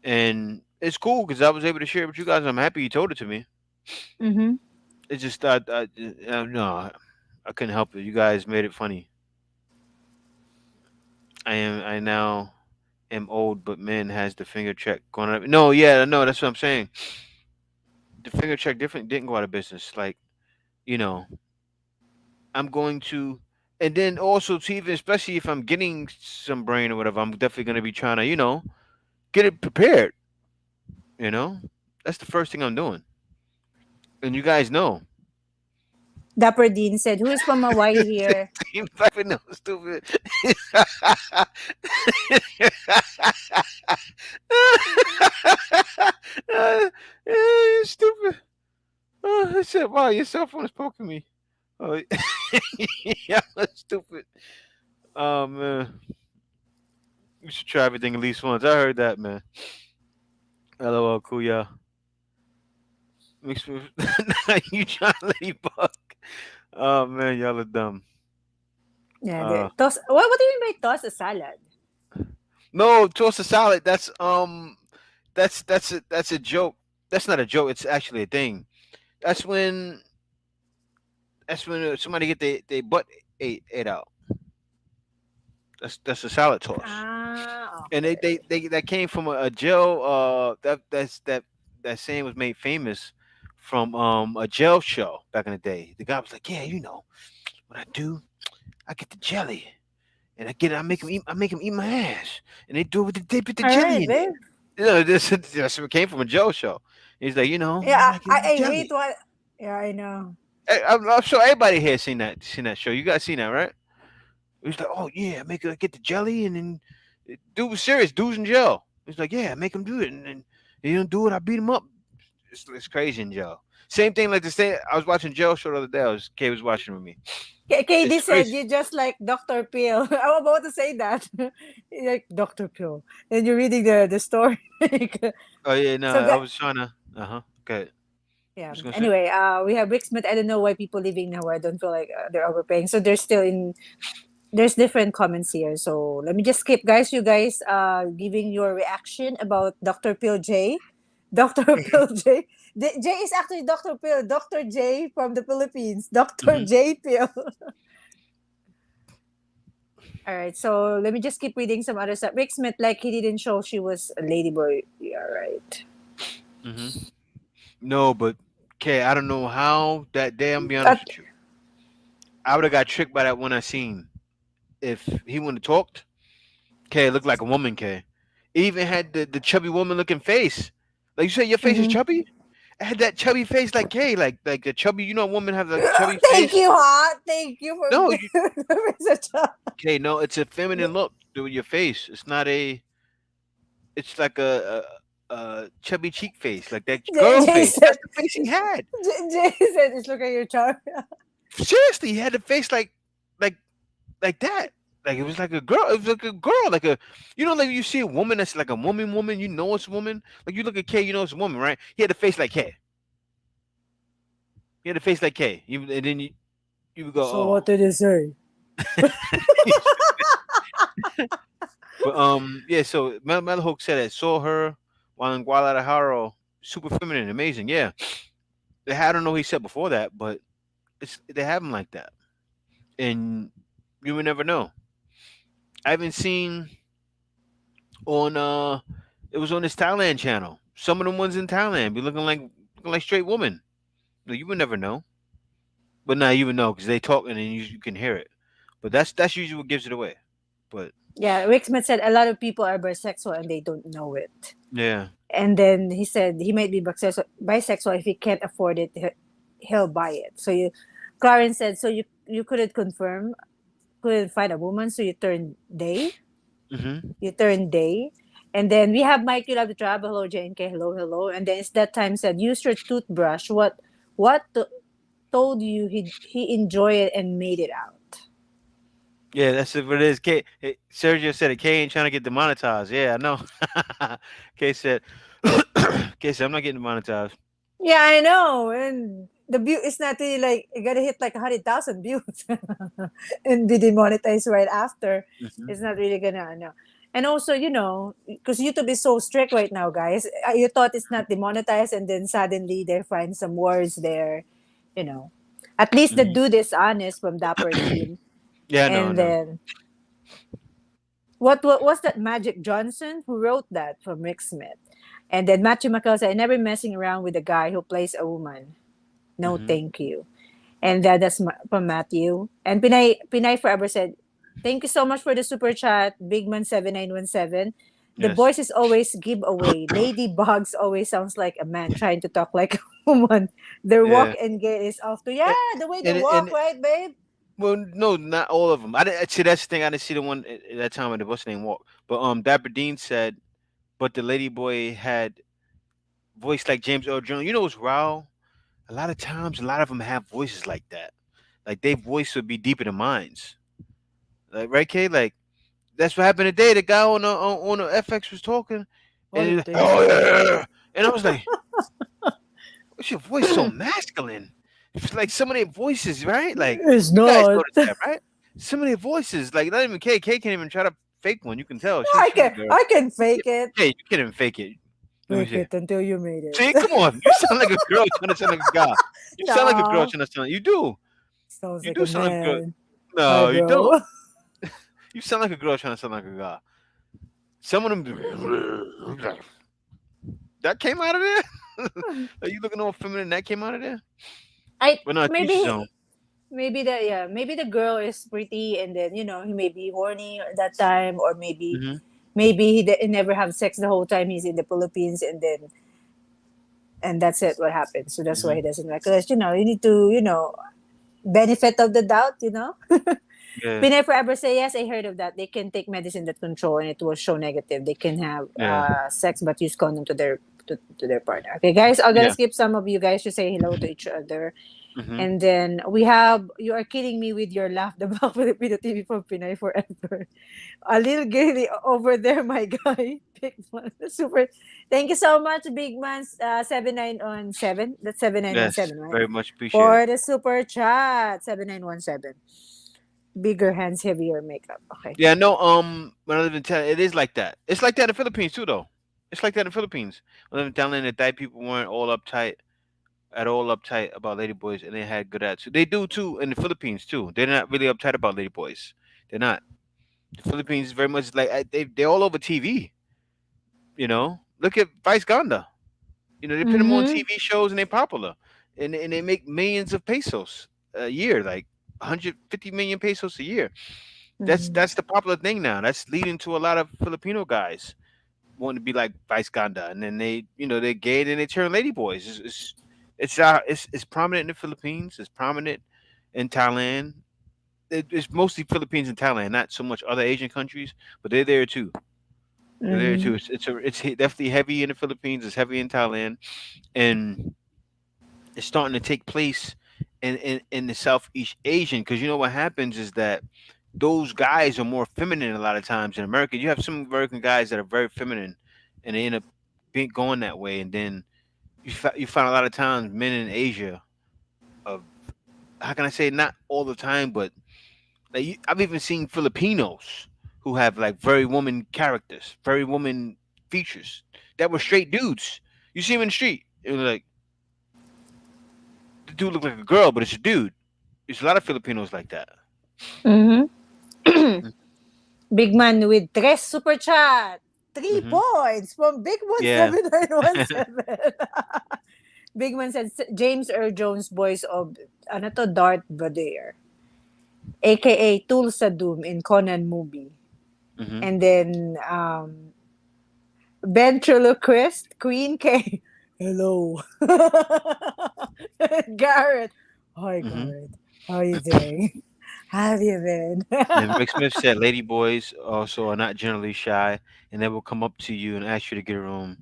and it's cool because I was able to share it with you guys. I'm happy you told it to me. Mm-hmm. It's just no, I couldn't help it. You guys made it funny. I now am old, but men has the finger check going up. No, yeah, no, that's what I'm saying. The finger check different didn't go out of business. Like, you know, I'm going to, and then also to even, especially if I'm getting some brain or whatever, I'm definitely going to be trying to, get it prepared. You know, that's the first thing I'm doing, and you guys know. Dapper Dean said, "Who is from Hawaii here?" You fucking know, stupid. You stupid. Oh, I said, wow, your cell phone is poking me. Oh, yeah, that's stupid. Oh, man. You should try everything at least once. I heard that, man. LOL, cool, yeah. Mixed with. You trying ladybug. Oh, man, y'all are dumb. Yeah, Uh, What do you mean by toss a salad? no, toss a salad. That's a joke. That's not a joke. It's actually a thing. That's when that's when somebody get their butt ate out. That's a salad toss. Ah, And okay. that came from a jail. That saying was made famous from a jail show back in the day. The guy was like, "Yeah, what I do, I get the jelly, and I make him eat my ass, and they do it with they put the All jelly right, in it." babe. This came from a jail show. He's like, Yeah, I like it with I hate jelly. what. Yeah, I know. I'm sure everybody here seen that show. You guys seen that, right? He's like, "Oh yeah, get the jelly, and then dude was serious. Dude's in jail." He's like, "Yeah, make him do it, and then he don't do it. I beat him up." It's crazy in jail. Same thing like the same. I was watching Joe show the other day. Kay was watching with me. KD It's said crazy. you just like Dr. Pill. I'm about to say that. You like Dr. Pill. And you're reading the story. Oh yeah, no, So I was trying to. Okay, yeah. what's gonna say? Anyway, we have Rick Smith. I don't know why people living now. I don't feel like they're overpaying. So they're still in. There's different comments here. So let me just skip, guys. You guys giving your reaction about Dr. Pill J. Dr. Pill J. J is actually Dr. Pill. Dr. J from the Philippines. Dr. Hmm. J Pill. All right. So let me just keep reading some other stuff. Rick Smith, like he didn't show she was a ladyboy. Yeah, right. Hmm. No, but Kay, I don't know how that day. I'm gonna be honest That, with you. I would have got tricked by that one I seen. If he wouldn't have talked, Kay, it looked like a woman. Kay, it even had the chubby woman looking face. Like you said, your face is mhm. chubby. It had that chubby face like Kay, like the chubby. You know, women have the chubby Thank face. you, huh? Thank you for No, giving me such a. Okay, no, it's a feminine look to your face. It's not a. It's like a chubby cheek face, like that girl face. Jason, That's the face he had. Jason is looking at your charm. Seriously, he had the face like like that. Like it was like a girl. It was like a girl, like a like you see a woman that's like a woman. You know it's a woman. Like you look at Kay, you know it's a woman, right? He had a face like Kay. He had a face like Kay. And then you would go, So what did oh. he say? But yeah. So Mel Hook said it. Saw her while in Guadalajara, super feminine, amazing. Yeah, I don't know what he said before that, but they have him like that, and you would never know. I haven't seen on it was on this Thailand channel. Some of the ones in Thailand be looking like straight women. No, you would never know, but now you would know because they talk and then you can hear it. But that's usually what gives it away. But Yeah, Rick Smith said a lot of people are bisexual and they don't know it. yeah. And then he said he might be bisexual if he can't afford it, he'll buy it. So Clarence said, so you couldn't confirm, couldn't find a woman, so you turned day. Hmm. You turn day. And then we have Mike, you love to travel. Hello, JNK. Hello, hello. And then it's that time said, use your toothbrush. What told you he enjoyed it and made it out? Yeah, that's what it is. Sergio said it. K ain't trying to get demonetized. Yeah, I know. K said, K said, I'm not getting demonetized. Yeah, I know. And the view is not really like you gotta hit like 100,000 views and be demonetized right after. Hmm. It's not really gonna know. And also, because YouTube is so strict right now, guys. You thought it's not demonetized, and then suddenly they find some words there. You know, at least the Hmm. dude is honest from Dapper Team. Yeah, I know, I And know. then what was that? Magic Johnson who wrote that from Rick Smith. And then Matthew McCall said, "Never messing around with a guy who plays a woman. No, Hmm. thank you." And that's from Matthew. And Pinay Forever said, "Thank you so much for the super chat, Bigman7917. The Yes. voice is always giveaway. Ladybugs always sounds like a man trying to talk like a woman. Their walk Yeah. and gait is off to, yeah, A- the way they And walk, right, babe? well, no, not all of them. I didn't see that's the thing. I didn't see the one at that time of the what's the name walk. But Dapper Dean said, but the lady boy had voice like James Earl Jones. You know what's raw? A lot of times, a lot of them have voices like that. Like their voice would be deeper than mine's. Like right, Kay? Like that's what happened today. The guy on the FX was talking, What and do he you was, think? oh yeah, and I was like, what's your voice so masculine? It's like some of their voices, right? Like It's you guys not. notice that, right? Some of their voices, like not even Kay. Kay can't even try to fake one. You can tell she's a girl. I can fake it. Kay, you can't even fake it. Let me Fake see. it until you made it. See, come on. You sound like a girl trying to sound like a guy. You sound like a girl No, trying to sound. You do. sounds You like do a sound like a girl. man. Hi, No, you don't. bro. You sound like a girl trying to sound like a guy. Some of them that came out of there. Are you looking all feminine? That came out of there. I But no, teach his own. maybe the girl is pretty, and then he may be horny at that time, or Hmm. maybe he never have sex the whole time he's in the Philippines, and that's it. What happens? So that's why he Hmm. doesn't like us. You need to benefit of the doubt. Yeah, Pinay Forever say, yes, I heard of that. They can take medicine that control and it will show negative. They can have yeah. sex but use condom to their partner. Okay, guys, I'm gonna Yeah. skip some of you guys to say hello to each other. Hmm. And then we have, you are kidding me with your laugh the back Filipino TV for Pinay forever. A little giddy over there, my guy. Big man. Super. Thank you so much, Big Man 7917. That's Yes, 7917, right? very much appreciated. For the super chat. 7917. Bigger hands, heavier makeup. Okay. Yeah, no. When I live in Thailand, it is like that. It's like that in the Philippines too, though. It's like that in the Philippines. When I live in Thailand, the Thai people weren't all uptight about ladyboys, and they had good attitude. They do too in the Philippines too. They're not really uptight about ladyboys. They're not. The Philippines is very much like they're all over TV. Look at Vice Ganda. They put them on Mm-hmm. TV shows and they're popular, and they make millions of pesos a year, like 150 million pesos a year. That's Mm-hmm. that's the popular thing now. That's leading to a lot of Filipino guys wanting to be like Vice Ganda, and then they're gay and they turn ladyboys. It's prominent in the Philippines. It's prominent in Thailand. It's mostly Philippines and Thailand, not so much other Asian countries, but they're there too. They're there Mm-hmm. too. It's definitely heavy in the Philippines. It's heavy in Thailand, and it's starting to take place in the Southeast Asian, because what happens is that those guys are more feminine a lot of times in America. You have some American guys that are very feminine, and they end up being going that way, and then you find a lot of times men in Asia, of how can I say, not all the time, but like I've even seen Filipinos who have like very woman characters, very woman features that were straight dudes. You see them in the street, and like the dude look like a girl, but it's a dude. There's a lot of Filipinos like that. Mm-hmm. Big Man with tres super chat. Three Mm-hmm. points from Big Man Yeah. 7917. Big Man said James Earl Jones voice of ano to, Darth Vader, aka Tulsa Doom in Conan movie. Mm-hmm. And then ventriloquist Queen K. Hello. Garrett. Hi Mm-hmm. Garrett. How are you doing? How have you been? And Rick Smith said, "Ladyboys also are not generally shy, and they will come up to you and ask you to get a room."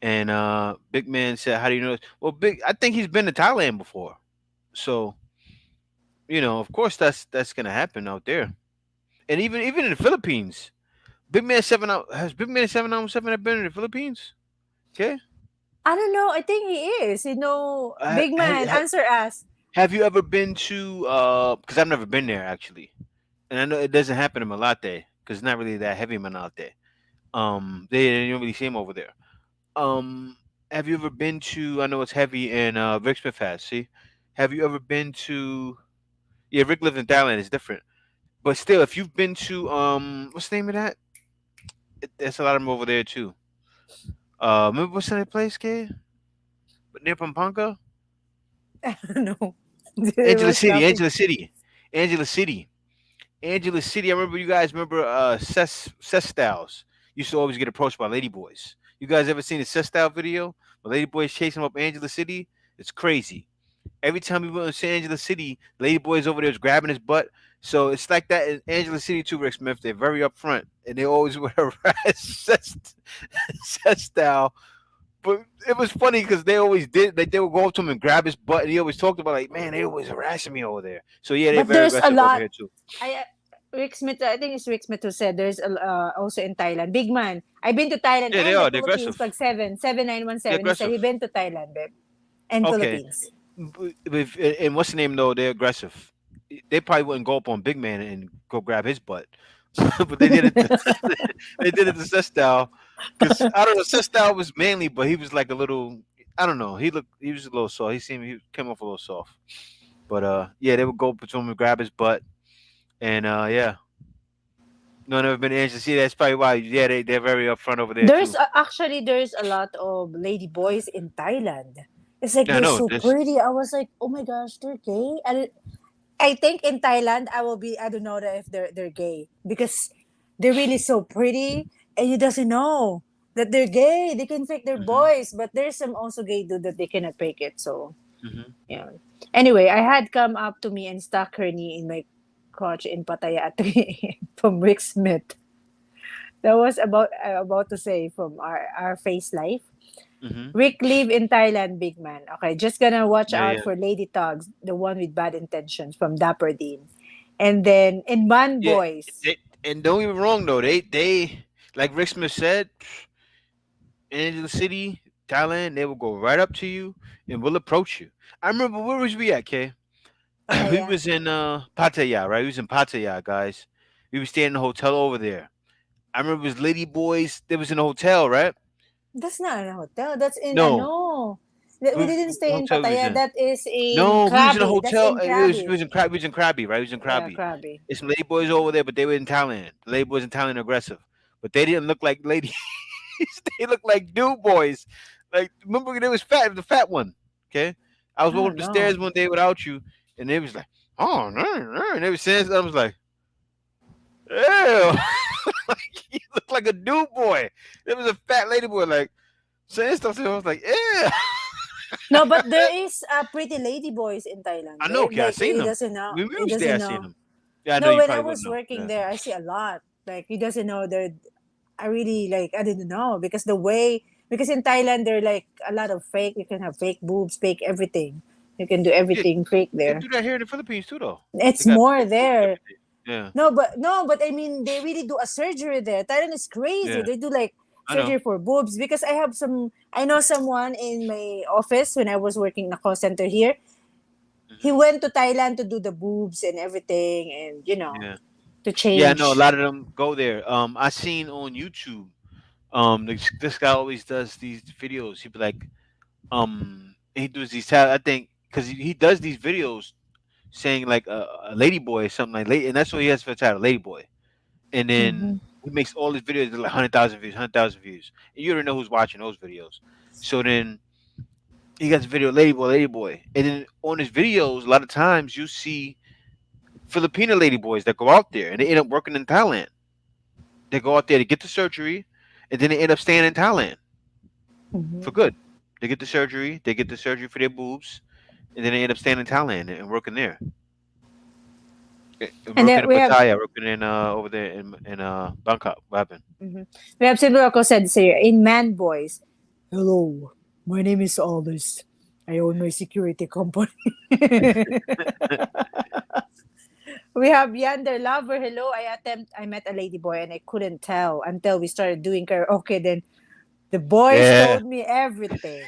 And Big Man said, "How do you know?" Well, I think he's been to Thailand before, so of course that's gonna happen out there, and even in the Philippines. Big Man 797 have been in the Philippines? Okay. I don't know. I think he is. Uh, Big ha- Man, ha- answer us. have you ever been to? Because I've never been there actually, and I know it doesn't happen in Malate because it's not really that heavy in Malate. They don't really see him over there. Um, have you ever been to? I know it's heavy, and Rick Smith has. See, have you ever been to? Yeah, Rick lives in Thailand. It's different, but still, if you've been to what's the name of that? There's a lot of them over there too. Remember what's that place, kid? But near Pampanga, I don't know. It Angela was City, laughing. Angela City, Angela City, Angela City. I remember you guys remember Cess Styles used to always get approached by ladyboys. You guys ever seen the Cess Style video? Where ladyboys chasing him up Angela City? It's crazy. Every time we went to Angela City, ladyboys over there was grabbing his butt. So it's like that in Angela City too, Rick Smith. They're very upfront, and they always would harass Cess Style. But it was funny because they always did. Like they would go up to him and grab his butt, and he always talked about like, man, they always harassing me over there. So yeah, they're But very there's a aggressive over lot. here too. Rick Smith, I think it's Rick Smith who said there's also in Thailand. Big Man. I've been to Thailand Yeah, they and the are. They're Philippines. aggressive. Pag 7917. He said he They're aggressive. been to Thailand, babe. And Okay. Philippines. And what's the name though? They're aggressive. They probably wouldn't go up on Big Man and go grab his butt, but they did it. They did it to Sestao, because I don't know. Sestao was manly, but he was like a little. I don't know. He was a little soft. He came off a little soft. But yeah, they would go up to him and grab his butt, and yeah. No, never been to Angela. See, that's probably why. Yeah, they're very upfront over there too. Actually there's a lot of lady boys in Thailand. It's like Yeah, I they're know. so This. pretty. I was like, oh my gosh, they're gay. And I think in Thailand I will be. I don't know that if they're gay because they're really so pretty, and you doesn't know that they're gay. They can fake their Hmm. boys, but there's some also gay dude that they cannot fake it. So Hmm. yeah. Anyway, I had come up to me and stuck her knee in my crotch in Pattaya at 3 a.m. from Rick Smith. That was about to say from our face life. Hmm. Rick live in Thailand, big man. Okay, just gonna watch Yeah, out yeah, for Lady Thugs, the one with bad intentions from Dapper Dean. And then in Man yeah. Boys. And don't get me wrong though, they like Rick Smith said, in the city, Thailand, they will go right up to you and will approach you. I remember where was we at, Kay? We Pataya. was in Pattaya, right? We was in Pattaya, guys. We was staying in a hotel over there. I remember it was Ladyboys. They was in a hotel, right? That's not a hotel. That's in No, ano. We didn't what stay in hotel we was Pataya. in? That is in No, we was in a Krabi. That's hotel. in It Krabi. was in we was in Krabi, right? We was in Yeah, Krabi. Krabi. It's some Ladyboys over there, but they were in Thailand. The Ladyboys in Thailand are aggressive, but they didn't look like ladies. They looked like dude boys. Like remember, there was the fat one. Okay, I was I walking up don't the know. stairs one day without you, and they was like, oh, no, and they was saying, I was like, ew, like, you look like a dude boy. There was a fat lady boy like saying stuff to him. I was like, yeah. No, but there is a pretty lady boys in Thailand, I know, babe. okay, I Like seen he them. doesn't know. We He was there, doesn't I seen know. them. Yeah, I know No, you when I probably was wouldn't know. working Yeah, there, I see a lot. Like he doesn't know. They're. I really like. I didn't know because the way because in Thailand there are like a lot of fake. You can have fake boobs, fake everything. You can do yeah. everything fake They there. do that here in the Philippines too, though. They It's got more fake boobs and there. everything. Yeah, No, but I mean they really do a surgery there. Thailand is crazy. yeah, They do like I know. surgery for boobs because I know someone in my office when I was working in a call center here. He Hmm. went to Thailand to do the boobs and everything and Yeah, to yeah, I know. A change. lot of them go there. I seen on YouTube. This guy always does these videos. He be like, he does these. I think because he does these videos saying like a lady boy or something like lady, and that's what he has for the title, lady boy. And then Hmm. he makes all his videos like 100,000 views, 100,000 views. And you already know who's watching those videos. So then he got the video, lady boy, lady boy, and then on his videos, a lot of times you see Filipino lady boys that go out there and they end up working in Thailand. They go out there to get the surgery, and then they end up staying in Thailand for Hmm. good. They get the surgery for their boobs, and then they end up staying in Thailand and working there. And And working then in we have Pattaya, working in over there in Bangkok. What happened? mhm. We have Silvio said here in Man Boys. Hello, my name is Aldous. I own my security company. We have Yander Lover. Hello, I met a lady boy and I couldn't tell until we started doing karaoke. Then the boys Yeah, told me everything.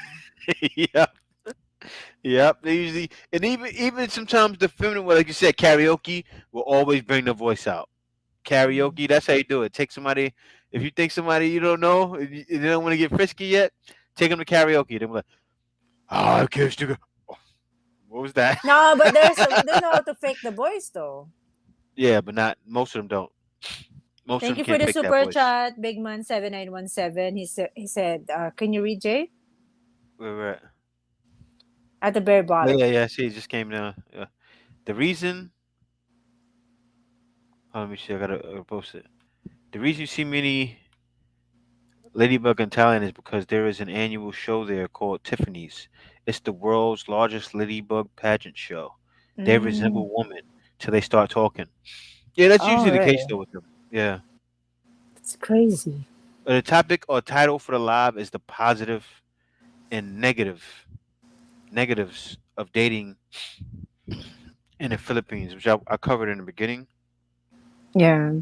yep, yep. They usually, and even sometimes the feminine, well, like you said, karaoke will always bring the voice out. Mhm. Karaoke, that's how you do it. Take somebody, if you think somebody you don't know, and they don't want to get frisky yet, take them to karaoke. They're like, oh, I kissed you. Oh, what was that? No, but they know how to fake the voice though. Yeah, but not most of them don't. Most of Thank them you for can't the fake that super voice. chat, Bigman7917. He said, can you read Jay Where we're at. at the Oh, parabolic? yeah, yeah. See, it just came down. The reason. Oh, let me see. I gotta post it. The reason you see many Ladybug in Thailand is because there is an annual show there called Tiffany's. It's the world's largest ladybug pageant show. They Mm. resemble women till they start talking. Yeah, that's Oh, usually the case really? though with them. Yeah. It's crazy. The topic or title for the live is the positive and negatives of dating in the Philippines, which I covered in the beginning. Yeah.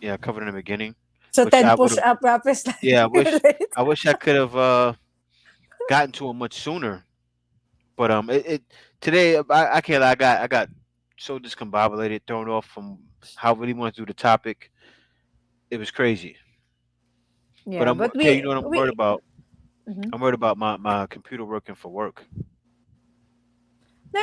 Yeah, I covered in the beginning, So which 10 I would push have. up rappers Yeah, like I wish I could have gotten to it much sooner. But it today I can't lie, I got so discombobulated, thrown off from how I really wanted to do the topic. It was crazy. But Yeah, I'm but okay. You know what I'm worried we about? mhm. I'm worried about my computer working for work. No,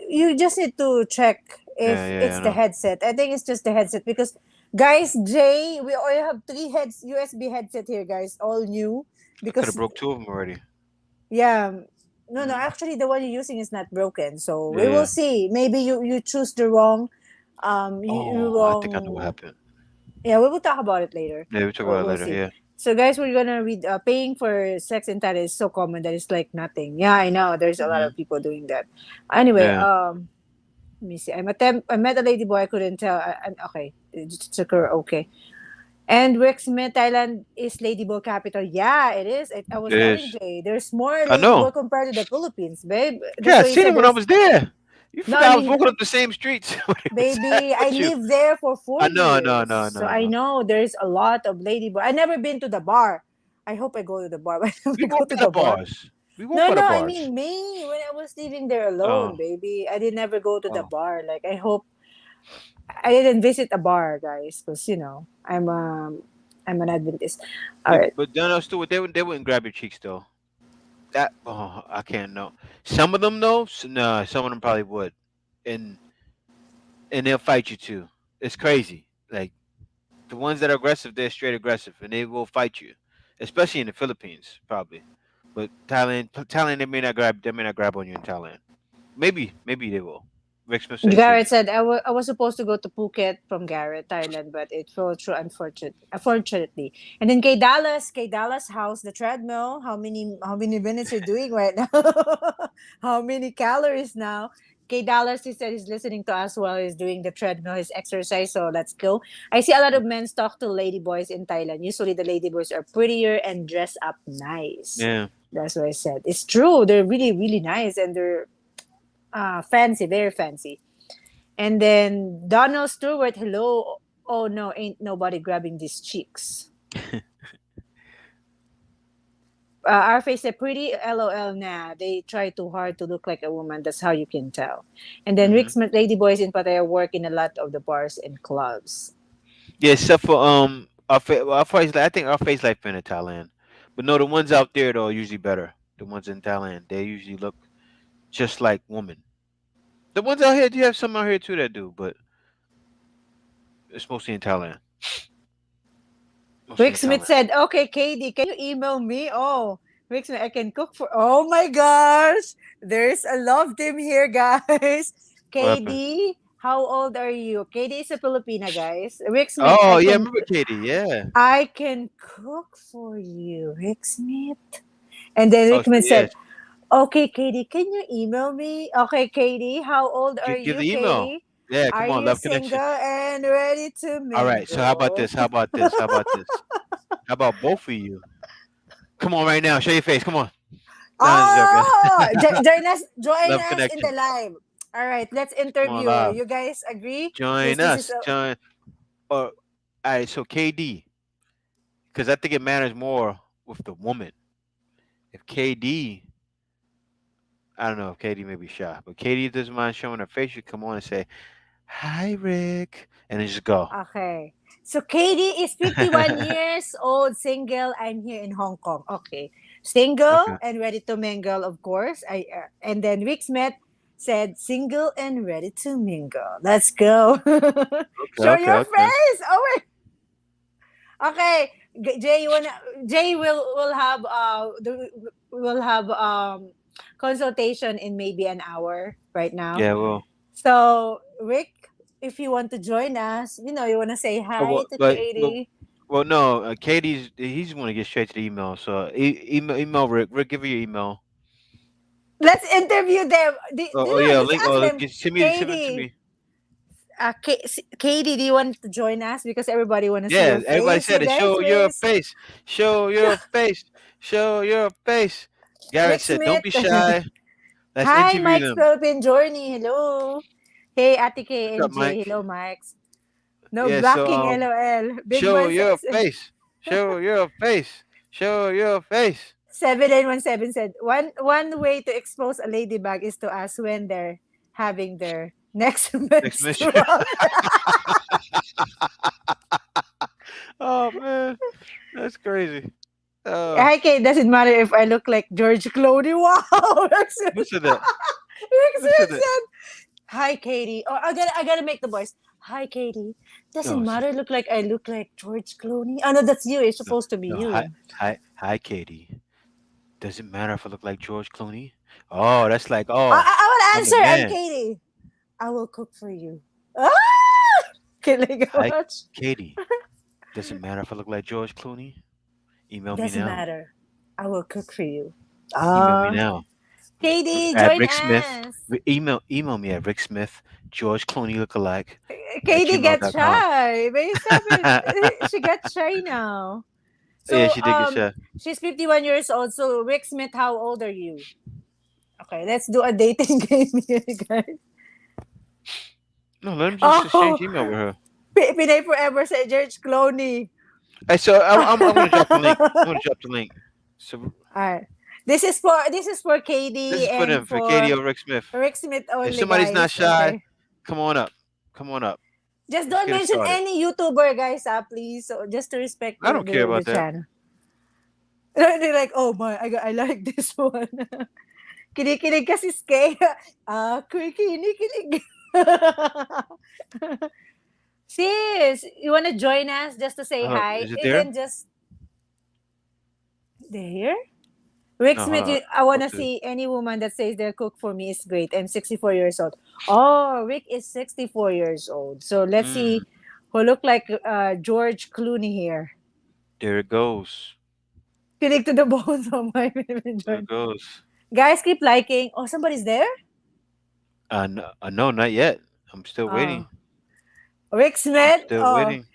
you just need to check Yeah, if yeah, it's I the know. headset. I think it's just the headset because guys, Jay, we all have three heads USB headset here, guys, all new I could have because broke two of them already. yeah. No, Hmm. actually the one you're using is not broken. So Yeah, we will yeah. see. Maybe you choose the wrong you Oh, I think I know what wrong. happened. Yeah, we will talk about it later. Yeah, we talk about it We'll later. see. Yeah, So, guys, we're gonna read. Paying for sex in Thailand is so common that it's like nothing. Yeah, I know. There's a lot hmm, of people doing that. Anyway, yeah. let me see. I met a lady boy. I couldn't tell. I'm okay. It just took her okay. And Rick Smith, Thailand is Ladyboy capital. Yeah, it is. I was It telling is. Jay, there's more I know. Ladyboy compared to the Philippines, babe. That's Yeah, I why you seen said it when I there's. was there. You No, I forgot I was mean, walking up the same streets when it was baby, I with you. lived there for four I know, years, so I no. know there's a lot of Ladyboy. I never been to the bar. I hope I go to the bar, but I We never go walk to by the the bar. bars. We walk No, by the no, I bars. mean me when I was living there alone, Oh, baby. I did never go to the oh. bar. Like I hope I didn't visit a bar, guys, because I'm an Adventist. All right, But Don else too. They wouldn't grab your cheeks though. That I can't know. Some of them though, no, some of them probably would, and they'll fight you too. It's crazy. Like the ones that are aggressive, they're straight aggressive, and they will fight you, especially in the Philippines, probably. But Thailand, they may not grab on you in Thailand. Maybe they will. Rick Smith says he Garrett will. said I was supposed to go to Phuket from Garrett, Thailand, but it fell through unfortunately. And then K Dallas house, the treadmill. How many minutes you're doing right now? How many calories now? K Dallas, he said he's listening to us while he's doing the treadmill, his exercise. So let's go. I see a lot of men talk to ladyboys in Thailand. Usually the ladyboys are prettier and dress up nice. Yeah. That's what I said. It's true. They're really, really nice and they're fancy, very fancy. And then Donald Stewart, hello. Oh no, ain't nobody grabbing these cheeks. Our face a pretty LOL. Nah, they try too hard to look like a woman. That's how you can tell. And then Hmm. Rick Smith, Ladyboys in Pattaya work in a lot of the bars and clubs. Yeah, except for our face. I think our face life been in Thailand, but no, the ones out there though are usually better. The ones in Thailand, they usually look just like women. The ones out here, you have some out here too that do, but it's mostly in Thailand. Mostly Rick in Smith Thailand. said, "Okay, Katie, can you email me? Oh, Rick Smith, I can cook for. Oh my gosh, there's a love team here, guys. What happened? Katie, how old are you? Katie is a Filipina, guys. Rick Smith, Oh I yeah, I can remember Katie. Yeah. I can cook for you, Rick Smith. And then Oh, Rick Smith yes. said, okay, Katie, can you email me? Okay, Katie, how old are Give you, the email. Katie? Yeah, Are come on, you love single connection. and ready to All right. So how about mingle? this? How about this? How about this? How about both of you? Come on, right now. Show your face. Come on. No, I'm joking. Oh, join Love us in the connection. live. All right, let's Come on, interview. live. You guys agree? Since Join this is us. a Join. Or all right. So KD, because I think it matters more with the woman. If KD, I don't know if KD may be shy, but KD doesn't mind showing her face. You come on and say, "Hi, Rick," and then just go. okay. So Katie is 51 years old, single. I'm here in Hong Kong. Okay. Single Okay. and ready to mingle, of course. And then Rick Smith said single and ready to mingle. Let's go. Okay. Show Okay. your Okay. face. Oh wait. Okay. Jay, you wanna Jay will have will have consultation in maybe an hour right now. Yeah. Well. So, Rick, if you want to join us, you want to say hi Well, to but Katie. well, no. Katie's he's want to get straight to the email. So email Rick. Rick, give her your email. Let's interview them. Yeah, Let's link. ask Oh, them, send it to Katie. me. Katie, do you want to join us? Because everybody want to see Yeah, your everybody face. You said it. guys, Show your face. face. Show your face. Show your face. Garrett Rick said, "Don't Smith. be shy. Let's Hi, interview Mike's them." Philippine Journey. Hello. Hey, Ate K What's up, and J. Mike? Hello, Mike's. No Yeah. So blocking, LOL. Big show Man your says face. Show your face. Show your face. 7917 said one way to expose a ladybug is to ask when they're having their next Next mission. menstrual. Oh man, that's crazy. Hi, Kate. Doesn't matter if I look like George Clooney. Wow, Rex Who said that? Who said that? said, "Hi, Katie." Oh, I gotta make the voice. Hi, Katie. No, Doesn't matter. Look like I look like George Clooney. Oh no, that's you. It's no, supposed to be no. you. Hi, Katie. Does it matter if I look like George Clooney? Oh, that's like, I, oh, I, I will I'm a answer. I'm man. Katie. I will cook for you. Ah! Can I go Hi, watch? Katie. Does it matter if I look like George Clooney? Email me Doesn't now. matter. I will cook for you. Email me now Katie, at join Rick Smith. us. Email me at Rick Smith, George Clooney lookalike. at Katie gets gmail.com. shy. But stop it. She gets shy now. Yeah, So she did get shot. she's 51 years old. So Rick Smith, how old are you? Okay, let's do a dating game here, guys. No, let him just Oh, exchange email with her. Pinay Forever say George Clooney. Hey, so I'm gonna drop the link. I'm All gonna drop the link. So right. This is for this Katie is for and them, for Katie for or Rick Smith. Rick Smith If only, somebody's not guys. shy, Okay. come on up. Come on up. Just Let's don't get it mention started. any YouTuber, guys, please. So just to respect I the don't care the, about the that. channel. They're like, oh my, I like this one. Kinikilig kasi Skay. Kinikilig. Sis, you wanna join us just to say hi? Is it there? Even just there? Rick No, hold Smith, on. I Go wanna to. see any woman that says their cook for me is great. I'm 64 years old. Oh, Rick is 64 years old. So let's Mm, see who look like George Clooney here. there it goes. Kilig to the bone. So my There it join. goes. Guys, keep liking. Oh, somebody's there? No, no, not yet. I'm still waiting. Oh. Rick I'm Smith? still Oh, waiting.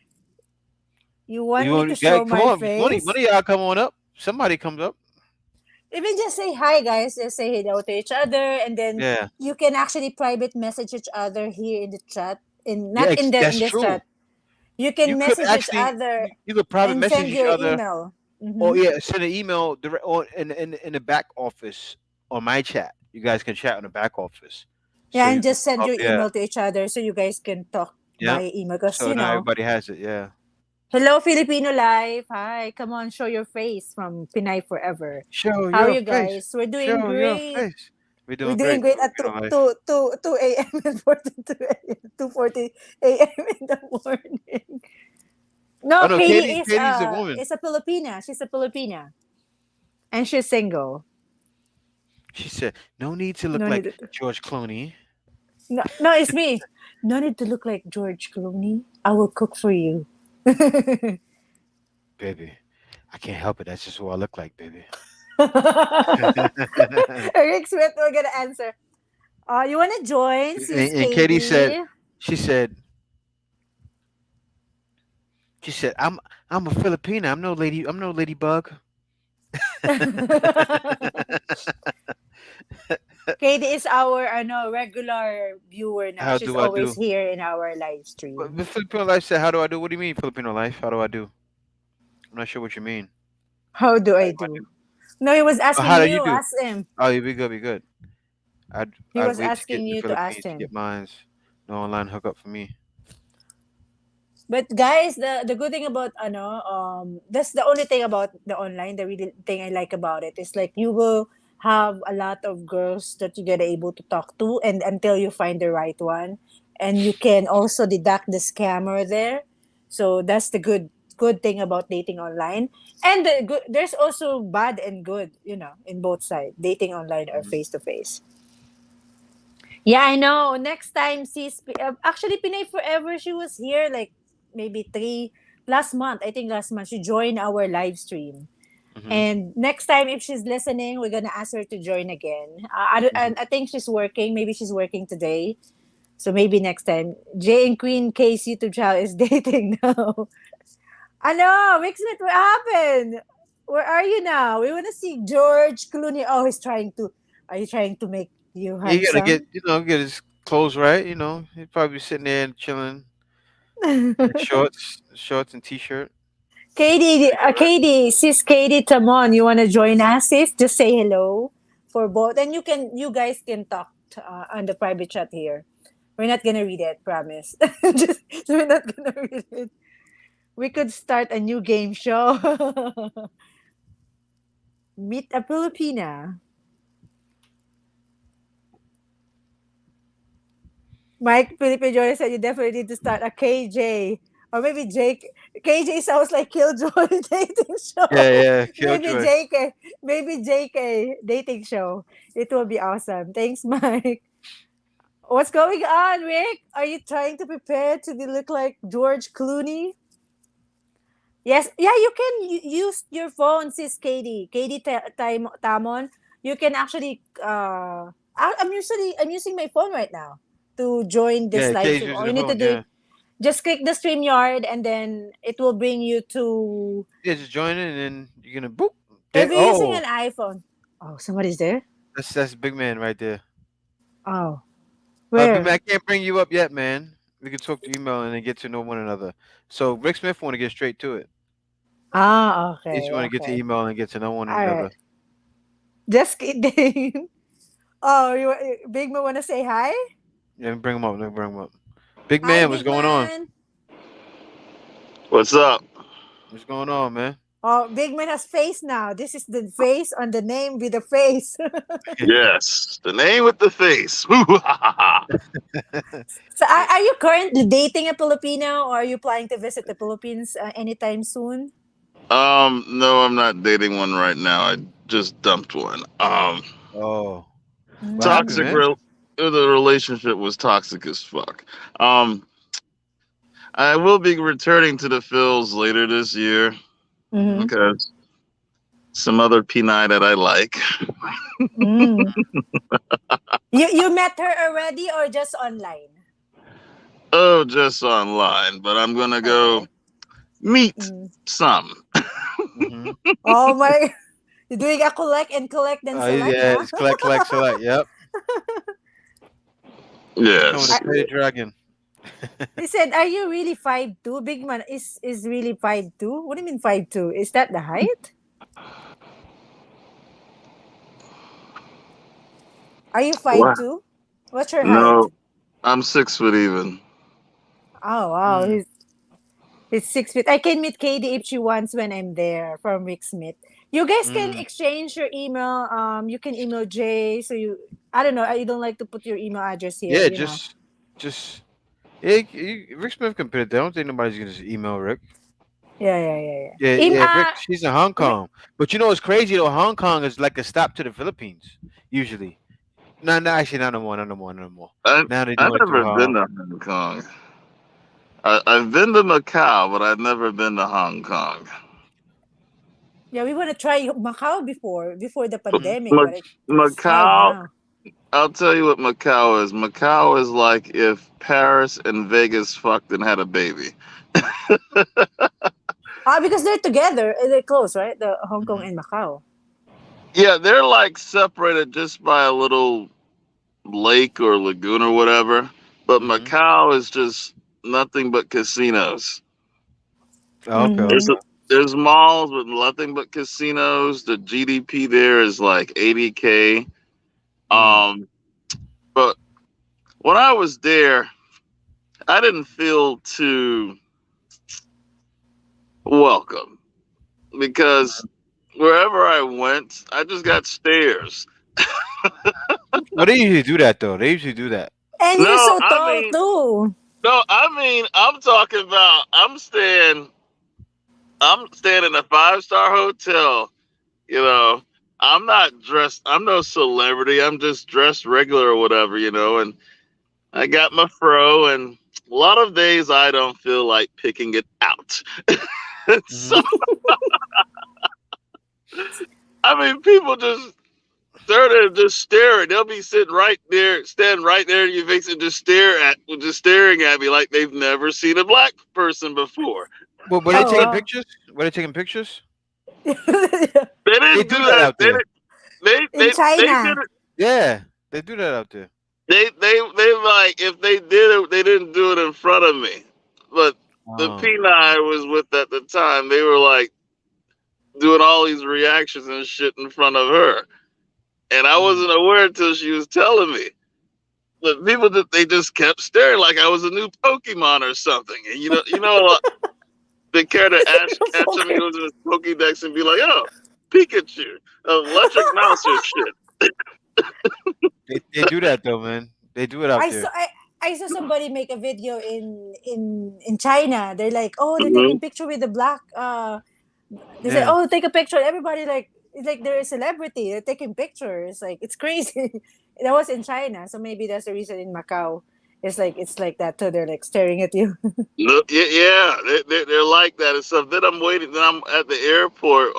you want You me to want? Yeah, show come my on. One face? of y'all come on up. Somebody comes up. Even just say hi, guys. Just say hello to each other, and then Yeah. you can actually private message each other here in the chat. In Yeah, not in the in that's this true. chat. You You can could message each actually other you could private and message send each your other, email. or Mm-hmm. yeah, send an email direct or in the back office on my chat. You guys can chat on the back office, so Yeah, you and can just send talk. your Yeah, email to each other so you guys can talk yeah. via email. Because So now everybody has it. Yeah. hello Filipino life. Hi, come on, show your face from Pinay Forever. Show How are your you face. guys? We're doing Show your great. face. We're We're doing doing great. great at Filipino life. 2 a.m. and 42 a.m. 2:40 a.m. in the morning. Oh No, no, Katie Katie's a woman. is a Filipina. She's a Filipina. And she's single. She said, "No need to look No like need to, George Clooney, no, it's me. No need to look like George Clooney. I will cook for you. baby. I can't help it. That's just what I look like, baby." Rick Smith, we're gonna answer. You wanna join, sis And Katie said, Katie? she said, she said, I'm a Filipina. I'm no lady. I'm no ladybug. Katie is our regular viewer now. How She's do I always do? here in our live But stream. the Filipino life said, "How do I do?" What do you mean, Filipino life? How do I do? I'm not sure what you mean. How do How I do I do? do? No, he was asking How do you you. do? Ask him. Oh, you be good, be good. He I'd was wait to get asking in the you to ask Philippines to him. get mines. No online hookup for me. But guys, the good thing about that's the only thing about the online. The really thing I like about it is like you will have a lot of girls that you're gonna able to talk to, and until you find the right one, and you can also deduct the scammer there. So that's the good thing about dating online. And there's also bad and good, in both sides, dating online or Mhm. face to face. Yeah, I know. Next time, sis. Actually, Pinay Forever, she was here like maybe last month. I think last month she joined our live stream. Mhm. And next time, if she's listening, we're gonna ask her to join again. Mhm. I think she's working. Maybe she's working today. So maybe next time. Jay and Queen K's YouTube channel is dating now. I know. Wixmit, what happened? Where are you now? We want to see George Clooney. Oh, he's trying to. Are you trying to make you You gotta get, handsome? get his clothes right. He'd probably be sitting there and chilling in shorts and t-shirt. Katie, sis Katie, come on. You want to join us, sis? Just say hello for both. And you guys can talk on the private chat here. We're not going to read it, promise. Just, we're not going to read it. We could start a new game show. Meet a Filipina. Mike Philippe Joy said you definitely need to start a KJ. Or maybe Jake. KJ sounds like Killjoy dating Yeah, show. yeah, Maybe Killjoy. JK. Maybe JK dating show. It will be awesome. Thanks, Mike. What's going on, Rick? Are you trying to prepare to look like George Clooney? Yes. Yeah, you can use your phone, sis Katie. Tamon. You can actually I'm using my phone right now to join this Yeah, live Kay's stream. All using you the need to phone. do Yeah. Just click the StreamYard and then it will bring you to. Yeah, just join it and then you're gonna boop. If There. you're using Oh, an iPhone. Oh, somebody's there. that's big man right there. Oh, Big man, where? I can't bring you up yet, man. We can talk to email and then get to know one another. So Rick Smith want to get straight to it. Ah, He just okay, want to get to okay. email and get to know one All right. another. Just kidding. Oh, Big Man want to say hi? Yeah, let me bring him up. Let me bring him up. Big Hi, man, what's Big going on? Man. What's up? What's going on, man? Oh, Big Man has face now. This is the face on the name with the face. Yes, the name with the face. So, are you currently dating a Filipino, or are you planning to visit the Philippines anytime soon? No, I'm not dating one right now. I just dumped one. Oh, what happened, Toxic. Mm. man? The relationship was toxic as fuck. Um, I will be returning to the Phils later this year Mm-hmm. because some other Peni that I like. Mm. You met her already or just online? Oh, just online, but I'm gonna go Okay. meet Mm. some. Mm-hmm. Oh my! You're doing a collect and collect then select, Yeah, huh? it's collect, collect, select. Yep. Becoming a Yes. petty dragon. He said, "Are you really 5'2"? Big man is really 5'2"? What do you mean 5'2"? Is that the height? Are you five What? two? What's your height? No, I'm 6 foot even. Oh wow, Mm. he's 6 feet. I can meet Katie if she wants when I'm there from Rick Smith. You guys can Mm. exchange your email. You can email Jay. So I don't know. You don't like to put your email address here. Yeah, You know. just. Yeah, Rick Smith can put it there. I don't think nobody's gonna just email Rick. Yeah, yeah, yeah, Yeah, yeah. yeah, Rick. She's in Hong Rick, Kong, but you know what's crazy though? Hong Kong is like a stop to the Philippines usually. No, no, actually, not no more, not no more, not no more. I Now they're I've doing it through never been to Hong Kong. I've been to Macau, but I've never been to Hong Kong. yeah, we want to try Macau before the Mhm. pandemic, Ma- but it's hard Macau, now. I'll tell you what Macau is. Macau is like if Paris and Vegas fucked and had a baby. Ah, because they're together. They're close, right? The Hong Kong Mhm. and Macau. Yeah, they're like separated just by a little lake or lagoon or whatever. But Mhm. Macau is just nothing but casinos. Oh, okay, There's Mm-hmm. okay. there's malls with nothing but casinos. The GDP there is like 80K. Mm. Um, but when I was there, I didn't feel too welcome because wherever I went, I just got stares. Well, they usually do that though. They usually do that. And you're No, so I tall mean, too. no, I mean, I'm staying in a 5-star hotel. You know, I'm not dressed. I'm no celebrity. I'm just dressed regular or whatever. And I got my fro, and a lot of days I don't feel like picking it out. So Mhm. I mean, people just they're there just staring. They'll be sitting right there, standing right there in your face, and just staring at me like they've never seen a black person before. Well, were they Oh taking wow. pictures? Were they taking pictures? They They didn't do do that that. out there. In They did China. it. Yeah, they do that out there. They like if they did it, they didn't do it in front of me. But the Oh. Peni I was with at the time, they were like doing all these reactions and shit in front of her, and I Mm. wasn't aware until she was telling me. The people that they just kept staring like I was a new Pokemon or something, and they care to catch me with his Pokédex and be like, "Oh, Pikachu, electric mouse or shit." They do that though, man. They do it out I saw there. I, I saw somebody make a video in China. They're like, oh, they're Hmm. taking picture with the black. They said, Yeah. oh, take a picture. Everybody like it's like they're a celebrity. They're taking pictures. Like it's crazy. That was in China, so maybe that's the reason in Macau. It's like that too. They're like staring at you. No, yeah, they're like that and stuff. Then I'm waiting. Then I'm at the airport,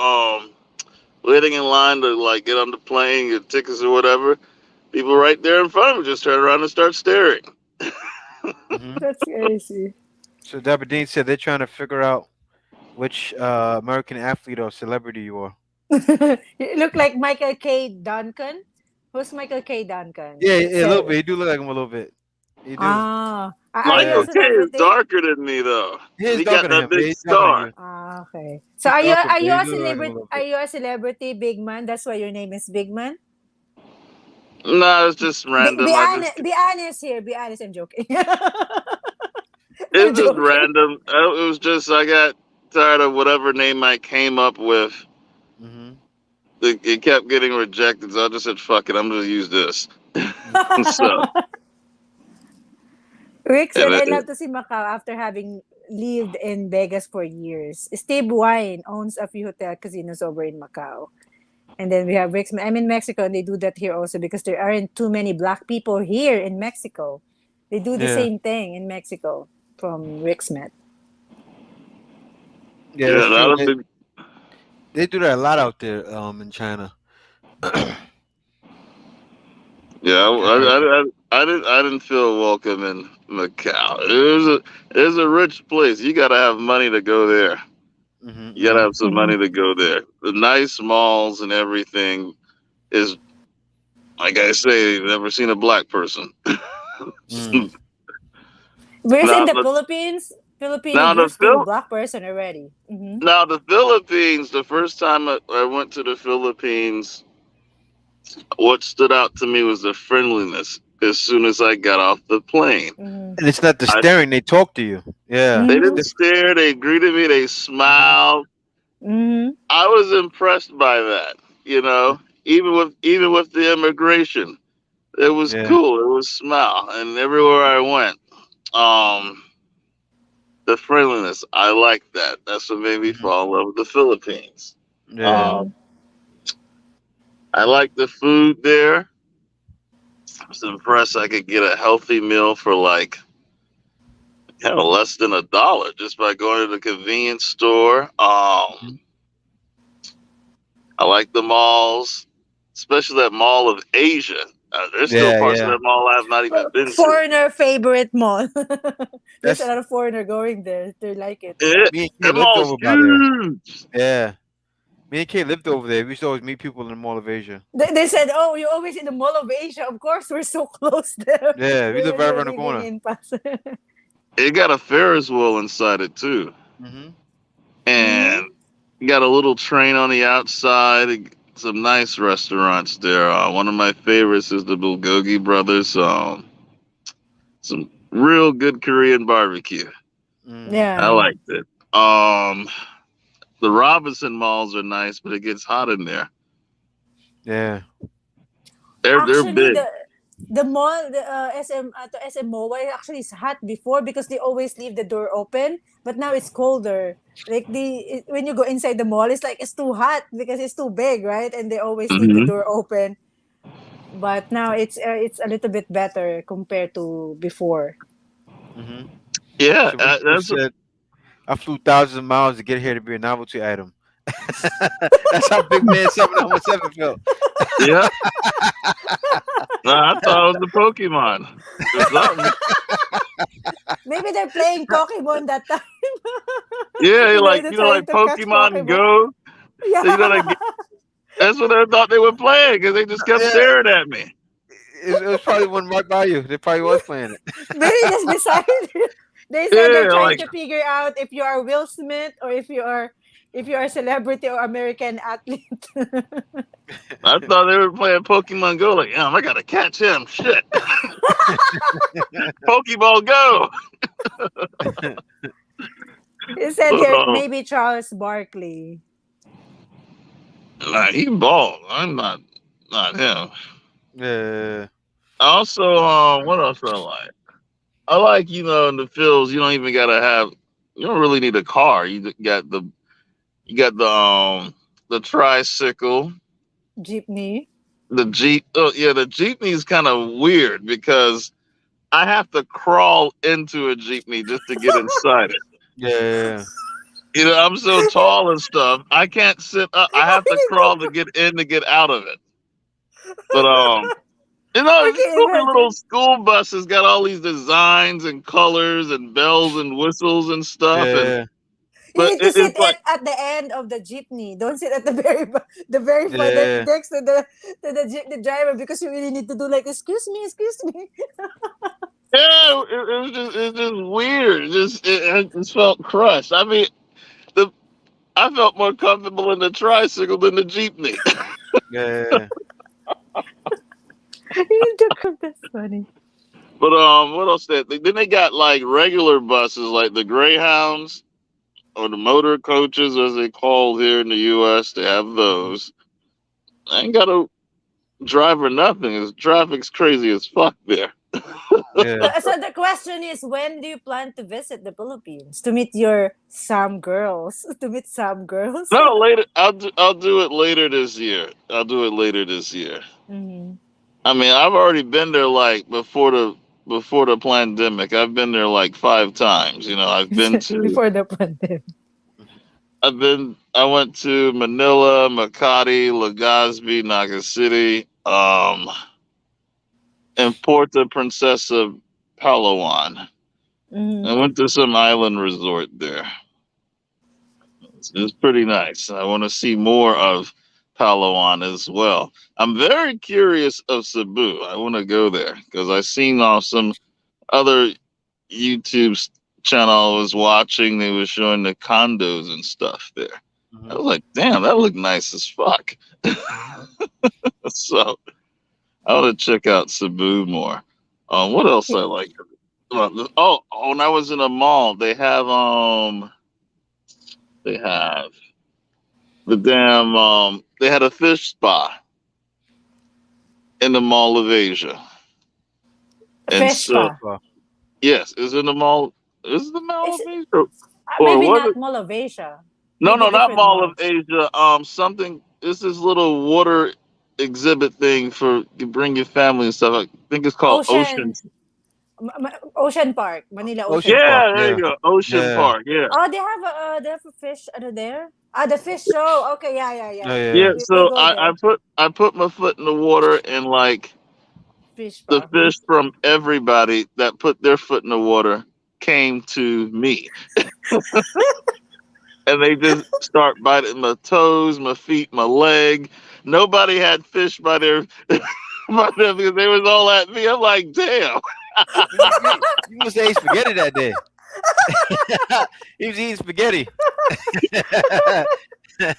waiting in line to like get on the plane, get tickets or whatever. People right there in front of me just turn around and start staring. Mhm. That's crazy. So Daberdeen said they're trying to figure out which American athlete or celebrity you are. You look like Michael K. Duncan. Who's Michael K. Duncan? Yeah, It yeah, a little said, bit. You do look like him a little bit. You do. are you a Yeah. Michael K is celebrity? darker than me though. He And is he darker got than that him. Yeah, big he's darker than scar. you. Okay. So He's darker, are but you you a do look like him a celebrity? little Are bit. you a celebrity, Big Man? That's why your name is Big Man. No, it's just Be random. honest. Be honest here. Be honest. I'm joking. I'm It's just joking. random. It was just I got tired of whatever name I came up with. Mm-hmm. It kept getting rejected, so I just said, "Fuck it, I'm gonna use this." So, Rick and said, I it, love to see Macau after having lived in Vegas for years. Steve Wine owns a few hotel casinos over in Macau. And then we have Rick's. I'm in Mexico and they do that here also because there aren't too many black people here in Mexico. They do the Yeah. same thing in Mexico from Rick's Met. Yeah, yeah, that's true. that'll be. They do that a lot out there in China. Yeah, I didn't feel welcome in Macau. It was a rich place. You got to have money to go there. Mm-hmm, You got to mm-hmm. have some money to go there. The nice malls and everything is, like I say, never seen a black person. Mm. Whereas in now, the Philippines, Filipino now the used to Phil, black person already. Hmm. now the Philippines. The first time I went to the Philippines, what stood out to me was the friendliness. As soon as I got off the plane, Hmm. And it's not the I staring; they talk to you. Yeah, they it's Hmm. didn't different. stare. They greeted me. They Mm-hmm. smiled. Hmm. I was impressed by that. You know, even with the immigration, it was Yeah. cool. It was smile, and everywhere I went, um, the friendliness. I like that. That's what made me Mm-hmm. fall in love with the Philippines. Yeah. Um, Hmm. I like the food there. I was impressed. I could get a healthy meal for like less than $1 just by going to the convenience store. Mhm. I like the malls, especially that Mall of Asia. There's still Yeah, parts of yeah. that mall I have not even been to. Foreigner favorite mall. There's a That's lot of foreigner going there. They like it a lot. It, me and Kay that lived mall's over by there. huge. Yeah, me and Kay lived over there. We used to always meet people in the Mall of Asia. They said, "Oh, you're always in the Mall of Asia." Of course, we're so close there. Yeah, we live When right we're around the living corner. in Pasay. It got a Ferris wheel inside it too, Mm-hmm. Hmm. and you got a little train on the outside. Some nice restaurants there. One of my favorites is the Bulgogi Brothers. Some real good Korean barbecue. Mm. I Yeah. liked it. Um, the Robinson malls are nice, but it gets hot in there. Yeah. They're Actually, big. the mall, the SM to SM MOA actually is hot before because they always leave the door open. But now it's colder. Like when you go inside the mall, it's like it's too hot because it's too big, right? And they always leave the Hmm. door open. But now it's a little bit better compared to before. Mm-hmm. Yeah, So Rachel that's said, "I flew thousands of miles to get here to be a novelty item." That's how Big Man 7917 felt. yeah. No, I thought it was the Pokemon or something. Maybe they're playing Pokemon that time. Yeah, like They're like trying to catch Pokemon Pokemon. Go. Yeah. You know, like that's what I thought they were playing because they just kept Yeah, staring at me. it was probably one right by you. They probably was playing it. Maybe just beside you. They said they're Yeah, trying like to figure out if you are Will Smith or if you are a celebrity or American athlete. I thought they were playing Pokemon Go. Like, I gotta catch him. Shit, Pokeball Go. He said here Oh, maybe Charles Barkley. nah, he bald. I'm not him. Yeah. Also, what else I like? I like in the fields. You don't even gotta have. You don't really need a car. You got the tricycle, Jeepney. the Jeep. Oh yeah, the Jeepney is kind of weird because I have to crawl into a Jeepney just to get inside it. Yeah. I'm so tall and stuff. I can't sit up. I have to crawl to get in to get out of it. But You know, I it's can so many little imagine. school buses got all these designs and colors and bells and whistles and stuff, and Yeah, You but need to sit it's like, at the end of the jeepney. Don't sit at the the very front yeah, next to the jeepney driver because you really need to do like excuse me. yeah, it's just weird. It just felt crushed. I mean, the I felt more comfortable in the tricycle than the jeepney. yeah. That's funny. But what else? Then they got like regular buses, like the Greyhounds or the motor coaches, as they call here in the U.S. They have Mhm. those. I ain't got a drive or nothing. Traffic's crazy as fuck there. Yeah. So the question is, when do you plan to visit the Philippines to meet your some girls? To meet some girls. No, later. I'll do it later this year. I'll do it later this year. Mhm. I mean, I've already been there like before the pandemic. I've been there like 5 times. You know, Before the pandemic. I went to Manila, Makati, Legazpi, Naga City, and Puerto Princesa, Palawan. I Mhm. went to some island resort there. It's pretty nice. I want to see more of Palawan as well. I'm very curious of Cebu. I want to go there because I seen on some other YouTube channel I was watching. They were showing the condos and stuff there. I Mhm. was like, damn, that looked nice as fuck. So I want to check out Cebu more. What else I like? When I was in a mall, they have the damn they had a fish spa in the Mall of Asia, and Fish so pa. Fishpa. yes, is in the mall. Is it the Mall Is of Asia or maybe was not it? Mall of Asia. No, Maybe no, not different Mall of malls. Asia. Something. It's this little water exhibit thing for you bring your family and stuff. I think it's called Ocean. Ocean Ocean Park, Manila Ocean Ocean Park. Park. Yeah, there Yeah, you go, Ocean yeah, Park. Yeah, Oh, they have a fish under there. Ah, the fish show. Okay, yeah. oh yeah. yeah. We So go there. I put my foot in the water and like Fish the pa. fish from everybody that put their foot in the water came to me, and they just start biting my toes, my feet, my leg. Nobody had fish by their by them because they was all at me. I'm like, damn. You must have ate spaghetti that day. He was eating spaghetti. No,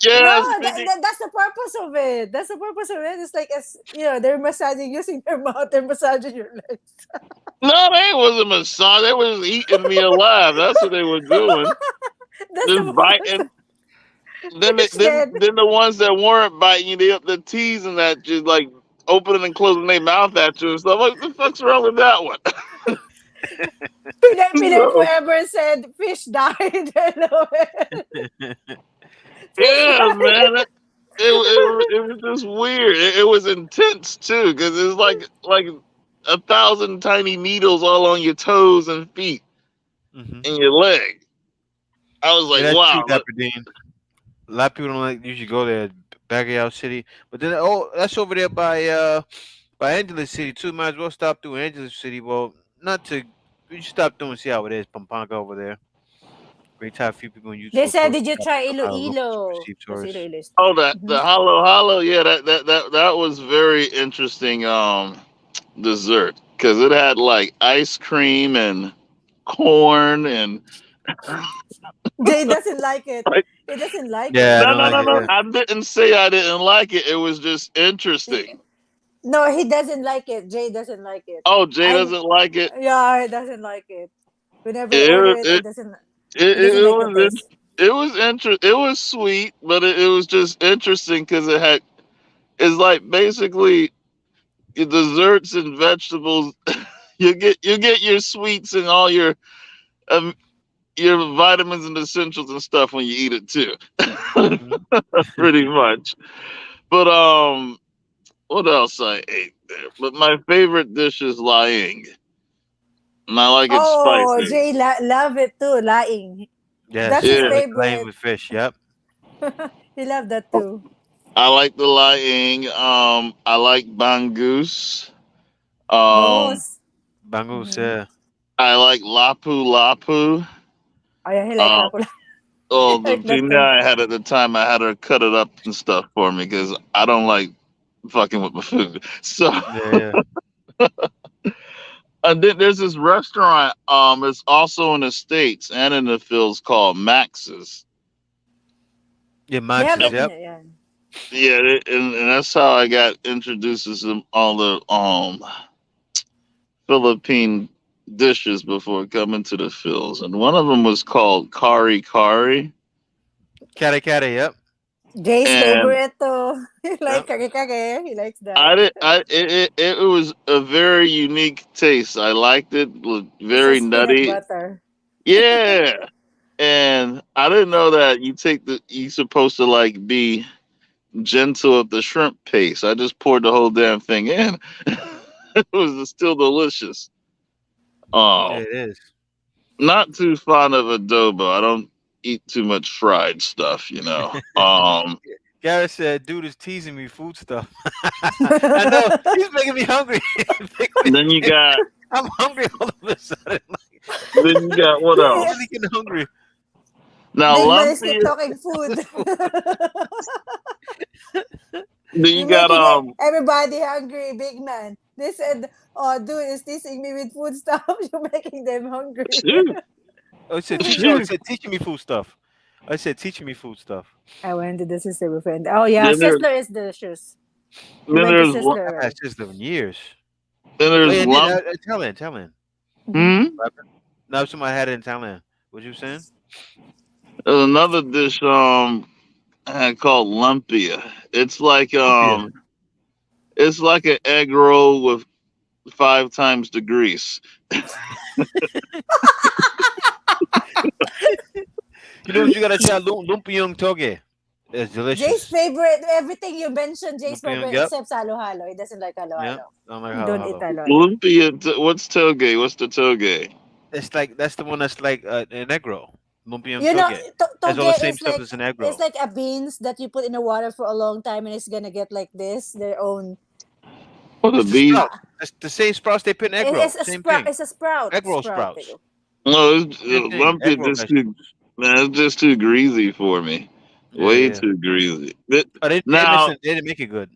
Yeah, speaking. that's the purpose of it. That's the purpose of it. It's like as they're massaging using their mouth. They're massaging your legs. No, they wasn't massage. They was eating me alive. That's what they were doing. That's Just biting. fish dead. Then the ones that weren't biting you, they up the teasing that just like opening and closing their mouth at you and stuff. What the fuck's wrong with that one? Pilip So, whoever said fish died. Hello. Fish yeah, died. man. It was just weird. It was intense too, because it was like 1,000 tiny needles all on your toes and feet Hmm. and your leg. I was Yeah, like, that's true, wow. Dapper Dean. A lot of people don't like usually go there, Baguio City, but then that's over there by Angeles City too. Might as well stop through Angeles City. Well, not to we should stop through and see how it is. Pampanga over there. Great time. A few people on They YouTube said, post did you about try how locals Iloilo? receive Because tourists. Iloilo is. Oh, Mhm. the hollow hollow, yeah, that was very interesting. Dessert because it had like ice cream and corn and Jay doesn't like it. like He doesn't like Yeah, I it. no don't no like no it. no. Yeah. I didn't say I didn't like it. It was just He- interesting. No, he doesn't like it. Jay doesn't like it. Oh, Jay I doesn't like it. Yeah, he doesn't like it. Whenever I order It it, it he doesn't it like the was taste. it was It was sweet, but it was just interesting because it's like basically your desserts and vegetables. You get your sweets and all um, your vitamins and essentials and stuff when you eat it too. Hmm. Pretty much. But what else I ate there? But my favorite dish is lying. And I like it Oh, spicy. Jay love it too. Lying. That's Yes, his Yeah. I like laying favorite. with fish. Yep. He loved that too. I like the lying. I like bangus. Oh, Um, Bangus, mhm. yeah. I like lapu lapu. Oh, yeah, he like Um, lapula. well, I the like that female too. I had at the time, I had her cut it up and stuff for me because I don't like fucking with my food. So, Yeah, yeah. and then there's this restaurant. It's also in the states and in the fields called Max's. Yeah, They have Max's, it in yep. it, yeah. Yeah, and that's how I got introduced to all the Philippine dishes before coming to the Phils, and one of them was called kari kari, Kare kare, yep. Jay's and favorite too. He like Yep. kage kage. He likes that. I did it was a very unique taste. I liked it. It was It's very just peanut nutty. butter. Yeah, and I didn't know that you supposed to like be gentle with the shrimp paste. I just poured the whole damn thing in. It was still delicious. Yeah, Um, it is. Not too fond of adobo. I don't eat too much fried stuff, you know. Garrett said, "Dude is teasing me food stuff." I know he's making me hungry. Then you got I'm hungry all of a sudden. then you got what I'm else? really getting hungry. Now Big man is lumpy. keep talking food. Then you You're got making everybody hungry, big man. They said, "Oh, dude is teasing me with food stuff." You're making them hungry. shoot Oh, he said teach. Oh, he shoot. said teaching me food stuff. I said teaching me food stuff. I went to the sister friend. Oh yeah, Then there's Sizzler is delicious. We then went to there's Sizzler I've had already. sister in years. then Oh there's yeah, I did. lump. Thailand. Mhm. Hmm? No, somebody had it in Thailand. What you saying? There's another dish I had called lumpia. It's like Lumpia. it's like an egg roll with five times the grease. You know what you gotta try? Lumpiang toge. It's Jay's delicious. favorite, everything you mentioned, Jay's Lumpiang, favorite, yep, except halo halo. He doesn't like halo yep. halo. I'm like He hello, don't eat hello. halo halo. Lumpia. What's toge? What's the toge? It's like that's the one that's like an egg roll. Lumpiang You know, toge has all toge the same is stuff like as an egg it's roll. like a beans that you put in the water for a long time and it's gonna get like this, their own. What are It's the these? sprouts. It's the same sprouts they put in egg roll. It's a Same sprout. thing. It's a sprout. Egg roll Sprout. sprouts. No, it's, Same thing. lumpy Egg is roll just too, vegetables. man, it's just too greasy for me. Yeah, Way yeah. too greasy. But Oh, they now, missing. They didn't make it good.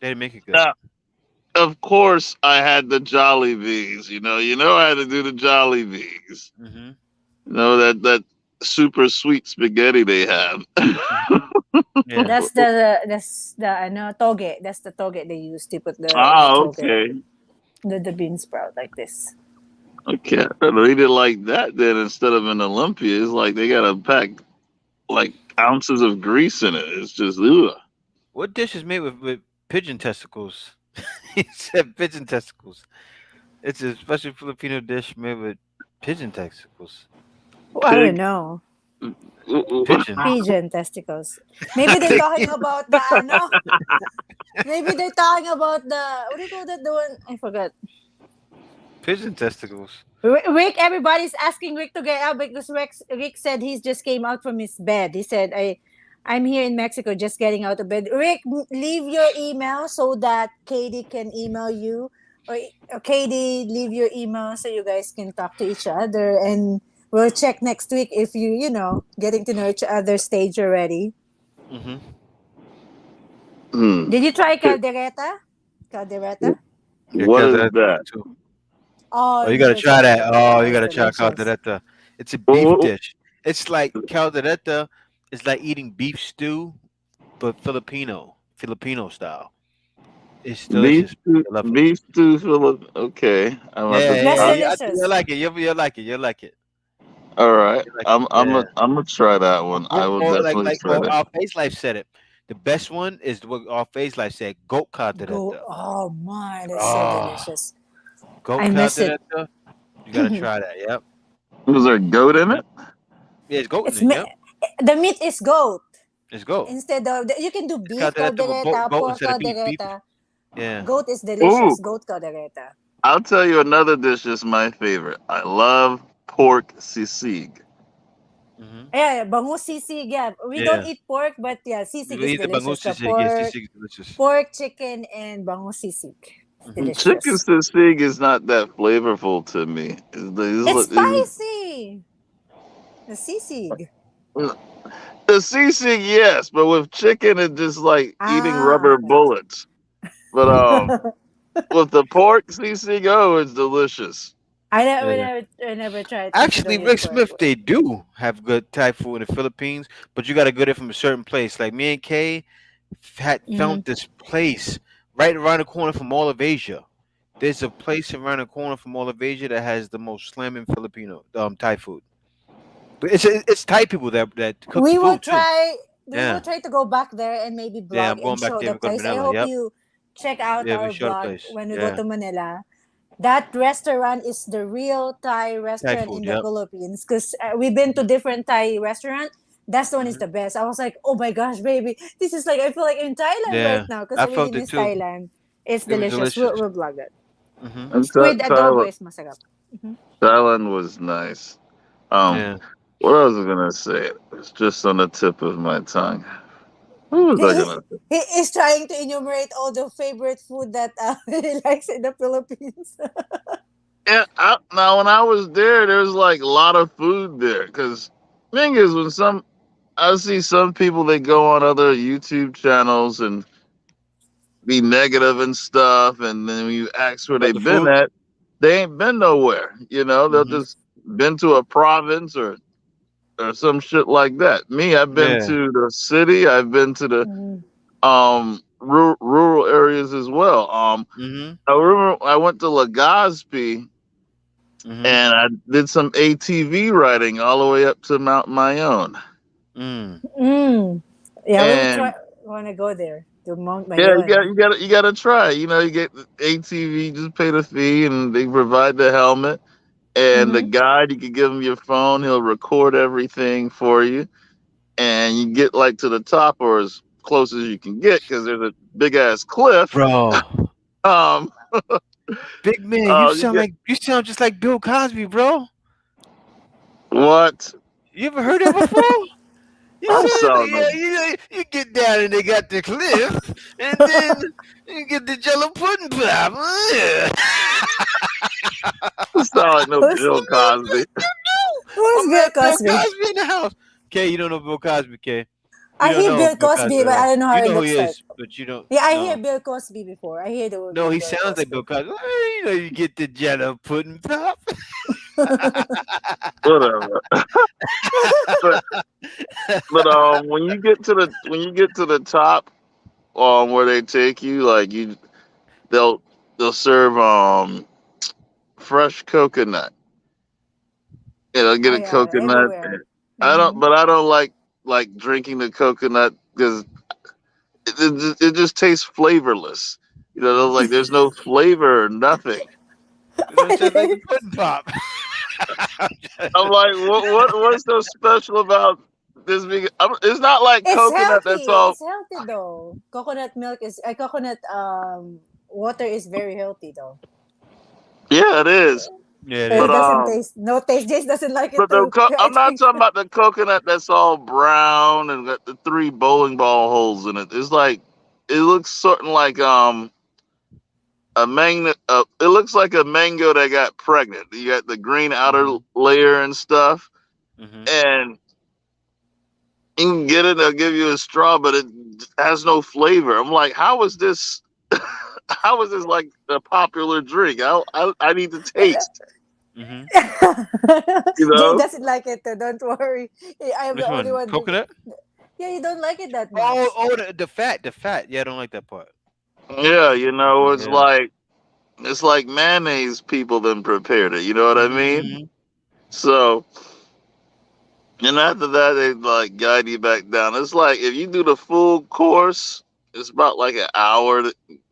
They didn't make it good. now, of course, I had the Jolly Bees. I had to do the Jolly Bees. Hmm. That super sweet spaghetti they have. Yeah. That's the I know toge. That's the toge they use to put the Ah, toge, okay, the bean sprout like this. okay. I read it like that. Then instead of an Olympia, it's like they gotta pack like ounces of grease in it. It's just ugh. What dish is made with pigeon testicles? He said pigeon testicles. It's a special Filipino dish made with pigeon testicles. Oh, I don't Pig. know. Pigeon. Pigeon testicles. Maybe they're talking about the ano. Maybe they're talking about the what do you call that? The one I forgot. Pigeon testicles. Rick, everybody's asking Rick to get out because Rick said he's just came out from his bed. He said, I'm here in Mexico, just getting out of bed. Rick, leave your email so that Katie can email you. Or Katie, leave your email so you guys can talk to each other. And we'll check next week if getting to know each other stage already. Hmm. Hmm. Did you try caldereta? Caldereta? Yeah, What is caldereta that? too. Oh, Oh, you you need gotta to try try that. Oh, caldereta. you It's gotta try delicious. caldereta. It's a beef Oh, dish. It's like caldereta is like eating beef stew, but Filipino style. It's beef delicious. stew, I love it. beef stew, Philip. Okay, I'm about Yeah, to That's yeah, try. yeah. I think you'll delicious. like it. You'll like it. You'll like it. All right, You'll like it. I'm gonna try that one. I will Or definitely try that. our face life said it. The best one is what our face life said. Goat Go. caldereta. Oh my, that's so Oh, delicious. goat I miss it. caldereta. You gotta try that. Yep. Was there goat in it? Yeah, it's goat in It's it. Yep. the meat is goat It's goat. instead of you can do It's beef caldereta with caldereta, goat pork instead of beef. Beef. caldereta. Yeah. Goat is Ooh, delicious. Goat caldereta. I'll tell you another dish that's my favorite. I love pork sisig. Mm-hmm. Yeah, bangus sisig. Yeah, we don't Yeah. eat pork, but yeah, sisig We is eat the delicious. bangus The sisig. Yes, pork, sisig is delicious. chicken, and bangus sisig. It's Mm-hmm. Chicken delicious. sisig is not that flavorful to me. It's spicy. The sisig. The sisig, yes, but with chicken, it's just like eating Ah, rubber okay. bullets. But with the pork sisig, oh, it's delicious. Yeah. I never tried since you Actually, don't eat Rick pork. Smith, they do have good Thai food in the Philippines, but you got to get it from a certain place. Like me and Kay had Mm-hmm. found this place right around the corner from all of Asia. There's a place around the corner from all of Asia that has the most slamming Filipino Thai food. But it's Thai people that cook the We will food too. try. We will Yeah, try to go back there and maybe yeah. blog I'm and going back show there. the We go to place. I Manila. hope Yep. you check out Yeah, we our show the vlog place. when we go Yeah, to Manila. That restaurant is the real Thai Thai restaurant in food. the Yep. Philippines because we've been to different Thai restaurant. That's the one is Hmm. the best. I was like, oh my gosh, baby, this is like I feel like in Thailand right Yeah, now because I I really felt it miss too. Thailand. It's It was delicious. delicious. We'll vlog it. Hmm. And Squid adobo Thailand, is masarap. Mhm. Thailand was nice. Um, Yeah. what I was gonna say? It's just on the tip of my tongue. What was He, I he, gonna say? he is trying to enumerate all the favorite food that he likes in the Philippines. And now, when I was there was like a lot of food there. Cause thing is, when I see some people they go on other YouTube channels and be negative and stuff, and then when you ask where About they've the been food. at, they ain't been nowhere. They'll Hmm. just been to a province or some shit like that. Me, I've been Yeah. to the city. I've been to the Mhm. rural areas as well. Hmm. I remember I went to Legazpi Hmm. and I did some ATV riding all the way up to Mount Mayon. Mm. Mm. Yeah, we will try. And Want to go there to Mount yeah, Mayon. you got to try. You get the ATV, just pay the fee, and they provide the helmet and the Mm-hmm. guide. You can give him your phone; he'll record everything for you, and you get like to the top or as close as you can get because there's a big ass cliff. Bro, Um, big man, you you sound get like you sound just like Bill Cosby, bro. what? You ever heard that before? You I'm said, selling yeah, them. you get down and they got the cliff, and then you get the Jello pudding pop. I'm selling no Who's Bill Cosby. My Who's man Bill Bill Cosby? Cosby in the house. Okay, you don't know Bill Cosby, okay? You I don't hear know Bill Bill Cosby, Cosby, but right? I don't know how You it know who he looks like. is, but you don't Yeah, I hear know. Bill Cosby before. I hear the No, name he Bill sounds like Bill Cosby. Cosby. You get the Jello pudding pop. Whatever. but when you get to the top, where they take you, like they'll serve fresh coconut. Get Oh a yeah, coconut. everywhere. I Mm-hmm. don't like drinking the coconut because it just tastes flavorless. Like there's no flavor or nothing. It sounds like a pudding pop. I'm like, what's so special about this? It's not like It's coconut. That's healthy. all. It's healthy though. Coconut milk is coconut water is very healthy though. Yeah, it is. Yeah, it But it But is. doesn't taste. No taste. Jace doesn't like it too. I I'm not think. talking about the coconut that's all brown and got the three bowling ball holes in it. It's like it looks something like a mango. It looks like a mango that got pregnant. You got the green outer Hmm. layer and stuff, Hmm. and you can get it. They'll give you a straw, but it has no flavor. I'm like, how is this? How is this like a popular drink? I need to taste. Hmm. You Jay know? doesn't like it too. Don't worry. I am the Which only one? one. Coconut? Yeah, you don't like it that Oh, much. oh, the fat, the fat. Yeah, I don't like that part. Yeah, Yeah. it's like mayonnaise people then prepared it. You know what I mean? Hmm. So, and after that, they like guide you back down. It's like if you do the full course, it's about like an hour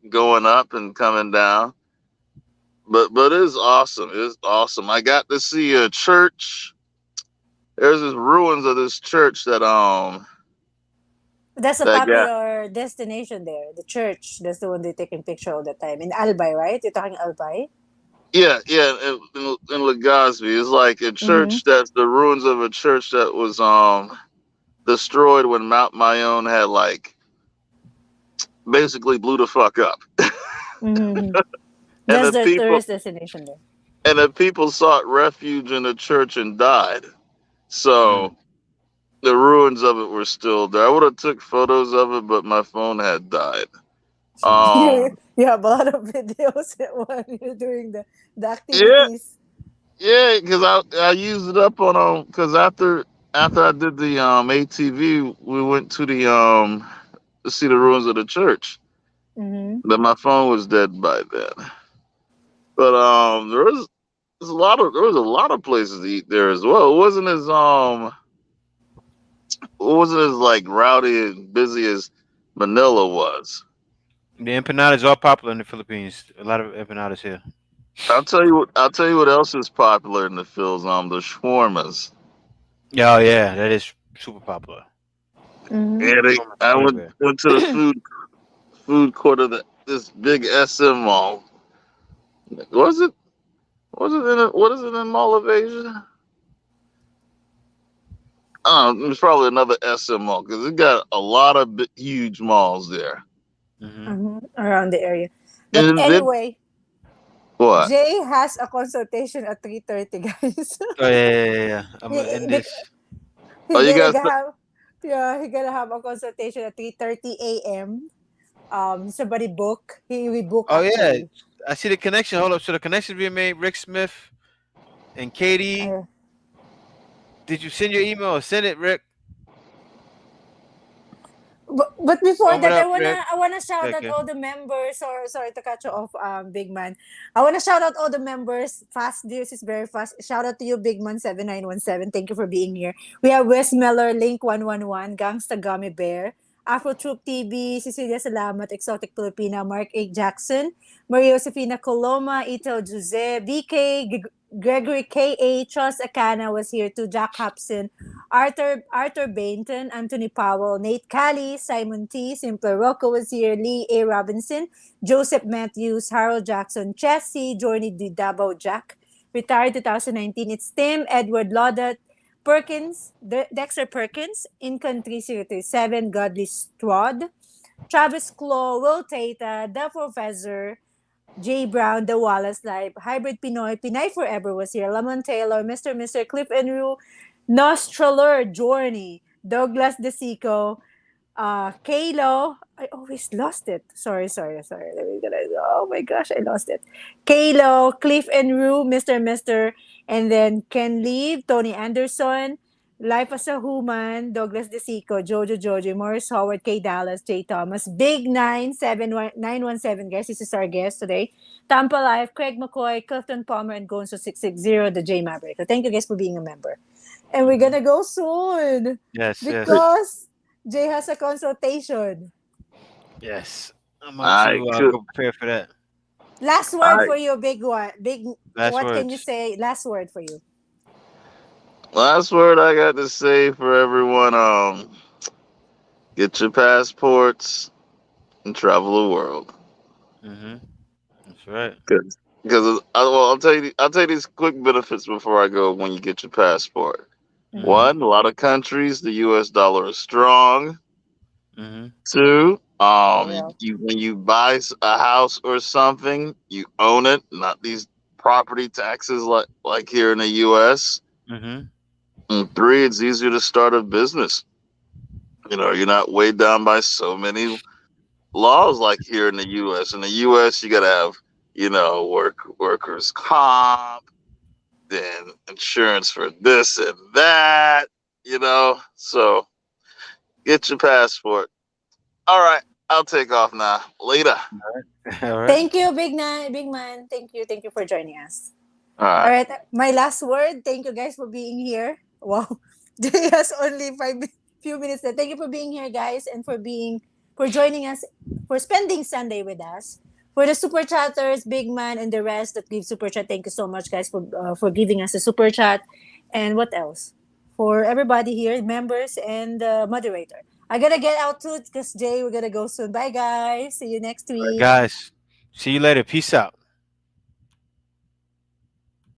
going up and coming down. But it's awesome. It's awesome. I got to see a church. There's this ruins of this church That's a that got popular destination there. The church. That's the one they taking picture all the time in Albay, right? You're talking Albay. Yeah, yeah, in Legazpi, it's like a Mm-hmm. church that's the ruins of a church that was destroyed when Mount Mayon had like basically blew the fuck up, Mm-hmm. and That's the the people tourist destination there. and the people sought refuge in the church and died. Mm. So the ruins of it were still there. I would have took photos of it, but my phone had died. you, Um, you have a lot of videos while you're doing the yeah, activities. yeah, because I used it up on because after I did the ATV, we went to the to see the ruins of the church. Mm-hmm. But my phone was dead by then. But there was a lot of places to eat there as well. It wasn't as like rowdy and busy as Manila was. The empanadas are popular in the Philippines. A lot of empanadas here. I'll tell you what else is popular in the Phils. The shawarmas. Yeah, oh, yeah, that is super popular. Mm-hmm. Yeah, Almost I went everywhere. went to the food court of this big SM mall. Was it what is it in Mall of Asia? It was probably another SM mall because it got a lot of huge malls there. Hmm. Mm-hmm. Around the area. But And then anyway, what? Jay has a consultation at 3:30, guys. Oh yeah, yeah, yeah, yeah. I'm gonna he, end bec- this. Oh, he you gonna guys. have yeah, he gonna have a consultation at 3:30 a.m. Somebody book. He we book Oh yeah, actually. I see the connection. Hold up, so the connection being made. Rick Smith and Katie. Uh, Did you send your email? Send it, Rick. but before Sum it that, I up, wanna Rick. I wanna shout out Okay. all the members. Or sorry to cut you off, Big Man. I wanna shout out all the members. Fast, this is very fast. Shout out to you, Big Man 7917. Thank you for being here. We have Wes Meller, Link 111, Gangsta Gummy Bear, Afro Troop TV, Cecilia Salamat, Exotic Filipina, Mark A. Jackson, Maria Josefina Coloma, Ito Jose, BK, Gregory K.A., Charles Akana was here too, Jack Hobson, Arthur Bainton, Anthony Powell, Nate Cali, Simon T, Simple Rocco was here, Lee A. Robinson, Joseph Matthews, Harold Jackson, Chessie, Journey D. Davao Jack, retired 2019. It's Tim, Edward Laudat, Perkins, Dexter Perkins, Incon 3037, Godly Strod, Travis Claw, Will Tata, The Professor, Jay Brown, The Wallace Life, Hybrid Pinoy, Pinay Forever was here, Lamont Taylor, Mr. Cliff Enru, Nostraler, Journey, Douglas DeSico, Kalo, I always lost it. Sorry. Let me get it. Oh my gosh, I lost it. Kalo, Cliff and Rue, Mr. And then Ken Lee, Tony Anderson, Life as a Human, Douglas DeSico, Jojo, Morris Howard, K. Dallas, J. Thomas, Big 917, guys. This is our guest today. Tampa Life, Craig McCoy, Clifton Palmer, and Gonzo 660, the J Maverick. So thank you guys for being a member. And we're Hmm. gonna go soon Yes, yes, because Jay has a consultation. yes. I'm about I to could. go prepare for that. Last word I for you, big one. Big, Last what can you words. say? Last word for you. Last word I got to say for everyone. Get your passports and travel the world. Hmm. That's right. Because I'll tell you these quick benefits before I go. When you get your passport, Mm-hmm. Hmm. one, a lot of countries the U.S. dollar is strong. Hmm. Two, Yeah. when you buy a house or something, you own it, not these property taxes like here in the U.S. Hmm. And three, it's easier to start a business. You're not weighed down by so many laws like here in the U.S. In the U.S., you got to have workers comp, then insurance for this and that. So get your passport. All right, I'll take off now. Later. All right. Thank you, big man. Thank you for joining us. All All right. right, my last word. Thank you guys for being here. Wow, Jay has only few minutes left. Thank you for being here, guys, and for joining us, for spending Sunday with us. For the super chatters, Big Man, and the rest that give super chat, thank you so much, guys, for giving us a super chat. And what else? For everybody here, members and the moderator. I gotta get out too, because Jay, we're gonna go soon. Bye, guys. See you next All right, week. guys. See you later. Peace out.